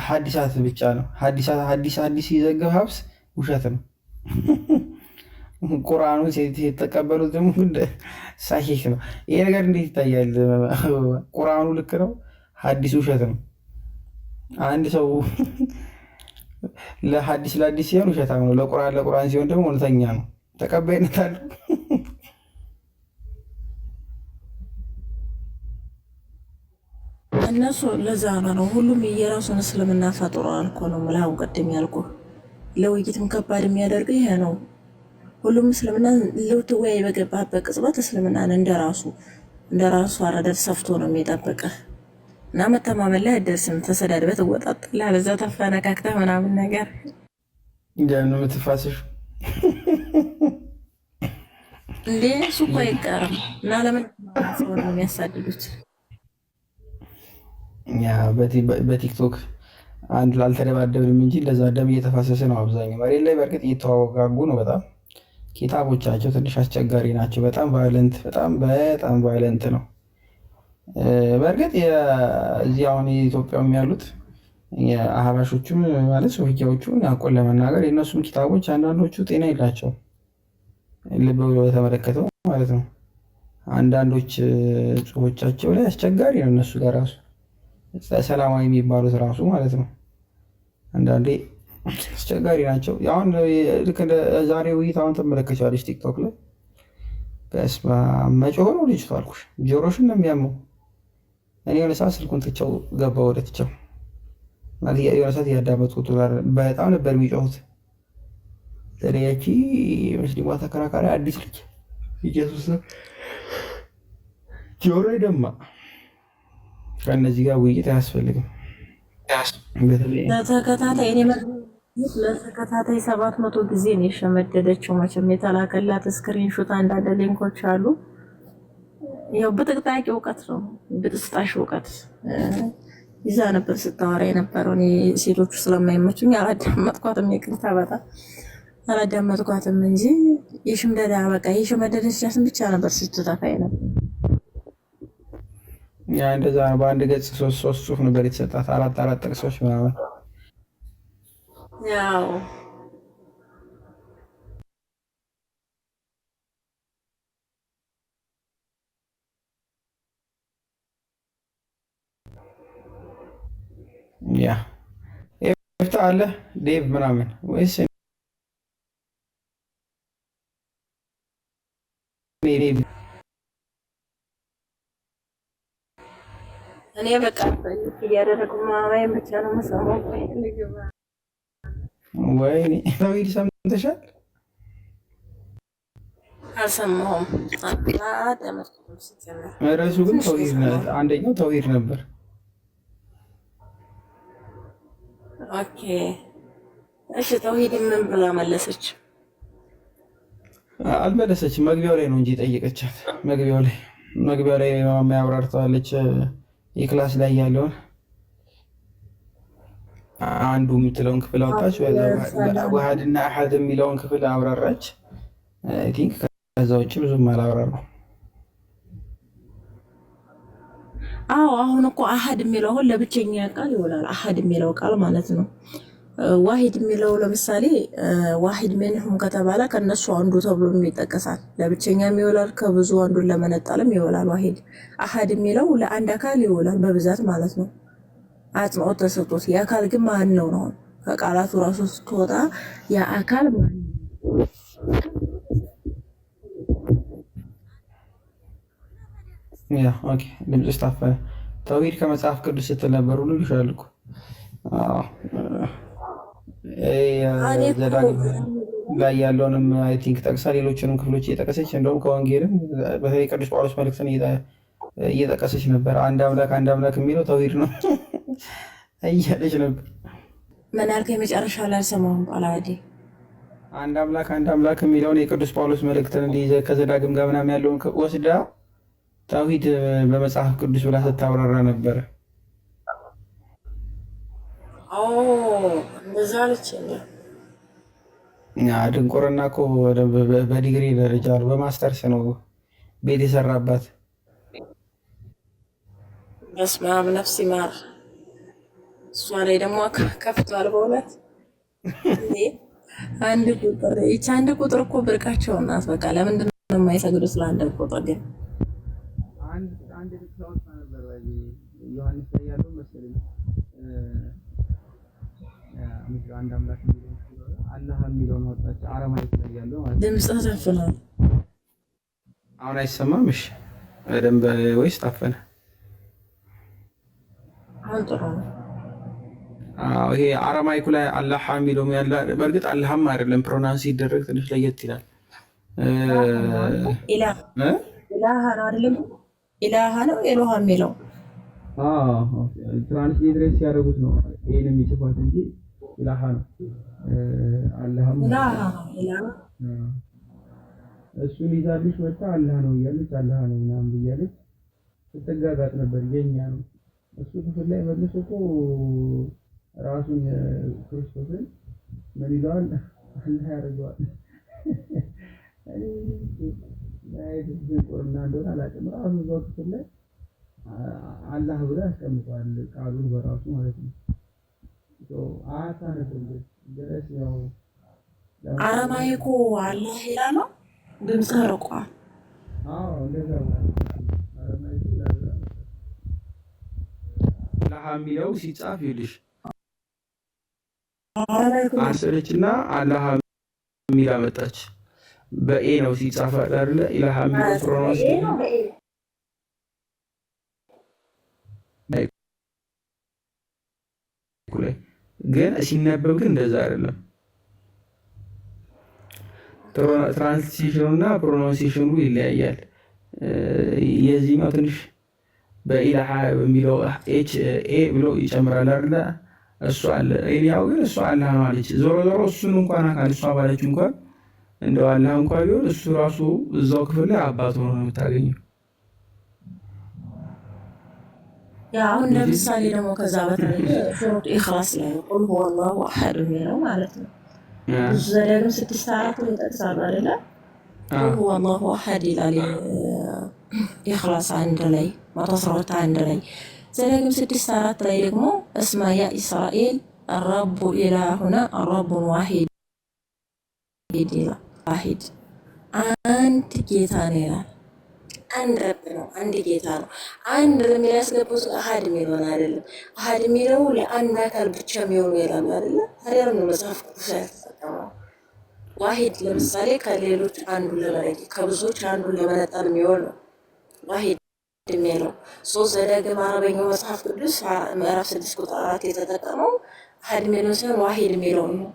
ሀዲሳት ብቻ ነው። ሀዲስ ሲዘገብ ሀፍስ ውሸት ነው። ቁርአኑን የተቀበሉት ደግሞ ሳሂህ ነው። ይሄ ነገር እንዴት ይታያል? ቁርአኑ ልክ ነው፣ ሀዲስ ውሸት ነው። አንድ ሰው ለሀዲስ ሲሆን ውሸታም ነው፣ ለቁርአን ሲሆን ደግሞ እውነተኛ ነው። ተቀባይነት አለው። እነሱ ለዛ ነው ሁሉም የራሱን እስልምና ፈጥሯል እኮ ነው የምልህ። አሁን ቅድም ያልኩህ ለውይይትም ከባድ የሚያደርገው ይሄ ነው። ሁሉም እስልምና ልትወያይ በገባህበት ቅጽበት እስልምናን እንደራሱ አረዳድ ሰፍቶ ነው የሚጠብቅህ እና መተማመን ላይ አይደርስም። ተሰዳድበህ ትወጣጣለህ፣ ለዛ ተፈነካክተህ ምናምን ነገር እንደምን የምትፋስሽ እንዴ? እሱ እኮ አይቀርም እና ለምን ሰው ነው የሚያሳድዱት? በቲክቶክ አንድ ላልተደባደብንም እንጂ እንደዛ ደም እየተፋሰሰ ነው አብዛኛው መሬት ላይ። በእርግጥ እየተዋጋጉ ነው። በጣም ኪታቦቻቸው ትንሽ አስቸጋሪ ናቸው። በጣም ቫይለንት ነው። በእርግጥ እዚህ አሁን የኢትዮጵያም ያሉት የአህባሾቹም ማለት ሶፊያዎቹ ያቆን ለመናገር የእነሱም ኪታቦች አንዳንዶቹ ጤና የላቸው ልብ ብሎ በተመለከተው ማለት ነው። አንዳንዶች ጽሁፎቻቸው ላይ አስቸጋሪ ነው። እነሱ ጋር ራሱ ሰላማዊ የሚባሉት ራሱ ማለት ነው አንዳንዴ አስቸጋሪ ናቸው። አሁን ልክ እንደ ዛሬ ውይይት አሁን ተመለከቻለች ቲክቶክ ላይ በስመ አብ መጮህ ነው ልጅቷ አልኩሽ። ጆሮሽን ነው የሚያመው። እኔ የሆነ ሰዓት ስልኩን ትቼው ገባ ወደ ትቼው የሆነ ሰዓት እያዳመጥኩት በጣም ነበር የሚጮሁት። ተለያቺ ሙስሊሟ ተከራካሪ አዲስ ልጅ ኢየሱስ ጆሮ ደማ። ከእነዚህ ጋር ውይይት አያስፈልግም። ለተከታታይ 700 ጊዜ ነው የሸመደደችው። መቼም የተላከላት ስክሪንሾት አንዳንድ ሊንኮች አሉ። ያው በጥቅጣቂ እውቀት ነው በጥስጣሽ እውቀት ይዛ ነበር ስታወራ የነበረው። እኔ ሴቶቹ ስለማይመቹኝ አላዳመጥኳትም። ይቅርታ በጣም አላዳመጥኳትም እንጂ የሽምደዳ በቃ የሸመደደቻትን ብቻ ነበር ስትተፋ ነበር። ያ እንደዛ ነው። በአንድ ገጽ ሶስት ጽሁፍ ነበር የተሰጣት፣ አራት ጥቅሶች ምናምን። ያው ያ ኤፍታ አለ ዴቭ ምናምን ወይስ እኔ በቃ እያደረጉ ማማዬን ብቻ ነው የምሰማው። ወይኔ ተውሂድ ሰምተሻል? አልሰማሁም። ርዕሱ ግን ተውሂድ አንደኛው ተውሂድ ነበር። ኦኬ እሺ፣ ተውሂድ ምን ብላ መለሰች? አልመለሰችም። መግቢያው ላይ ነው እንጂ ጠየቀቻት። መግቢያው ላይ የሚያብራርተዋለች የክላስ ላይ ያለውን አንዱ የምትለውን ክፍል አወጣች። ዋሃድና አሐድ የሚለውን ክፍል አብራራች። አይ ቲንክ ከዛ ውጭ ብዙም አላብራራም። አዎ አሁን እኮ አሐድ የሚለው አሁን ለብቸኛ ቃል ይውላል። አሐድ የሚለው ቃል ማለት ነው። ዋሂድ የሚለው ለምሳሌ ዋሂድ ሚንሁም ከተባለ ከነሱ አንዱ ተብሎ ይጠቀሳል። ለብቸኛም ይውላል፣ ከብዙ አንዱን ለመነጠልም ይውላል። ዋሂድ አሐድ የሚለው ለአንድ አካል ይውላል በብዛት ማለት ነው። አጽንኦት ተሰጥቶት የአካል ግን ማን ነው ነው ከቃላቱ ራሱ ስትወጣ የአካል ማን ነው? ያ ኦኬ። ድምፅሽ ታፈነ። ተውሂድ ከመጽሐፍ ቅዱስ ስትል ነበር ሁሉ ይሻል እኮ ዘዳግም ላይ ያለውንም አይ ቲንክ ጠቅሳ ሌሎችንም ክፍሎች እየጠቀሰች እንደውም ከወንጌልም በተለይ ቅዱስ ጳውሎስ መልእክትን እየጠቀሰች ነበር። አንድ አምላክ የሚለው ተውሂድ ነው እያለች ነበር። ምን ያልከኝ የመጨረሻ ላይ አልሰማሁም። ቃላዲ አንድ አምላክ የሚለውን የቅዱስ ጳውሎስ መልእክትን እንዲይዘ ከዘዳግም ጋር ምናምን ያለውን ወስዳ ተውሂድ በመጽሐፍ ቅዱስ ብላ ስታብራራ ነበረ። እንደዛ አለች። ድንቁርና እኮ በዲግሪ ደረጃ ነው፣ በማስተርስ ነው ቤት የሰራባት። በስመ አብ ነፍስ ይማር። እሷ ላይ ደግሞ ከፍቷል በእውነት አንድ ቁጥር እኮ ብርቃቸው ናት። በቃ ለምንድን ነው የማይሰግዱት ለአንድ ቁጥር? ግን አንድ ልታወጣ ነበር ዮሐንስ ላይ ያለው መሰለኝ አንድ አምላክ አላህ የሚለውን ወጣች። አረማይክ ላይ ያለው ማለት ድምፅ ተፍኗል። አሁን አይሰማም? እሺ በደንብ ወይስ ታፈነ? አሁን ጥሩ ነው። ይሄ አረማይኩ ላይ አላህ የሚለው ያለ በእርግጥ አላህም አይደለም ፕሮናንስ ሲደረግ ትንሽ ለየት ይላል። ኢላሃ ነው አይደለም? ኢላሃ ነው ኤሎሃ የሚለው ትራንስሌት ሲያደርጉት ነው ይሄን የሚጽፏት እንጂ ኢላሃ ነው። አላህም እሱን ይዛልሽ መጣ አላህ ነው እያለች አላህ ነው ምናምን እያለች ስትጋጋጥ ነበር። የኛ ነው እሱ ክፍል ላይ መልሶ እኮ ራሱን ክርስቶስን ምን ይለዋል? አላህ ያደርገዋል። ድንቁርና እንደሆነ አላውቅም። ራሱ እዛው ክፍል ላይ አላህ ብሎ ያስቀምጠዋል ቃሉን በራሱ ማለት ነው። አረማይኩ አላህ ይላል ነው። ድምፅ ርቋል። አላህ የሚለው ሲጻፍ ይልሽ አሰረችና አላህ የሚል አመጣች። በኤ ነው ሲጻፍ አይደለ? ኢላሃ የሚለው ፕሮናንስ ግን ሲነበብ ግን እንደዛ አይደለም። ትራንስሌሽኑ እና ፕሮናንሴሽኑ ይለያያል። የዚህኛው ትንሽ በኢላሃ በሚለው ኤች ኤ ብሎ ይጨምራል አይደለ? እሱ አለ። ያው ግን እሱ አላህ ነው አለች። ዞሮ ዞሮ እሱን እንኳን አካል እሷ ባለች እንኳን እንደው አላህ እንኳን ቢሆን እሱ ራሱ እዛው ክፍል ላይ አባት ሆኖ ነው የምታገኘው። አሁን ለምሳሌ ደግሞ ከዛ በተለየ ሱረቱ ኢኽላስ ላይ ቁል ሁወ አላሁ አሐድ የሚለው ማለት ነው። ብዙ ዘዳግም 6:4 ይጠቅሳሉ አይደለ? ቁል ሁወ አላሁ አሐድ ይላል ኢኽላስ 1 ላይ 112 1 ላይ ዘዳግም 6:4 ላይ ደግሞ እስማ ያ እስራኤል الرب إلهنا الرب واحد ይላል። ዋሂድ አንድ ጌታ ነው ይላል። አንድ ረብ ነው፣ አንድ ጌታ ነው። አንድ ለሚል ያስገቡት አሃድ የሚለውን አይደለም። አሃድ የሚለው ለአንድ አካል ብቻ የሚሆኑ ይላሉ አይደለ? ታዲያ ነው መጽሐፍ ቅዱስ ያልተጠቀመው። ዋሂድ ለምሳሌ ከሌሎች አንዱን ለመለየት ከብዙዎች አንዱን ለመነጠል የሚሆን ነው ዋሂድ የሚለው። ሶስት ዘዳግም አረበኛው መጽሐፍ ቅዱስ ምዕራፍ 6 ቁጥር 4 የተጠቀመው አሃድ የሚለውን ሳይሆን ዋሂድ የሚለውን ነው።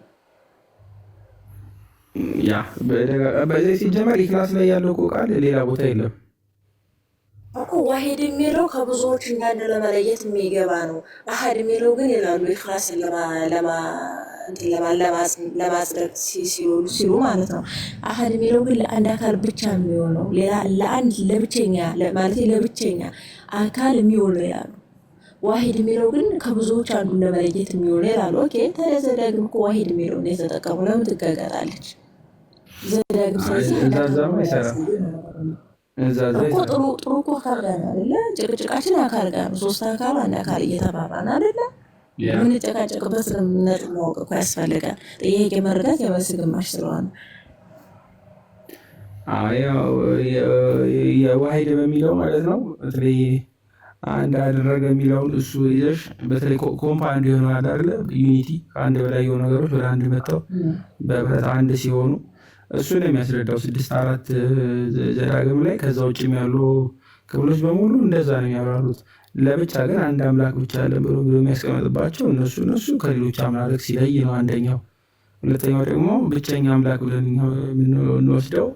ያ በዚህ ሲጀመር ኢኽላስ ላይ ያለው ቃል ሌላ ቦታ የለም እኮ። ዋሂድ የሚለው ከብዙዎች እንዳንድ ለመለየት የሚገባ ነው። አሃድ የሚለው ግን ይላሉ ኢኽላስን ለማጽደቅ ሲሉ ማለት ነው። አሃድ የሚለው ግን ለአንድ አካል ብቻ የሚሆን ነው። ለአንድ ለብቸኛ ማለት ለብቸኛ አካል የሚሆን ነው ይላሉ። ዋሂድ የሚለው ግን ከብዙዎች አንዱን ለመለየት የሚሆን ይላሉ። ኦኬ ታዲያ ዘዳግም እኮ ዋሂድ የሚለው ነው የተጠቀሙ። ለምን ትጋጋጣለች? ዘዳግም ስለዚህ እኮ ጥሩ እኮ አካል ጋር ነው አይደለ? ጭቅጭቃችን አካል ጋር ነው። 3 አካል አንድ አካል እየተባባን አይደለ? የምንጨቃጨቅበት ነጥብ ማወቅ እኮ ያስፈልጋል። ጥያቄ መረዳት የመልስ ግማሽ ስለሆነ የዋሂድ በሚለው ማለት ነው። በተለይ አንድ አደረገ የሚለውን እሱ ይዘሽ በተለይ ኮምፓውንድ ይሆናል አይደለ? ዩኒቲ ከአንድ በላይ የሆኑ ነገሮች ወደ አንድ መጥተው በህብረት አንድ ሲሆኑ እሱን የሚያስረዳው 6:4 ዘዳግም ላይ። ከዛ ውጭም ያሉ ክፍሎች በሙሉ እንደዛ ነው የሚያብራሩት። ለብቻ ግን አንድ አምላክ ብቻ አለ ብሎ የሚያስቀምጥባቸው እነሱ ከሌሎች አምላክ ሲለይ ነው አንደኛው። ሁለተኛው ደግሞ ብቸኛ አምላክ ብለን የምንወስደው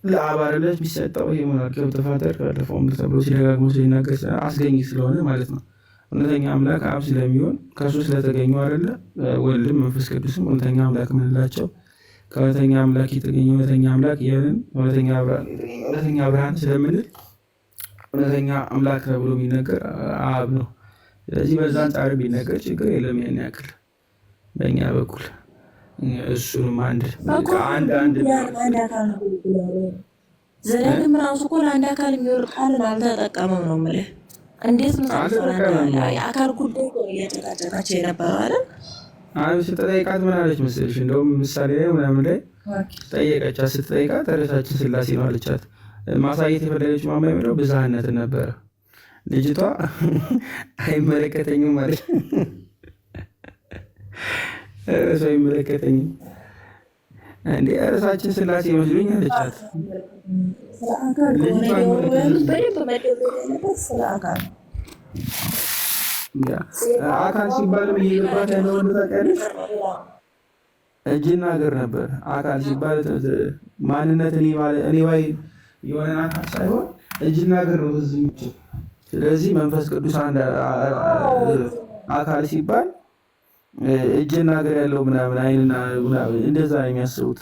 ለአብ አይደለች የሚሰጠው ይሄ ሞናርኪው ተፋጠር ካለፈውም ተብሎ ሲደጋግሞ ሲናገር አስገኝ ስለሆነ ማለት ነው። እውነተኛ አምላክ አብ ስለሚሆን ከሱ ስለተገኙ አይደለ? ወልድም መንፈስ ቅዱስም እውነተኛ አምላክ የምንላቸው ከእውነተኛ አምላክ የተገኘ እውነተኛ አምላክ ይህንን እውነተኛ ብርሃን ስለምንል እውነተኛ አምላክ ተብሎ የሚነገር አብ ነው። ስለዚህ በዛ አንጻር ቢነገር ችግር የለም። ያን ያክል በእኛ በኩል እሱንም አንድ ዘዳግም ራሱ እኮ ለአንድ አካል የሚወር ቃልን አልተጠቀመም ነው የምልህ። እንዴት ነው የአካል ጉዳይ እያጨቃጨቃቸው የነበረው አይደል? ስትጠይቃት ምን አለች መሰለሽ? እንደውም ምሳሌ ላይ ምናምን ላይ ጠየቀቻት። ስትጠይቃት ርዕሳችን ሥላሴ ነው አለቻት። ማሳየት የፈለገች ማማ የሚለው ብዝሃነትን ነበረ። ልጅቷ አይመለከተኝም ማለት ርዕሱ አይመለከተኝም እንዴ ርዕሳችን ሥላሴ መስሉኝ አለቻት። አካል ሲባልም እየገባት ያለው ወንድ ታውቂያለሽ፣ እጅና እግር ነበር። አካል ሲባል ማንነት እኔ ባይ የሆነ አካል ሳይሆን እጅና እግር ነው ህዝብ የሚችል። ስለዚህ መንፈስ ቅዱስ አንድ አካል ሲባል እጅና እግር ያለው ምናምን አይንና እንደዛ ነው የሚያስቡት።